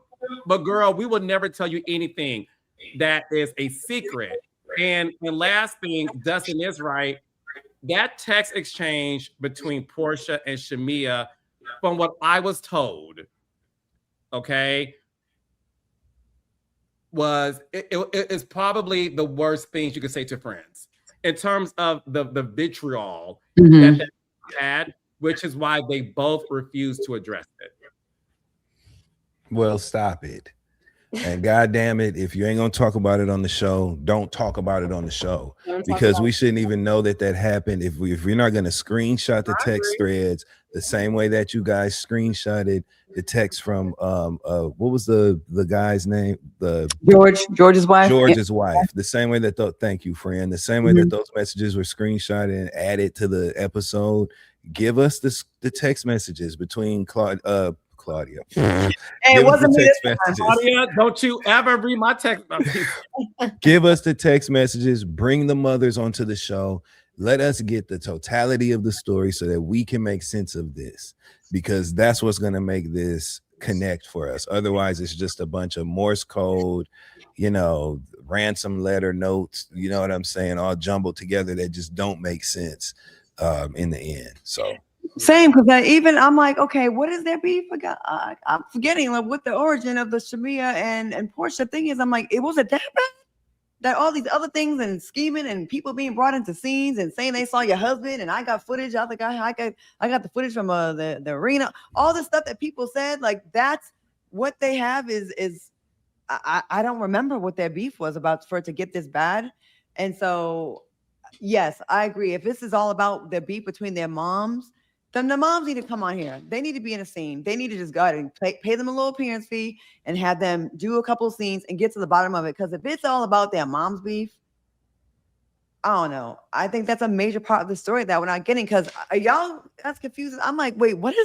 S1: but girl, we will never tell you anything that is a secret. And last thing, Dustin is right. That text exchange between Portia and Shamea, from what I was told, okay, it's probably the worst things you could say to friends in terms of the vitriol that they had, which is why they both refused to address it.
S2: Well, stop it. And God damn it, if you ain't gonna talk about it on the show, don't talk about it on the show, because we shouldn't even know that happened. If we're not gonna screenshot the text threads the same way that you guys screenshotted the text from what was the guy's name? George's wife. The same way that thank you, friend. The same way that those messages were screenshotted and added to the episode. Give us the text messages between Claudia.
S4: Hey, it wasn't me.
S1: Claudia, don't you ever read my text messages.
S2: Give us the text messages. Bring the mothers onto the show. Let us get the totality of the story so that we can make sense of this, because that's what's going to make this connect for us. Otherwise, it's just a bunch of Morse code, ransom letter notes, you know what I'm saying, all jumbled together that just don't make sense in the end. So
S4: same, because I'm like, okay, what is their beef? I'm forgetting like what the origin of the Shamea and Portia thing is. I'm like, it wasn't that bad. That all these other things and scheming and people being brought into scenes and saying they saw your husband and I got footage. I think I got the footage from the arena. All the stuff that people said, like that's what they have is I don't remember what their beef was about for it to get this bad. And so, yes, I agree. If this is all about the beef between their moms, then the moms need to come on here. They need to be in a scene. They need to just go ahead and pay them a little appearance fee and have them do a couple of scenes and get to the bottom of it. Because if it's all about their mom's beef, I don't know. I think that's a major part of the story that we're not getting. Because y'all, that's confusing. I'm like, wait, what's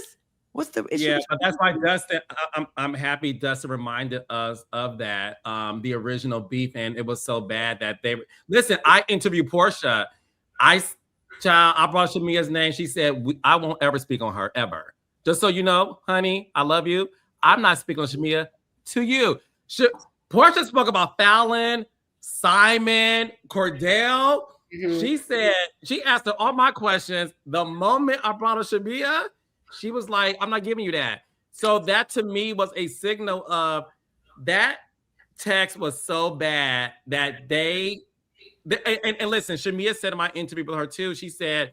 S4: the issue?
S1: Yeah, but that's why Dustin, I'm happy Dustin reminded us of that, the original beef. And it was so bad that listen, I interviewed Portia. I brought Shamea's name. She said, I won't ever speak on her, ever. Just so you know, honey, I love you. I'm not speaking on Shamea to you. Portia spoke about Fallon, Simon, Cordell. She said, she asked her all my questions. The moment I brought her Shamea, she was like, I'm not giving you that. So that to me was a signal of that text was so bad that and listen, Shamea said in my interview with her too, she said,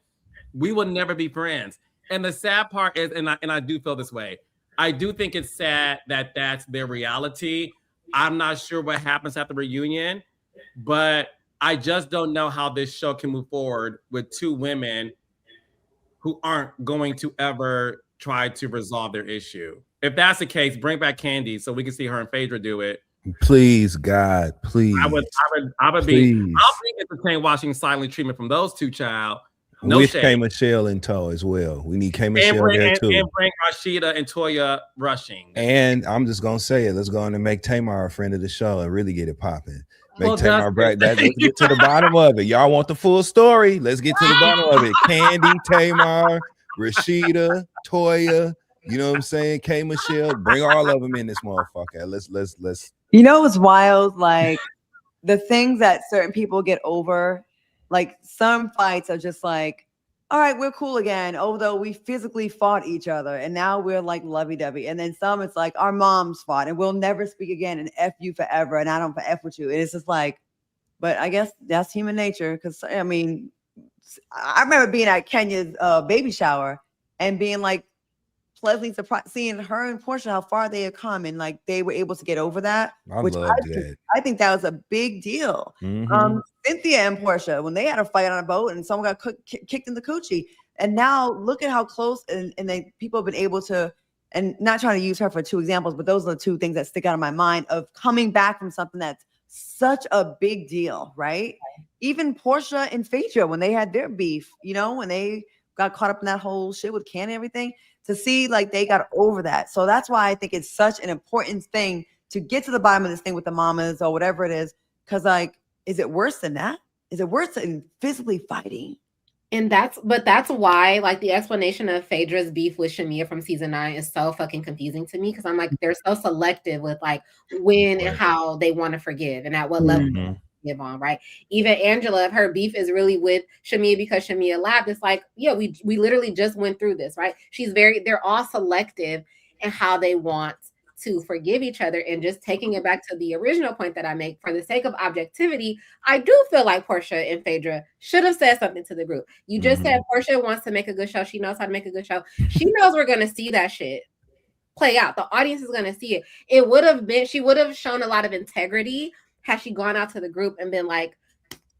S1: we will never be friends. And the sad part is, and I do feel this way, I do think it's sad that that's their reality. I'm not sure what happens at the reunion, but I just don't know how this show can move forward with two women who aren't going to ever try to resolve their issue. If that's the case, bring back Candy so we can see her and Phaedra do it.
S2: Please, God, please.
S1: I would
S2: please.
S1: be. I'll be entertained watching silent treatment from those two, child. No
S2: with
S1: shade.
S2: K. Michelle in tow as well. We need K. Michelle there too.
S1: And bring Rashida and Toya rushing.
S2: And I'm just gonna say it. Let's go on and make Tamar a friend of the show and really get it popping. Make Tamar brag. Let's get to the bottom of it. Y'all want the full story? Let's get to the bottom of it. Candy, Tamar, Rashida, Toya. You know what I'm saying? K. Michelle. Bring all of them in this motherfucker. Let's.
S4: You know what's wild? Like the things that certain people get over. Like some fights are just like, all right, we're cool again, although we physically fought each other and now we're like lovey-dovey. And then some, it's like our moms fought and we'll never speak again and F you forever and I don't F with you. And it's just like, but I guess that's human nature. Because I mean, I remember being at Kenya's baby shower and being like pleasantly surprised, seeing her and Portia, how far they had come and like they were able to get over that. I think that was a big deal. Cynthia and Portia, when they had a fight on a boat and someone got kicked in the coochie, and now look at how close and people have been able to, and not trying to use her for two examples, but those are the two things that stick out of my mind of coming back from something that's such a big deal, right? Even Portia and Phaedra, when they had their beef, you know, when they got caught up in that whole shit with Ken and everything, to see like they got over that. So that's why I think it's such an important thing to get to the bottom of this thing with the mamas or whatever it is. Because like, is it worse than that? Is it worse than physically fighting?
S3: And that's why like the explanation of Phaedra's beef with Shamea from season 9 is so fucking confusing to me, because I'm like, they're so selective with like when and how they want to forgive and at what level they give on, right? Even Angela, if her beef is really with Shamea because Shamea laughed, it's like, yeah, we literally just went through this, right? They're all selective in how they want to forgive each other. And just taking it back to the original point that I make, for the sake of objectivity, I do feel like Portia and Phaedra should have said something to the group. You just said Portia wants to make a good show. She knows how to make a good show. She knows we're going to see that shit play out. The audience is going to see it. She would have shown a lot of integrity had she gone out to the group and been like,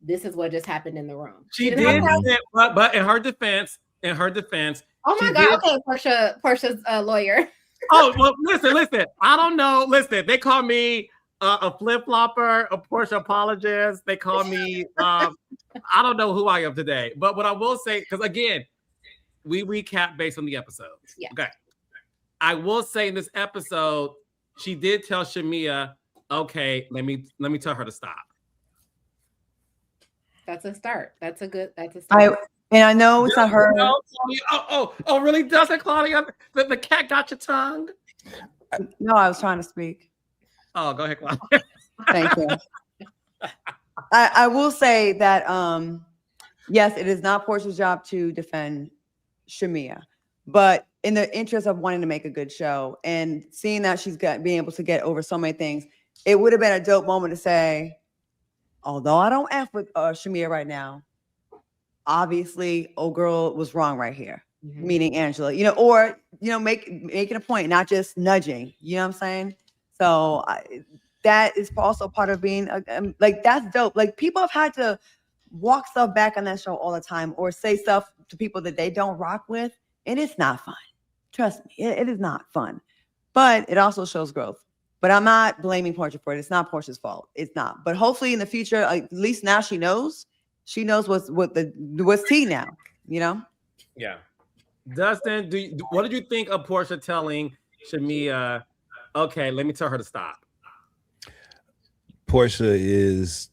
S3: this is what just happened in the room.
S1: She did, but in her defense,
S3: oh my God, okay, Portia's lawyer.
S1: Oh, well, listen. I don't know. Listen, they call me a flip-flopper, a Portia apologist. They call me, I don't know who I am today. But what I will say, because again, we recap based on the episodes.
S3: Yeah.
S1: Okay. I will say in this episode, she did tell Shamea, okay, let me tell her to stop.
S3: That's a start. That's a start.
S4: And I know it's not her.
S1: Oh, really? Does it, Claudia? The cat got your tongue?
S4: No, I was trying to speak.
S1: Oh, go ahead, Claudia.
S4: Thank you. I will say that, yes, it is not Portia's job to defend Shamea, but in the interest of wanting to make a good show and seeing that she's being able to get over so many things, it would have been a dope moment to say, although I don't F with Shamea right now, obviously, old girl was wrong right here, meaning Angela, or, making a point, not just nudging, you know what I'm saying? So that is also part of being like, that's dope. Like, people have had to walk stuff back on that show all the time or say stuff to people that they don't rock with. And it's not fun. Trust me, it is not fun, but it also shows growth. But I'm not blaming Portia for it. It's not Portia's fault. It's not. But hopefully in the future, at least now she knows what's tea now,
S1: Yeah. Dustin, what did you think of Portia telling Shamea, okay, let me tell her to stop?
S2: Portia is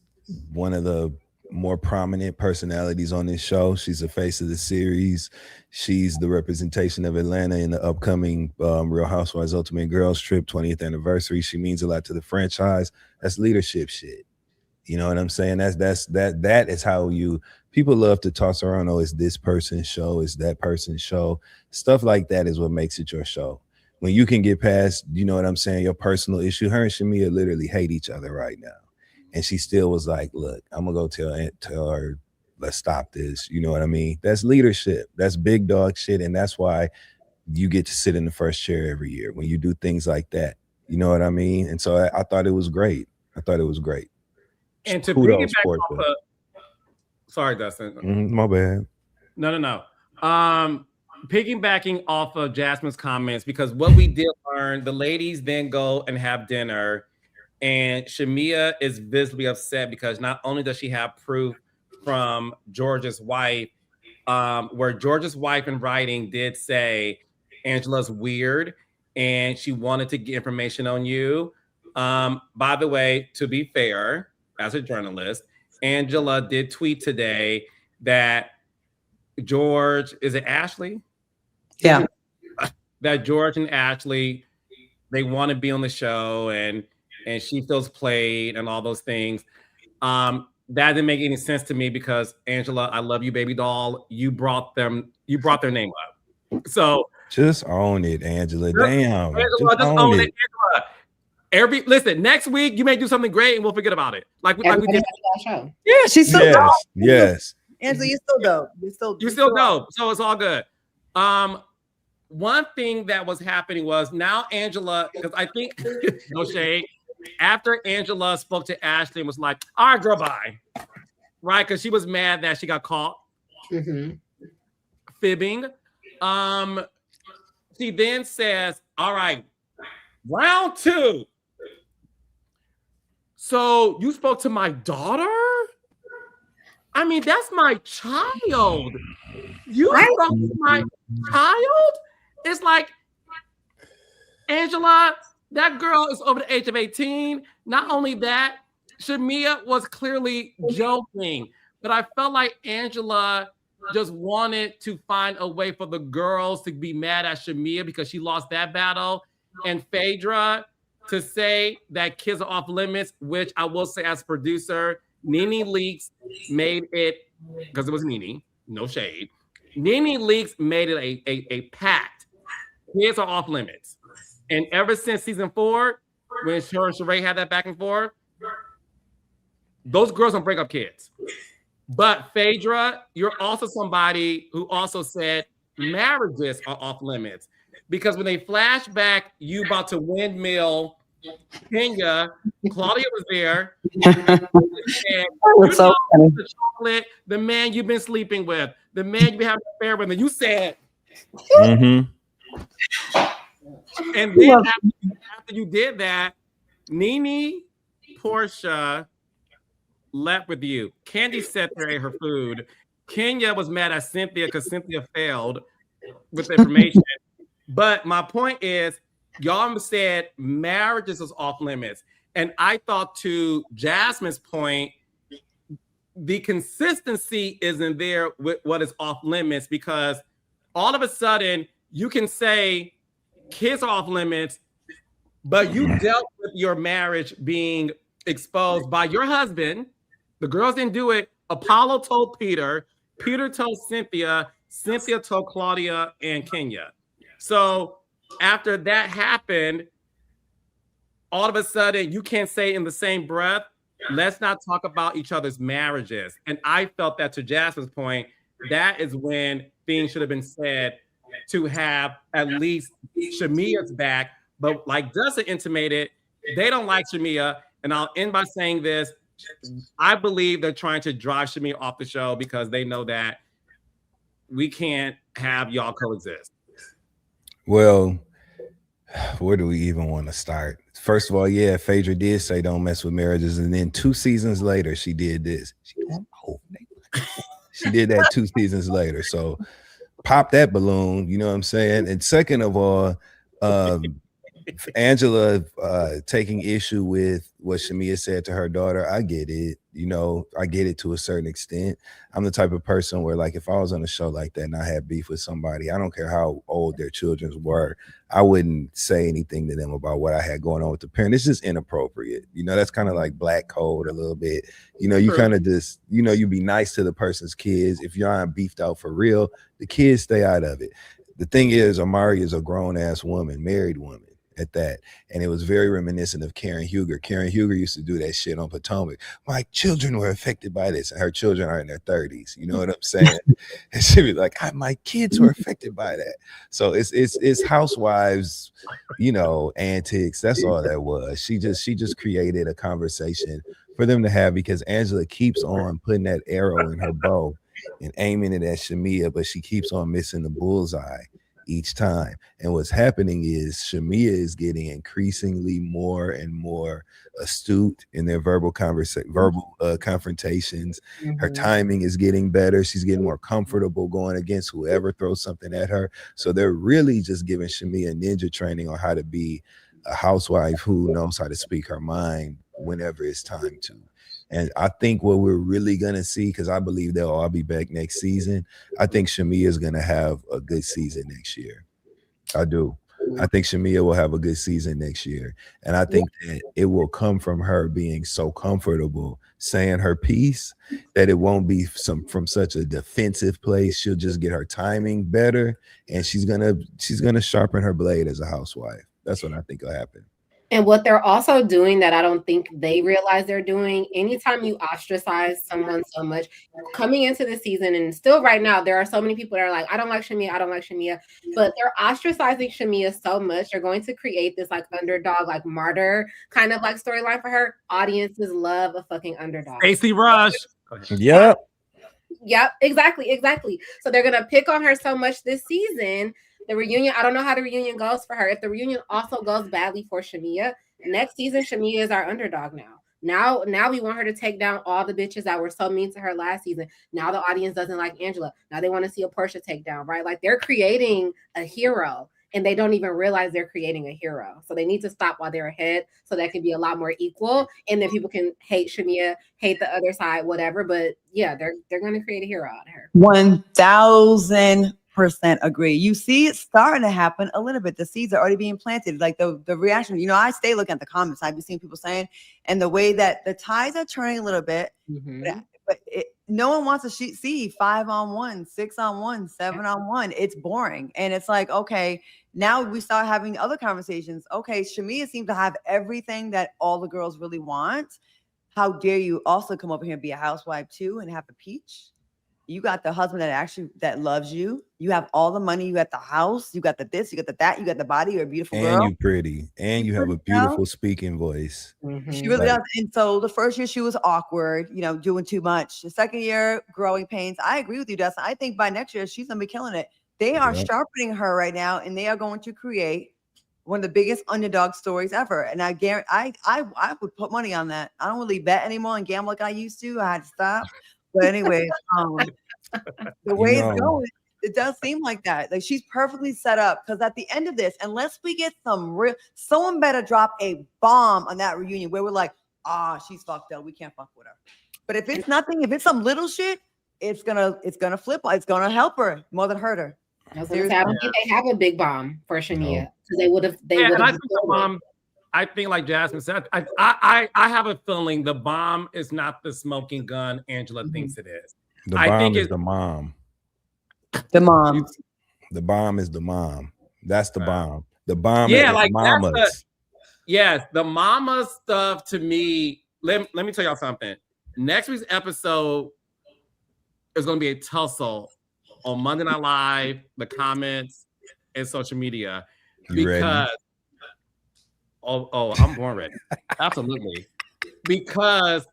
S2: one of the more prominent personalities on this show. She's the face of the series. She's the representation of Atlanta in the upcoming Real Housewives Ultimate Girls Trip 20th anniversary. She means a lot to the franchise. That's leadership shit. You know what I'm saying? That is how people love to toss around, oh, it's this person's show, it's that person's show. Stuff like that is what makes it your show. When you can get past, you know what I'm saying, your personal issue. Her and Shamea literally hate each other right now. And she still was like, look, I'm gonna go tell her, let's stop this. You know what I mean? That's leadership. That's big dog shit. And that's why you get to sit in the first chair every year when you do things like that. You know what I mean? And so I thought it was great. And to
S1: piggyback off of, sorry, Dustin.
S2: My bad.
S1: No. Piggybacking off of Jasmine's comments, because what we did learn, the ladies then go and have dinner. And Shamea is visibly upset because not only does she have proof from George's wife, where George's wife in writing did say Angela's weird and she wanted to get information on you. By the way, to be fair, as a journalist, Angela did tweet today that George, is it Ashley?
S4: Yeah.
S1: That George and Ashley, they want to be on the show and she feels played and all those things. That didn't make any sense to me because Angela, I love you, baby doll. You brought their name up. So
S2: just own it, Angela. Damn.
S1: Angela, just own it. Angela. Listen, next week you may do something great and we'll forget about it. Like we did.
S4: Yeah, she's still dope.
S2: Yes.
S4: Angela, you're still dope. You're still
S1: dope. So it's all good. One thing that was happening was now Angela, because I think no shade. After Angela spoke to Ashley and was like, all right, girl, bye. Right? Because she was mad that she got caught fibbing. She then says, all right, round 2. So you spoke to my daughter? I mean, that's my child. You spoke to my child? It's like, Angela, that girl is over the age of 18. Not only that, Shamea was clearly joking, but I felt like Angela just wanted to find a way for the girls to be mad at Shamea because she lost that battle. And Phaedra to say that kids are off limits, which I will say as producer, Nene Leakes made it, because it was Nene, no shade. Nene Leakes made it a pact. Kids are off limits. And ever since season 4, when her and Sheree had that back and forth, those girls don't break up kids. But Phaedra, you're also somebody who also said marriages are off limits. Because when they flash back, you about to windmill Kenya, Claudia was there. And so the chocolate, the man you've been sleeping with, the man you've been having an affair with, and you said, and then after you did that, Nene, Portia left with you. Candy sat there, ate her food. Kenya was mad at Cynthia because Cynthia failed with the information. But my point is, y'all said marriages is off limits. And I thought, to Jasmine's point, the consistency isn't there with what is off limits, because all of a sudden you can say kids are off limits, but you dealt with your marriage being exposed by your husband. The girls didn't do it. Apollo told Peter. Peter told Cynthia. Cynthia told Claudia and Kenya. So after that happened, all of a sudden you can't say in the same breath, let's not talk about each other's marriages. And I felt that, to Jasmine's point, that is when things should have been said to have at least Shamea's back. But like Dustin intimated, they don't like Shamea. And I'll end by saying this. I believe they're trying to drive Shamea off the show because they know that we can't have y'all coexist.
S2: Well, where do we even want to start? First of all, yeah, Phaedra did say don't mess with marriages. And then 2 seasons later, she did this. She did that 2 seasons later. So pop that balloon, you know what I'm saying? And second of all, Angela taking issue with what Shamea said to her daughter, I get it. You know, I get it to a certain extent. I'm the type of person where, like, if I was on a show like that and I had beef with somebody, I don't care how old their children were, I wouldn't say anything to them about what I had going on with the parent. It's just inappropriate. You know, that's kind of like black code a little bit. You know, you kind of just, you know, you be nice to the person's kids. If you aren't beefed out for real, the kids stay out of it. The thing is, Amari is a grown-ass woman, married woman at that. And it was very reminiscent of Karen Huger. Karen Huger used to do that shit on Potomac. My children were affected by this. And her children are in their 30s. You know what I'm saying? And she'd be like, my kids were affected by that. So it's housewives, you know, antics. That's all that was. She just created a conversation for them to have, because Angela keeps on putting that arrow in her bow and aiming it at Shamea, but she keeps on missing the bullseye each time. And what's happening is Shamea is getting increasingly more and more astute in their verbal confrontations. Her timing is getting better. She's getting more comfortable going against whoever throws something at her. So they're really just giving Shamea ninja training on how to be a housewife who knows how to speak her mind whenever it's time to. And I think what we're really going to see, because I believe they'll all be back next season, I think Shamea is going to have a good season next year. I do. I think Shamea will have a good season next year. And I think that it will come from her being so comfortable saying her piece that it won't be from such a defensive place. She'll just get her timing better, and she's gonna sharpen her blade as a housewife. That's what I think will happen.
S3: And what they're also doing that I don't think they realize they're doing, anytime you ostracize someone so much, coming into the season, and still right now, there are so many people that are like, I don't like Shamea, but they're ostracizing Shamea so much, they're going to create this like underdog, like martyr kind of like storyline for her. Audiences love a fucking underdog.
S1: Stacey Rush.
S2: Yep,
S3: exactly. So they're going to pick on her so much this season. The reunion, I don't know how the reunion goes for her. If the reunion also goes badly for Shamea, next season, Shamea is our underdog now. Now we want her to take down all the bitches that were so mean to her last season. Now the audience doesn't like Angela. Now they want to see a Portia take down, right? Like, they're creating a hero, and they don't even realize they're creating a hero. So they need to stop while they're ahead, so that can be a lot more equal. And then people can hate Shamea, hate the other side, whatever. But yeah, they're going to create a hero out of her.
S4: 1,000% agree. You see it starting to happen a little bit. The seeds are already being planted. Like the reaction, you know, I stay looking at the comments. I've been seeing people saying, and the way that the tides are turning a little bit, but no one wants to see 5-on-1, 6-on-1, 7-on-1. It's boring. And it's like, okay, now we start having other conversations. Okay, Shamea seems to have everything that all the girls really want. How dare you also come over here and be a housewife too and have a peach? You got the husband that loves you. You have all the money. You got the house. You got the this. You got the that. You got the body. You're a beautiful girl.
S2: And you pretty. And you have a beautiful speaking voice.
S4: She really does. And so the first year she was awkward, you know, doing too much. The second year, growing pains. I agree with you, Dustin. I think by next year she's gonna be killing it. They are sharpening her right now, and they are going to create one of the biggest underdog stories ever. And I guarantee, I would put money on that. I don't really bet anymore and gamble like I used to. I had to stop. But anyway, the way it's going, it does seem like that. Like, she's perfectly set up, because at the end of this, unless we get someone better drop a bomb on that reunion where we're like, she's fucked up, we can't fuck with her. But if it's nothing, if it's some little shit, it's gonna flip. It's gonna help her more than hurt her.
S3: I don't think they have a big bomb for Shamea, because they would have.
S1: I think, like Jasmine said, I have a feeling the bomb is not the smoking gun Angela thinks it is.
S2: The bomb is the mom.
S4: The mom.
S2: The bomb is the mom. That's the bomb. The bomb
S1: is
S2: like mamas.
S1: The mama stuff to me. Let me tell y'all something. Next week's episode is going to be a tussle on Monday Night Live, the comments, and social media. Because I'm born ready. Absolutely. Because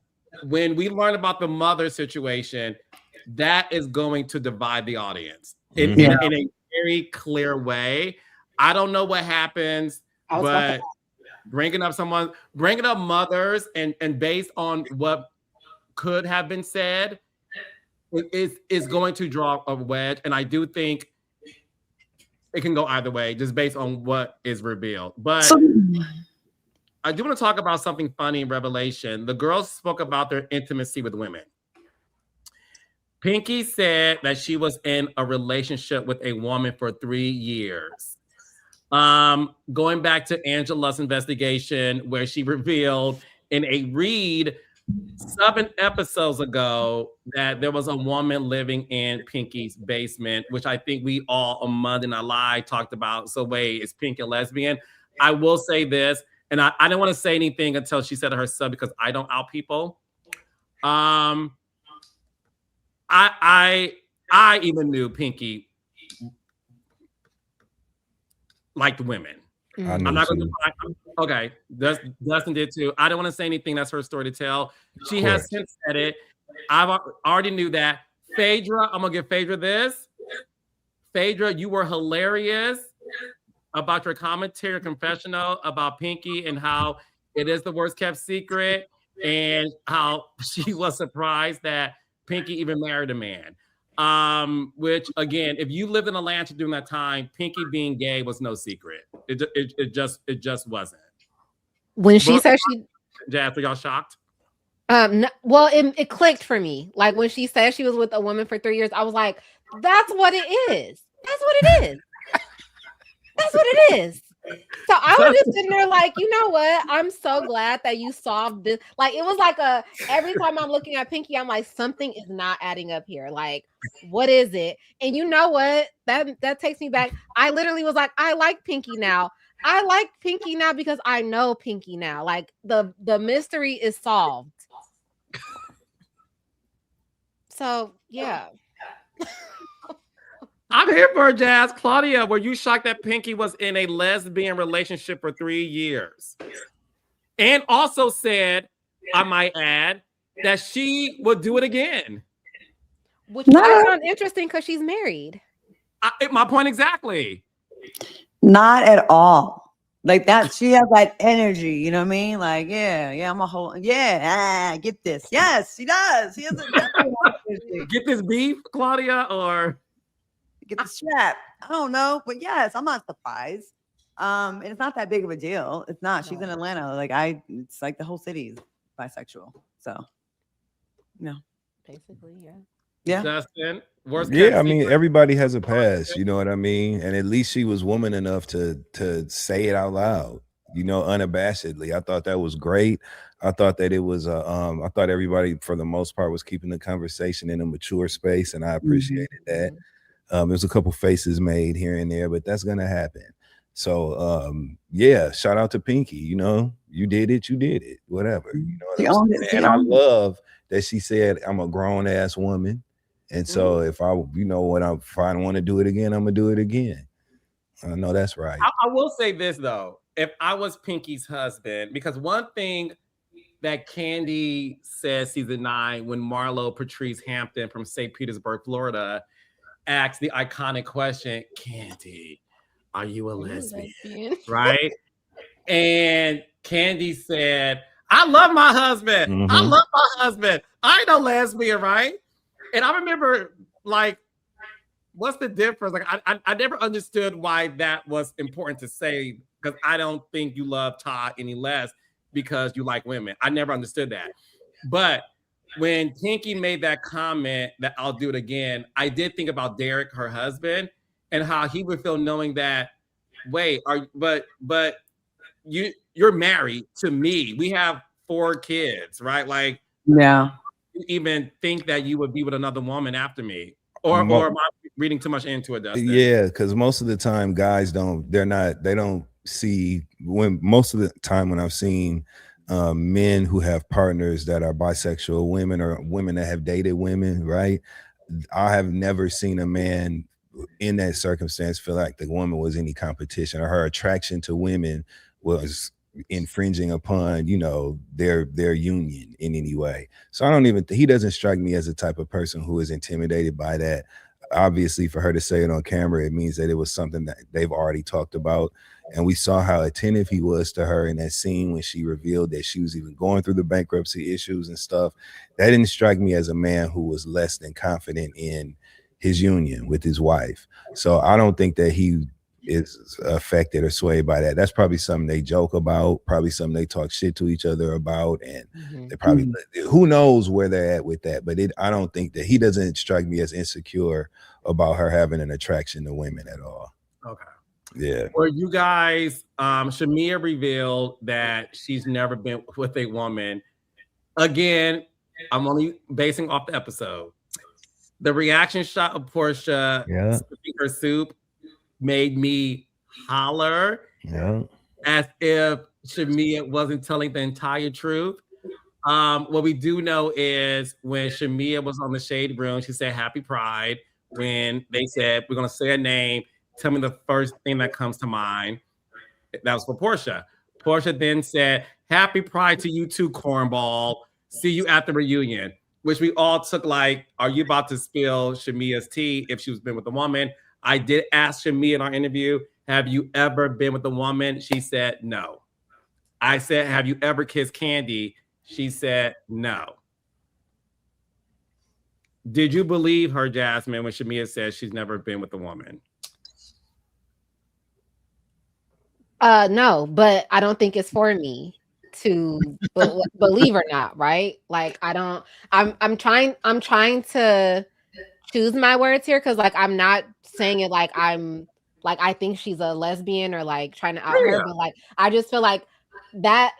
S1: when we learn about the mother situation, that is going to divide the audience in a very clear way. I don't know what happens, but bringing up mothers and based on what could have been said is going to draw a wedge. And I do think it can go either way, just based on what is revealed. But I do want to talk about something funny in Revelation. The girls spoke about their intimacy with women. Pinky said that she was in a relationship with a woman for 3 years. Going back to Angela's investigation, where she revealed in a read 7 episodes ago that there was a woman living in Pinky's basement, which I think we all on Monday Night Live talked about. So wait, is Pinky a lesbian? I will say this, and I didn't want to say anything until she said it herself because I don't out people. I even knew Pinky liked women. I'm not going to. Okay, Dustin did too. I don't want to say anything. That's her story to tell. She has since said it. I already knew that. Phaedra, I'm gonna give Phaedra this. Phaedra, you were hilarious about your commentary, confessional about Pinky and how it is the worst kept secret, and how she was surprised that Pinky even married a man. Which again, if you lived in Atlanta during that time, Pinky being gay was no secret. It just wasn't.
S3: When she said she,
S1: Jazz, were y'all shocked?
S3: No, well, it clicked for me. Like when she said she was with a woman for 3 years, I was like, that's what it is. That's what it is. That's what it is. So I was just sitting there like, you know what? I'm so glad that you solved this. Like it was like every time I'm looking at Pinky, I'm like, something is not adding up here. Like, what is it? And you know what? That takes me back. I literally was like, I like Pinky now. I like Pinky now because I know Pinky now. Like the mystery is solved. So yeah.
S1: I'm here for Jazz. Claudia, were you shocked that Pinky was in a lesbian relationship for 3 years? And also said, I might add, that she would do it again.
S3: Which might sound interesting because she's married.
S1: My point exactly.
S4: Not at all. Like that, she has that energy, you know what I mean? Like, yeah, I'm a whole, get this. Yes, she does. She has a
S1: get this beef, Claudia, or
S4: get the strap. I don't know, but yes, I'm not surprised. And it's not that big of a deal. It's not. She's in Atlanta. Like it's like the whole city is bisexual. So, no,
S3: basically, yeah.
S4: Yeah.
S1: Dustin,
S2: I mean, everybody has a past, you know what I mean? And at least she was woman enough to say it out loud, you know, unabashedly. I thought that was great. I thought that it was I thought everybody for the most part was keeping the conversation in a mature space, and I appreciated that. There's a couple faces made here and there, but that's gonna happen. So yeah, shout out to Pinky, you know, you did it, whatever, you know. And I love that she said, I'm a grown ass woman. And so if I want to do it again, I'm gonna do it again. I know that's right.
S1: I will say this though, if I was Pinky's husband, because one thing that Candy says season 9 when Marlo Patrice Hampton from St. Petersburg, Florida, asked the iconic question, Candy, are you a lesbian? Right? And Candy said, I love my husband. Mm-hmm. I love my husband. I ain't no lesbian, right? And I remember, like, what's the difference? Like, I never understood why that was important to say, because I don't think you love Todd any less because you like women. I never understood that. But when Pinky made that comment that I'll do it again, I did think about Derek, her husband, and how he would feel knowing that, wait, but you're married to me. We have 4 kids, right? Like,
S4: yeah.
S1: Even think that you would be with another woman after me, or am I reading too much into it, Dustin?
S2: Yeah, because most of the time guys they don't see, when most of the time when I've seen men who have partners that are bisexual women or women that have dated women, right? I have never seen a man in that circumstance feel like the woman was any competition or her attraction to women was infringing upon, you know, their union in any way. So I don't even, he doesn't strike me as the type of person who is intimidated by that. Obviously, for her to say it on camera, it means that it was something that they've already talked about. And we saw how attentive he was to her in that scene when she revealed that she was even going through the bankruptcy issues and stuff. That didn't strike me as a man who was less than confident in his union with his wife. So I don't think that he is affected or swayed by that. That's probably something they joke about, probably something they talk shit to each other about, and they probably who knows where they're at with that. But I don't think that he doesn't strike me as insecure about her having an attraction to women at all.
S1: Okay.
S2: Yeah.
S1: Well, you guys, Shamea revealed that she's never been with a woman. Again, I'm only basing off the episode. The reaction shot of Portia sipping her soup made me holler as if Shamea wasn't telling the entire truth. What we do know is when Shamea was on the Shade Room, she said Happy Pride. When they said, we're going to say a name, tell me the first thing that comes to mind. That was for Portia. Portia then said, Happy Pride to you too, cornball. See you at the reunion, which we all took like, are you about to spill Shamea's tea if she was been with a woman? I did ask Shamea in our interview, have you ever been with a woman? She said no. I said, have you ever kissed Candy? She said no. Did you believe her, Jasmine, when Shamea says she's never been with a woman?
S3: No, but I don't think it's for me to believe or not, right? Like I'm trying to choose my words here, because like I'm not saying it like I'm like I think she's a lesbian or like trying to out her, but like I just feel like that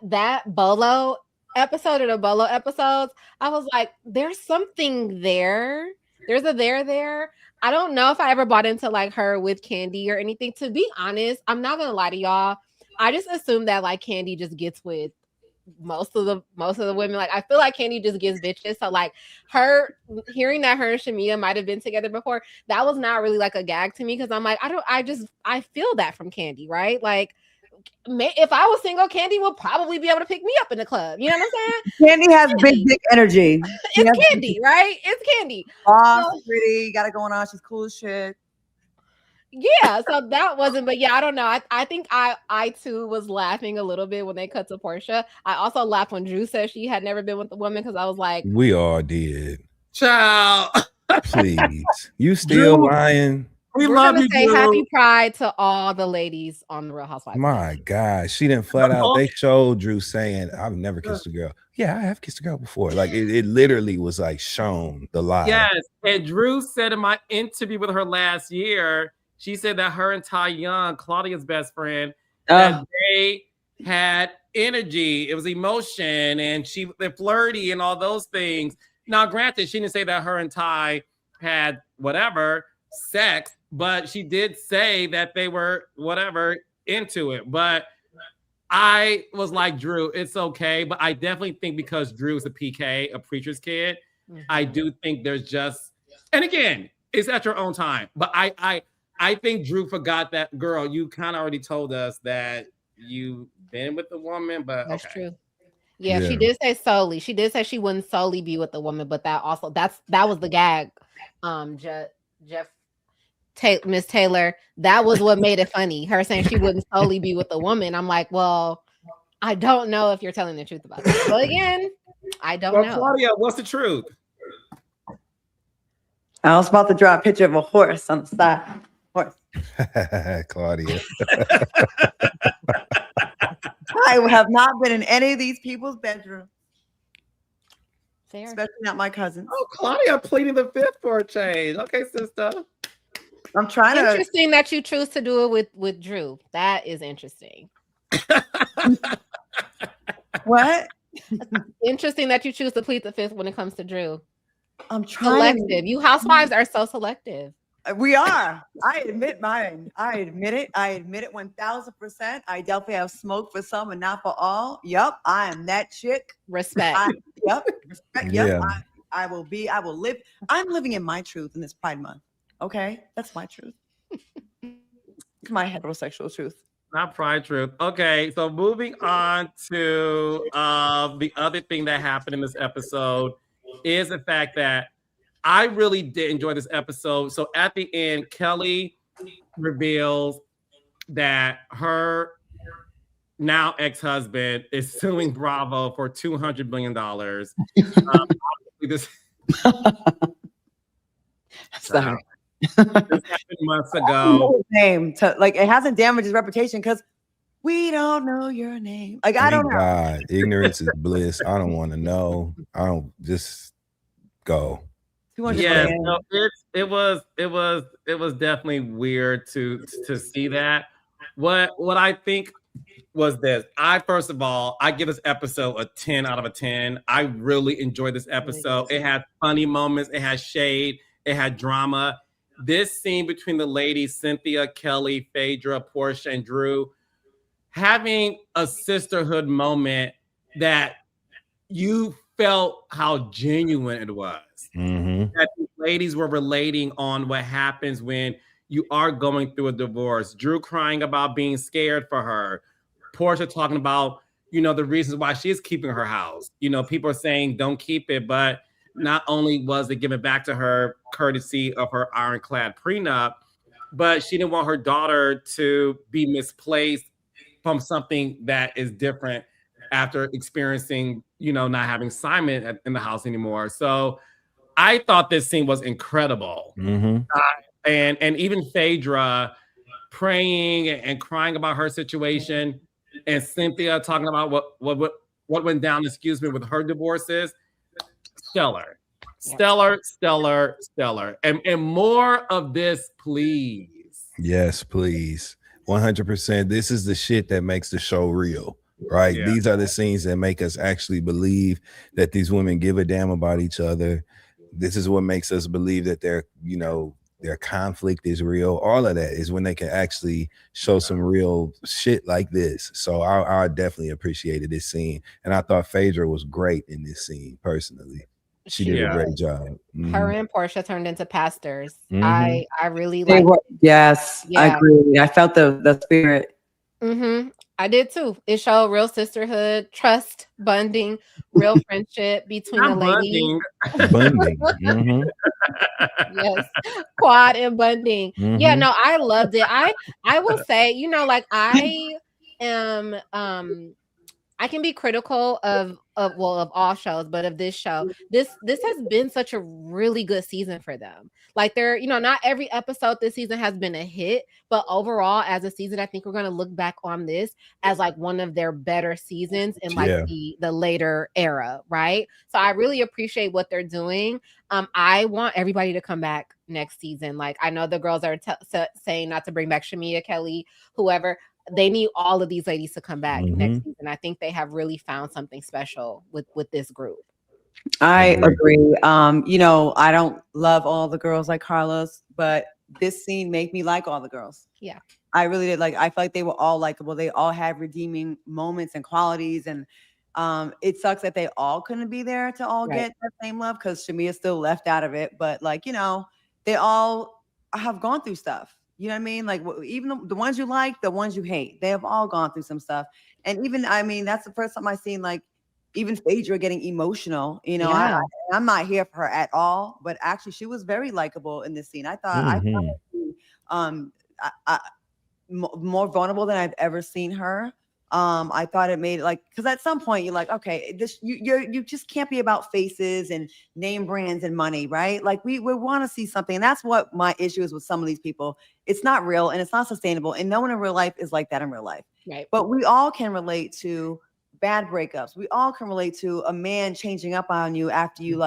S3: Bolo episode or the Bolo episodes, I was like, there's something there. There's a there. I don't know if I ever bought into like her with Candy or anything. To be honest, I'm not gonna lie to y'all. I just assume that like Candy just gets with most of the women. Like I feel like Candy just gets bitches. So like her hearing that her and Shamea might have been together before, that was not really like a gag to me, because I'm like, I feel that from Candy, right? Like if I was single, Candy would probably be able to pick me up in the club. You know what I'm saying?
S4: Candy has big energy.
S3: It's Candy, right? It's Candy.
S4: Oh, pretty, got it going on. She's cool as shit.
S3: Yeah, so that wasn't, but yeah, I don't know. I think I too was laughing a little bit when they cut to Portia. I also laughed when Drew said she had never been with a woman, because I was like,
S2: we all did.
S1: Child,
S2: please, you still
S1: Drew,
S2: lying?
S3: We're love you. Say Drew. Happy Pride to all the ladies on the Real Housewives.
S2: My God, she didn't flat out. They showed Drew saying, "I've never kissed a girl." Yeah, I have kissed a girl before. Like it literally was like shown the lie.
S1: Yes, and Drew said in my interview with her last year, she said that her and Ty Young, Claudia's best friend, that they had energy. It was emotion, and they're flirty and all those things. Now, granted, she didn't say that her and Ty had whatever sex, but she did say that they were whatever into it. But I was like, Drew, it's okay. But I definitely think because Drew is a PK, a preacher's kid, I do think there's just, and again, it's at your own time. But I think Drew forgot that, girl, you kind of already told us that you've been with a woman, but
S3: that's true. Yeah, she did say solely. She did say she wouldn't solely be with a woman, but that was the gag. Miss Taylor, that was what made it funny. Her saying she wouldn't solely be with a woman. I'm like, well, I don't know if you're telling the truth about that. But again, I don't know.
S1: Claudia, what's the truth?
S4: I was about to draw a picture of a horse on the side. Horse.
S2: Claudia.
S4: I have not been in any of these people's bedrooms.
S3: Fair.
S4: Especially not my cousins.
S1: Oh, Claudia pleading the fifth for a change. Okay, sister.
S4: I'm trying to.
S3: Interesting that you choose to do it with Drew. That is interesting.
S4: What?
S3: Interesting that you choose to plead the fifth when it comes to Drew.
S4: I'm trying.
S3: Selective. You housewives are so selective.
S4: We are. I admit mine. I admit it. 1000%. I definitely have smoke for some and not for all. Yup. I am that chick.
S3: Respect.
S4: Respect. Yup. I will live. I'm living in my truth in this Pride Month. Okay, that's my truth. It's my heterosexual truth.
S1: Not Pride truth. Okay, so moving on to the other thing that happened in this episode is the fact that I really did enjoy this episode. So at the end, Kelly reveals that her now ex-husband is suing Bravo for $200 million.
S4: Sorry.
S1: This happened months
S4: I don't know
S1: ago.
S4: his name like it hasn't damaged his reputation because we don't know your name. Like I don't know.
S2: God, ignorance is bliss. I don't want to know. I don't just go.
S1: Yeah, so it was definitely weird to see that. What I think was this. First of all, I give this episode a 10 out of a 10. I really enjoyed this episode. It had funny moments, it had shade, it had drama. This scene between the ladies, Cynthia, Kelly, Phaedra, Portia, and Drew, having a sisterhood moment that you felt how genuine it was. That the ladies were relating on what happens when you are going through a divorce. Drew crying about being scared for her. Portia talking about, the reasons why she's keeping her house. People are saying don't keep it, but not only was it given back to her courtesy of her ironclad prenup, but she didn't want her daughter to be misplaced from something that is different after experiencing, not having Simon in the house anymore. So I thought this scene was incredible. And even Phaedra praying and crying about her situation, and Cynthia talking about what went down, with her divorces. Stellar. And more of this, please.
S2: Yes, please. 100%. This is the shit that makes the show real, right? Yeah. These are the scenes that make us actually believe that these women give a damn about each other. This is what makes us believe that their conflict is real. All of that is when they can actually show some real shit like this. So I definitely appreciated this scene. And I thought Phaedra was great in this scene, personally. She did a great job.
S3: Her and Portia turned into pastors. I really like.
S4: Yes, yeah. I agree. I felt the spirit.
S3: I did too. It showed real sisterhood, trust, bonding, real friendship between the ladies.
S2: Bonding.
S3: Yes, quad and bonding. Yeah, no, I loved it. I will say, I am I can be critical of all shows, but of this show, this has been such a really good season for them. Like they're, not every episode this season has been a hit, but overall as a season, I think we're going to look back on this as like one of their better seasons in the later era. Right. So I really appreciate what they're doing. I want everybody to come back next season. Like I know the girls are saying not to bring back Shamea, Kelly, whoever. They need all of these ladies to come back next season. I think they have really found something special with this group.
S4: I agree. I don't love all the girls like Carlos, but this scene made me like all the girls.
S3: Yeah.
S4: I really did. Like, I felt like they were all likable. They all had redeeming moments and qualities. And it sucks that they all couldn't be there to all get that same love because Shamea still left out of it. But they all have gone through stuff. You know what I mean? Like even the ones you like, the ones you hate, they have all gone through some stuff. And even, that's the first time I've seen like even Phaedra getting emotional. I'm not here for her at all, but actually she was very likable in this scene. I thought more vulnerable than I've ever seen her. I thought it made it because at some point you're like, okay, this you just can't be about faces and name brands and money, right? Like we want to see something. And that's what my issue is with some of these people. It's not real and it's not sustainable. And no one in real life is like that in real life.
S3: Right.
S4: But we all can relate to bad breakups. We all can relate to a man changing up on you after you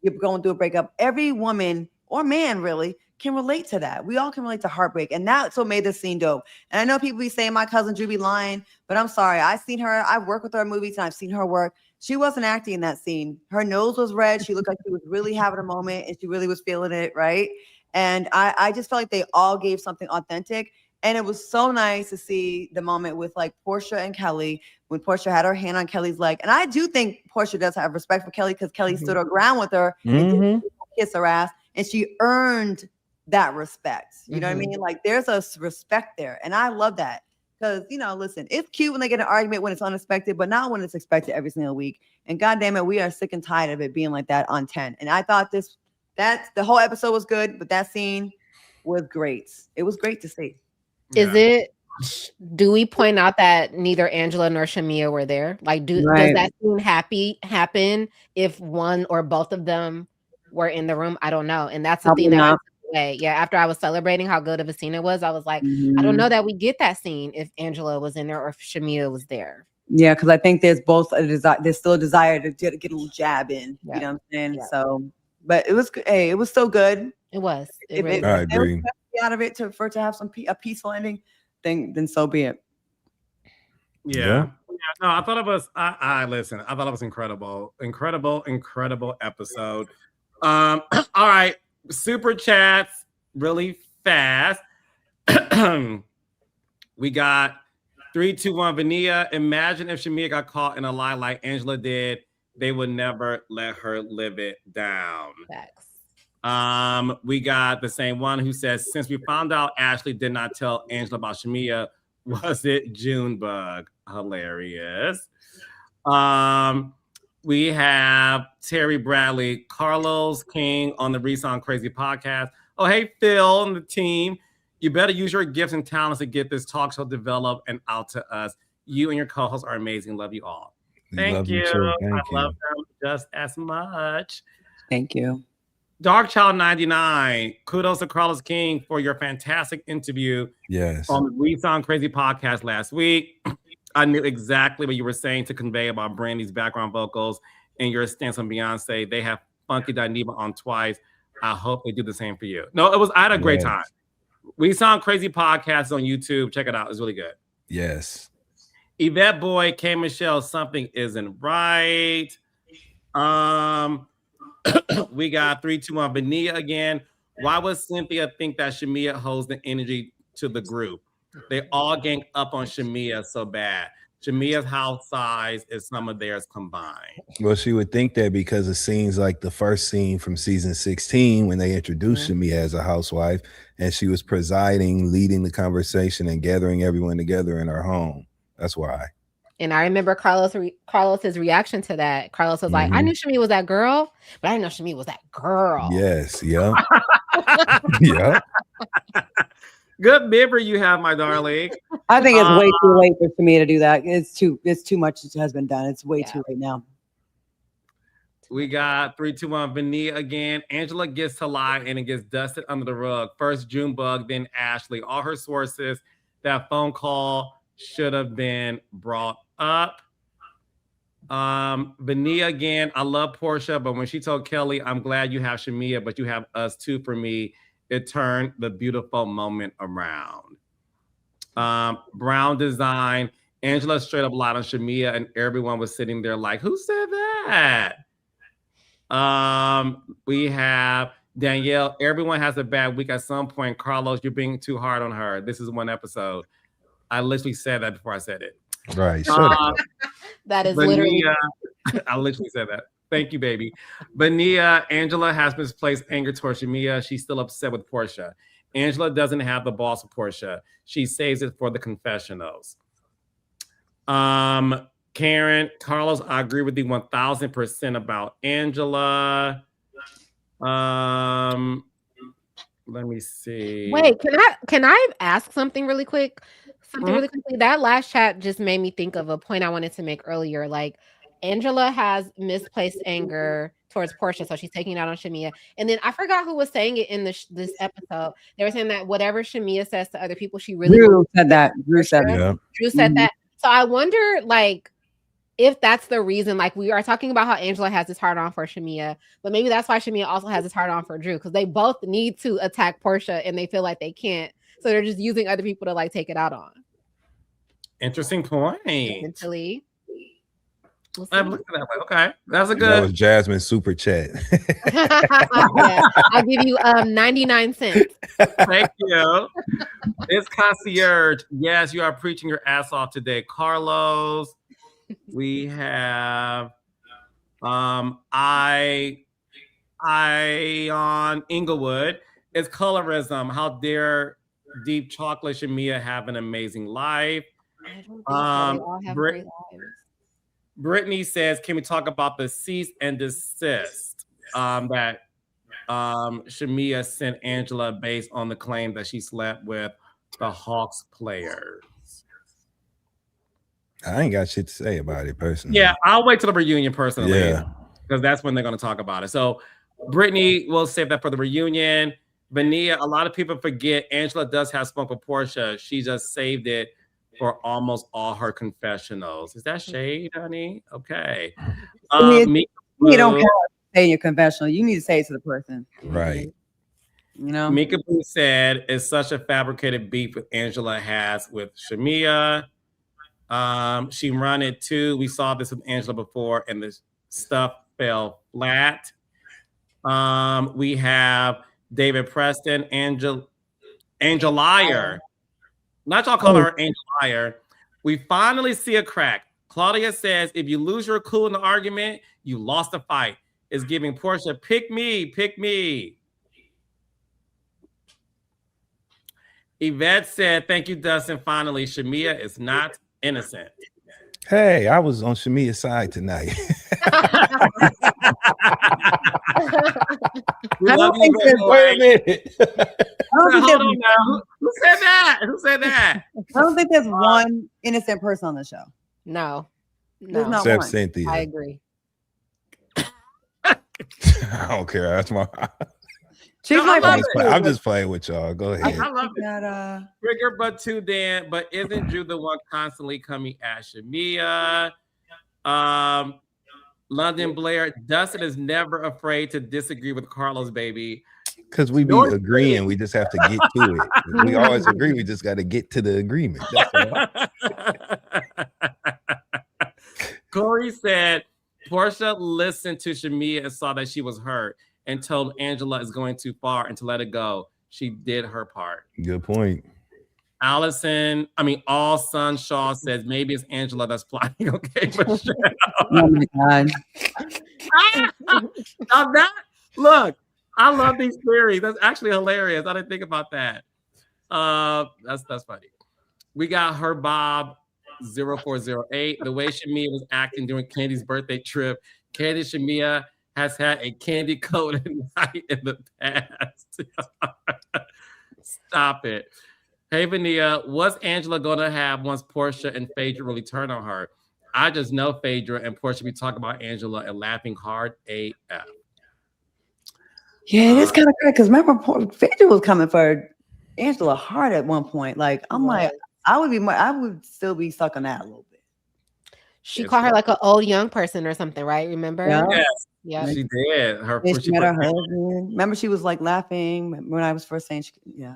S4: you're going through a breakup. Every woman or man really can relate to that. We all can relate to heartbreak. And that's what made this scene dope. And I know people be saying my cousin Drew be lying, but I'm sorry. I've seen her. I've worked with her in movies and I've seen her work. She wasn't acting in that scene. Her nose was red. She looked like she was really having a moment and she really was feeling it, right? And I just felt like they all gave something authentic. And it was so nice to see the moment with like Portia and Kelly when Portia had her hand on Kelly's leg. And I do think Portia does have respect for Kelly because Kelly stood her ground with her and didn't kiss her ass. And she earned that respect. You know what I mean? Like there's a respect there. And I love that because, listen, it's cute when they get an argument when it's unexpected, but not when it's expected every single week. And God damn it, we are sick and tired of it being like that on 10. And I thought the whole episode was good, but that scene was great. It was great to see.
S3: Do we point out that neither Angela nor Shamea were there? Like, does that scene happen if one or both of them were in the room? I don't know. And that's the thing that way. Yeah, after I was celebrating how good of a scene it was, I was like, I don't know that we get that scene if Angela was in there or if Shamea was there.
S4: Yeah, because I think there's both a desire. There's still a desire to get a little jab in.
S3: Yeah.
S4: You know what I'm saying?
S3: Yeah.
S4: So, but it was. Hey, it was still good.
S3: It was.
S2: I agree.
S4: Out of it for it to have a peaceful ending, then so be it.
S1: Yeah. No, I thought it was. I listen. I thought it was incredible, incredible episode. All right, super chats really fast. We got 321 Vania. Imagine if Shamea got caught in a lie like Angela did, they would never let her live it down.
S3: Facts.
S1: We got the same one who says, since we found out Ashley did not tell Angela about Shamea, was it Junebug? Hilarious. We have Terry Bradley, Carlos King on the Resound Crazy podcast. Oh, hey, Phil and the team. You better use your gifts and talents to get this talk show developed and out to us. You and your co-hosts are amazing. Love you all. Thank you. I love them just as much.
S4: Thank you.
S1: Dark Child 99. Kudos to Carlos King for your fantastic interview.
S2: Yes.
S1: On the Resound Crazy podcast last week. I knew exactly what you were saying to convey about Brandy's background vocals and your stance on Beyonce. They have Funky Dineva on twice. I hope they do the same for you. No, I had a great time. We Sound Crazy podcast on YouTube. Check it out. It's really good.
S2: Yes.
S1: Yvette Boy, K. Michelle, something isn't right. We got 321 Vania again. Why would Cynthia think that Shamea holds the energy to the group? They all gang up on Shamea so bad. Shamea's house size is some of theirs combined.
S2: Well, she would think that because of scenes like the first scene from season 16 when they introduced Shamea as a housewife and she was presiding, leading the conversation and gathering everyone together in her home. That's why. And
S3: I remember Carlos's reaction to that. Carlos was like, I knew Shamea was that girl, but I didn't know Shamea was that girl.
S2: Yes. Yeah. Yeah.
S1: Good memory you have, my darling.
S4: I think it's way too late for me to do that. It's too much that has been done. It's way too late now.
S1: We got 321 Vania again. Angela gets to lie and it gets dusted under the rug. First Junebug, then Ashley. All her sources. That phone call should have been brought up. Vania again. I love Portia, but when she told Kelly, I'm glad you have Shamea, but you have us too for me. It turned the beautiful moment around. Brown design. Angela straight up lied on Shamea, and everyone was sitting there like, who said that? We have Danielle. Everyone has a bad week at some point. Carlos, you're being too hard on her. This is one episode. I literally said that before I said it.
S2: Right.
S3: That is literally.
S1: I literally said that. Thank you, baby. Vania, Angela has misplaced anger towards Shamea. She's still upset with Portia. Angela doesn't have the balls for Portia. She saves it for the confessionals. Karen, Carlos, I agree with you 1000% about Angela. Let me see.
S3: Wait, can I ask something really quick? Really quickly. That last chat just made me think of a point I wanted to make earlier. Like, Angela has misplaced anger towards Portia, so she's taking it out on Shamea. And then I forgot who was saying it in this episode. They were saying that whatever Shamea says to other people, she really
S4: Drew said that. Drew said
S3: that. So I wonder, like, if that's the reason. Like, we are talking about how Angela has this hard on for Shamea, but maybe that's why Shamea also has this hard on for Drew, because they both need to attack Portia and they feel like they can't. So they're just using other people to like take it out on.
S1: Interesting point.
S3: Potentially.
S1: I've looked at that way. Okay, that's a good.
S2: That was Jasmine's super chat.
S3: Yeah, I'll give you 99 cents.
S1: Thank you. It's Concierge. Yes, you are preaching your ass off today, Carlos. We have I on Inglewood. It's colorism. How dare Deep Chocolate Shamea have an amazing life?
S3: I don't think so. They all have great lives.
S1: Brittany says, can we talk about the cease and desist that Shamea sent Angela based on the claim that she slept with the Hawks players?
S2: I ain't got shit to say about it personally.
S1: Yeah, I'll wait till the reunion personally, because that's when they're going to talk about it. So Brittany will save that for the reunion. Vania, a lot of people forget Angela does have smoke with Portia. She just saved it for almost all her confessionals. Is that shade, honey? Okay.
S4: You don't have to say in your confessional. You need to say it to the person.
S2: Right.
S4: You know?
S1: Mika Boo said it's such a fabricated beef with Angela has with Shamea. She run it too. We saw this with Angela before, and the stuff fell flat. We have David Preston, Angel Liar. Not y'all calling her Angel Liar. We finally see a crack. Claudia says, if you lose your cool in the argument, you lost the fight. It's giving Portia, pick me, pick me. Yvette said, thank you, Dustin. Finally, Shamea is not innocent.
S2: Hey, I was on Shamea's side tonight.
S4: I don't think
S2: wait a minute.
S1: Hold on now. Who said that? Who said that?
S4: I don't think there's one innocent person on the show.
S3: No.
S4: There's not
S2: Except
S4: one.
S2: Cynthia.
S3: I agree.
S2: I don't care. That's my.
S4: She's
S2: I'm just playing with y'all. Go ahead.
S1: I love it. Trigger but two, Dan. But isn't Drew the one constantly coming at Shamea? London Blair. Dustin is never afraid to disagree with Carlos, baby.
S2: Because we be agreeing, we just have to get to it. We always agree. We just got to get to the agreement.
S1: Corey said Portia listened to Shamea and saw that she was hurt and told Angela is going too far and to let it go. She did her part.
S2: Good point.
S1: Allison, All Sun Shaw says maybe it's Angela that's plotting. Okay, Michelle.
S4: Oh my God.
S1: Look, I love these theories. That's actually hilarious. I didn't think about that. That's funny. We got her Bob 0408. The way Shamea was acting during Candy's birthday trip. Candy Shamea has had a candy coated night in the past. Stop it. Hey, Vania, what's Angela going to have once Portia and Phaedra really turn on her? I just know Phaedra and Portia be talking about Angela and laughing hard AF.
S4: Yeah, it is kind of crazy because remember, Phaedra was coming for Angela hard at one point. Like, I'm like, I would still be stuck on that a little bit.
S3: She called her like an old young person or something, right? Remember?
S4: Yeah.
S1: Yes.
S3: Yeah.
S1: She did.
S4: She met her husband. Remember, she was like laughing when I was first saying, yeah.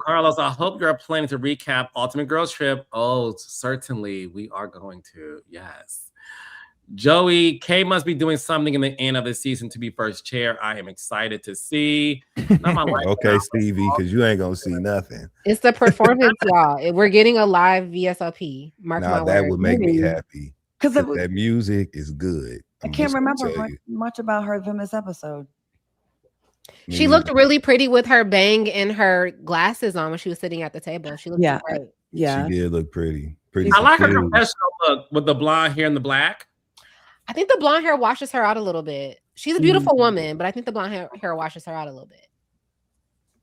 S1: Carlos, I hope you're planning to recap Ultimate Girls Trip. Oh, certainly. We are going to. Yes. Joey, Kay must be doing something in the end of the season to be first chair. I am excited to see.
S2: Okay, Stevie, because you ain't going to see nothing.
S3: It's the performance, y'all. We're getting a live VSOP. Mark my
S2: that
S3: words.
S2: would make me happy. Because
S4: that
S2: music is good.
S4: I can't remember much about her from this episode.
S3: She looked really pretty with her bang and her glasses on when she was sitting at the table. She looked great.
S4: Yeah.
S2: She did look pretty.
S1: I like her professional look with the blonde hair and the black.
S3: I think the blonde hair washes her out a little bit. She's a beautiful woman, but I think the blonde hair washes her out a little bit.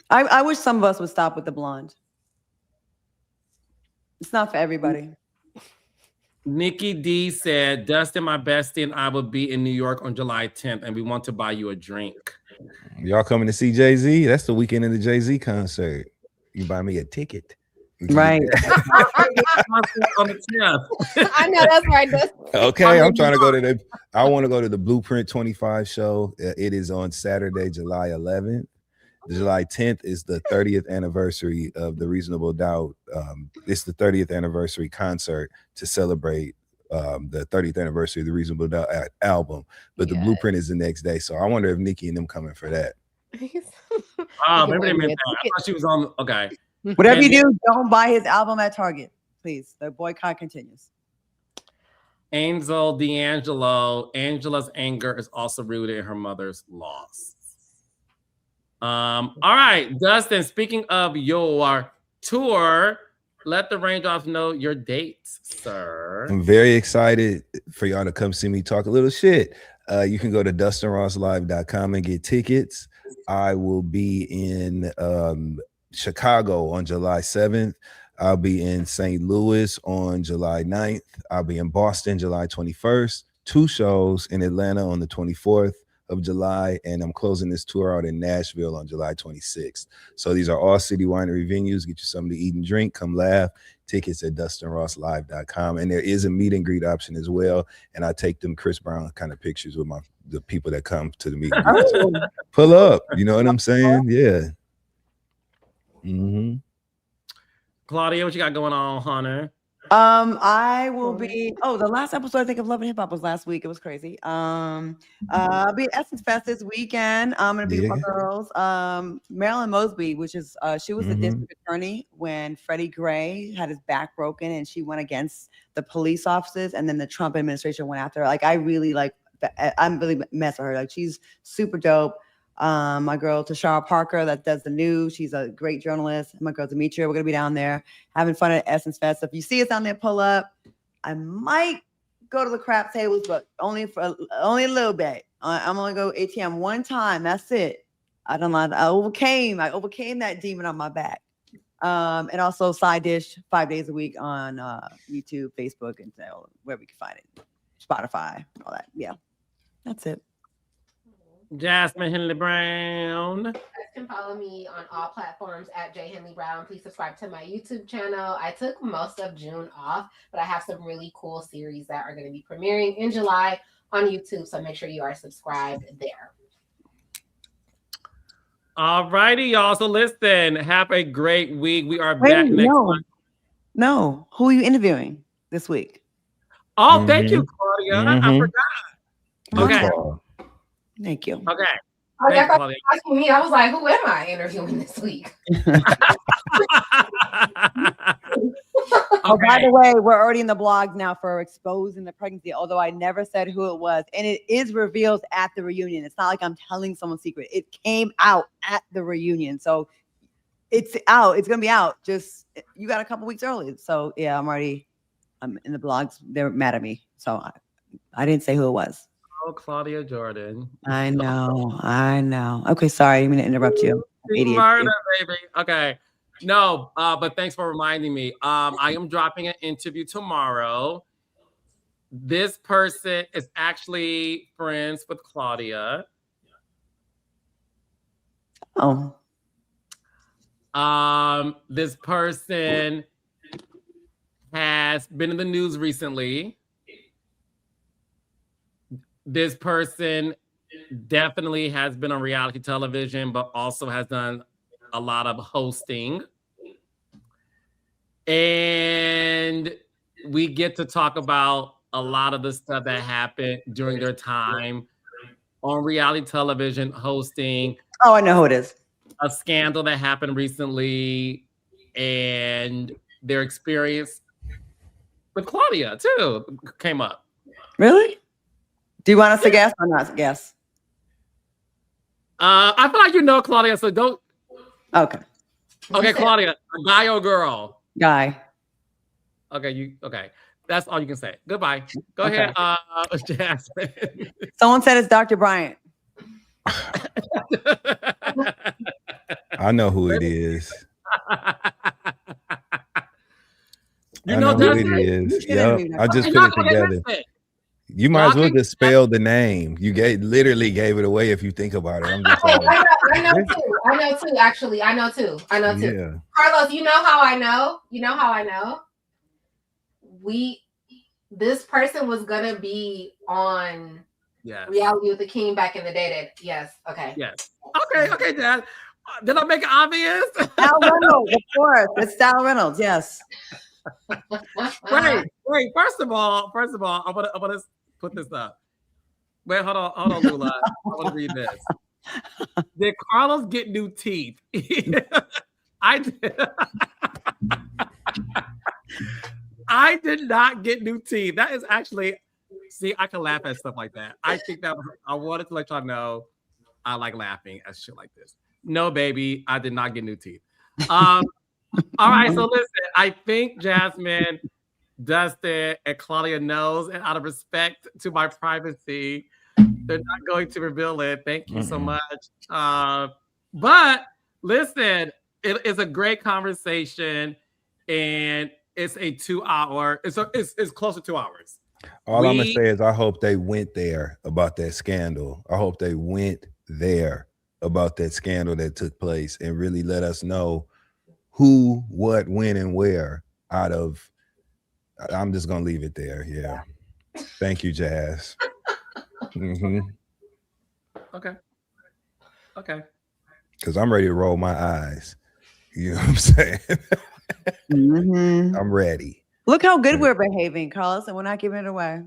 S4: I wish some of us would stop with the blonde. It's not for everybody.
S1: Nikki D said, Dustin, my bestie, and I will be in New York on July 10th, and we want to buy you a drink.
S2: Y'all coming to see Jay-Z? That's the weekend of the Jay-Z concert. You buy me a ticket.
S4: Right.
S3: I know that's right.
S2: Okay, I'm trying to go to I want to go to the Blueprint 25 show. It is on Saturday, July 11th. July 10th is the 30th anniversary of the Reasonable Doubt. It's the 30th anniversary concert to celebrate the 30th anniversary of the Reasonable Doubt album. But the Blueprint is the next day. So I wonder if Nikki and them coming for that.
S1: Maybe they meant that. I thought she was on. Okay.
S4: Whatever you do, don't buy his album at Target, please. The boycott continues.
S1: Angel D'Angelo, Angela's anger is also rooted in her mother's loss. All right, Dustin, speaking of your tour, let the raindrops know your dates, sir.
S2: I'm very excited for y'all to come see me talk a little shit. You can go to DustinRossLive.com and get tickets. I will be in Chicago on July 7th. I'll be in St. Louis on July 9th. I'll be in Boston July 21st. 2 shows in Atlanta on the 24th. of July, and I'm closing this tour out in Nashville on July 26th. So these are all city winery venues. Get you something to eat and drink. Come laugh. Tickets at DustinRossLive.com. And there is a meet and greet option as well. And I take them Chris Brown kind of pictures with the people that come to the meet and greet. Pull up. You know what I'm saying? Yeah. Mm-hmm.
S1: Claudia, what you got going on, Hunter?
S4: I will be. Oh, the last episode I think of Love and Hip Hop was last week. It was crazy. I'll be at Essence Fest this weekend. I'm gonna be with my girls. Marilyn Mosby, which is she was the district attorney when Freddie Gray had his back broken, and she went against the police officers, and then the Trump administration went after her. Like, I really like. I'm really mess with her. Like, she's super dope. My girl Tashara Parker that does the news. She's a great journalist. My girl Demetria. We're gonna be down there having fun at Essence Fest. So if you see us down there, pull up. I might go to the crap tables, but only a little bit. I'm only go ATM one time. That's it. I overcame that demon on my back. And also side dish 5 days a week on YouTube, Facebook, and wherever you can find it, Spotify, all that. Yeah, that's it.
S1: Jasmine Henley Brown.
S3: You guys can follow me on all platforms at J Henley Brown. Please subscribe to my YouTube channel. I took most of June off, but I have some really cool series that are going to be premiering in July on YouTube. So make sure you are subscribed there.
S1: All righty, y'all. So listen, have a great week. We are back next month.
S4: No. Who are you interviewing this week?
S1: Oh, thank you, Claudia. I forgot. Okay.
S4: Thank you.
S1: Okay.
S3: Oh, yeah, I asking me. I was like, who am I interviewing this week?
S4: Oh, by the way, we're already in the blogs now for exposing the pregnancy, although I never said who it was. And it is revealed at the reunion. It's not like I'm telling someone's secret. It came out at the reunion. So it's out. It's going to be out. Just, you got a couple weeks early. So yeah, I'm in the blogs. They're mad at me. So I didn't say who it was.
S1: Oh, Claudia Jordan.
S4: I know. Okay, sorry. I'm going to interrupt you.
S1: Murder, baby. Okay. No, but thanks for reminding me. I am dropping an interview tomorrow. This person is actually friends with Claudia.
S4: Oh.
S1: This person has been in the news recently. This person definitely has been on reality television, but also has done a lot of hosting. And we get to talk about a lot of the stuff that happened during their time on reality television hosting.
S4: Oh, I know who it is.
S1: A scandal that happened recently and their experience with Claudia too came up.
S4: Really? Do you want us to guess or not guess?
S1: I feel like you know Claudia, so don't.
S4: Okay.
S1: Okay, Claudia, a guy or girl?
S4: Guy.
S1: Okay, okay. That's all you can say. Goodbye. Go ahead, Jasmine.
S4: Someone said it's Dr. Bryant.
S2: I know who it is.
S1: You
S2: I
S1: know
S2: who it is. Yep. I just put it together. You might as well just spell the name. You literally gave it away if you think about it. I'm just
S3: I know too. Actually, I know too.
S2: Yeah.
S3: Carlos, you know how I know? This person was gonna be on Reality with the King back in the day. Yes. Okay,
S1: Dad. Did I make it obvious?
S4: Sal Reynolds, of course. It's Sal Reynolds, yes.
S1: Wait. First of all, I want to put this up. Wait, hold on, Lula. I want to read this. Did Carlos get new teeth? I did. I did not get new teeth. That is actually, see, I can laugh at stuff like that. I think that I wanted to let y'all know I like laughing at shit like this. No, baby, I did not get new teeth. All right, so listen, I think Jasmine, Dustin, and Claudia knows, and out of respect to my privacy, they're not going to reveal it. Thank you so much. But listen, it is a great conversation, and it's a 2 hour. It's close to 2 hours.
S2: All I'm gonna say is I hope they went there about that scandal. I hope they went there about that scandal that took place and really let us know who, what, when, and where out of. I'm just gonna leave it there. Yeah. Thank you, Jazz.
S1: Okay.
S2: Because I'm ready to roll my eyes. You know what I'm saying? I'm ready.
S4: Look how good we're behaving, Carlos, and we're not giving it away.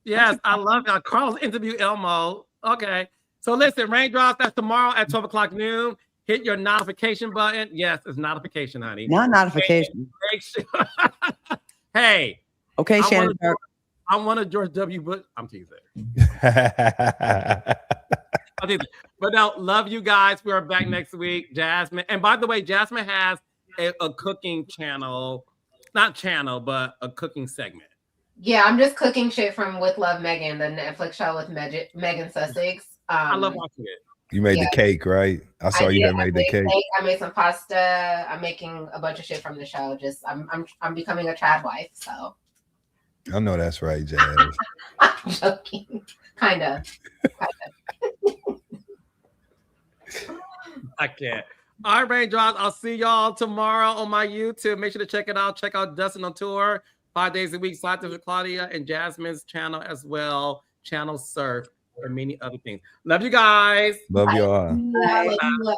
S1: Yes, I love y'all. Carlos interview Elmo. Okay. So listen, Raindrops, that's tomorrow at 12 o'clock noon. Hit your notification button. Yes, it's notification, honey.
S4: Not notification.
S1: Make sure. Hey.
S4: Okay, Shannon.
S1: I want a George W. Bush. I'm teasing. But no, love you guys. We're back next week. Jasmine. And by the way, Jasmine has a cooking channel. Not channel, but a cooking segment.
S3: Yeah, I'm just cooking shit from With Love Megan, the Netflix show with Megan Sussex.
S1: I love watching it.
S2: You made the cake, right? I saw you had made the cake.
S3: I made some pasta. I'm making a bunch of shit from the show. Just I'm becoming a trad wife, so.
S2: I know that's right, Jazz.
S3: I'm joking. Kinda.
S1: I can't. All right, Raindrops. I'll see y'all tomorrow on my YouTube. Make sure to check it out. Check out Dustin on Tour 5 days a week. Slide with Claudia and Jasmine's channel as well. Channel Surf and many other things. Love you guys.
S2: Love y'all.
S3: Bye.
S1: Bye.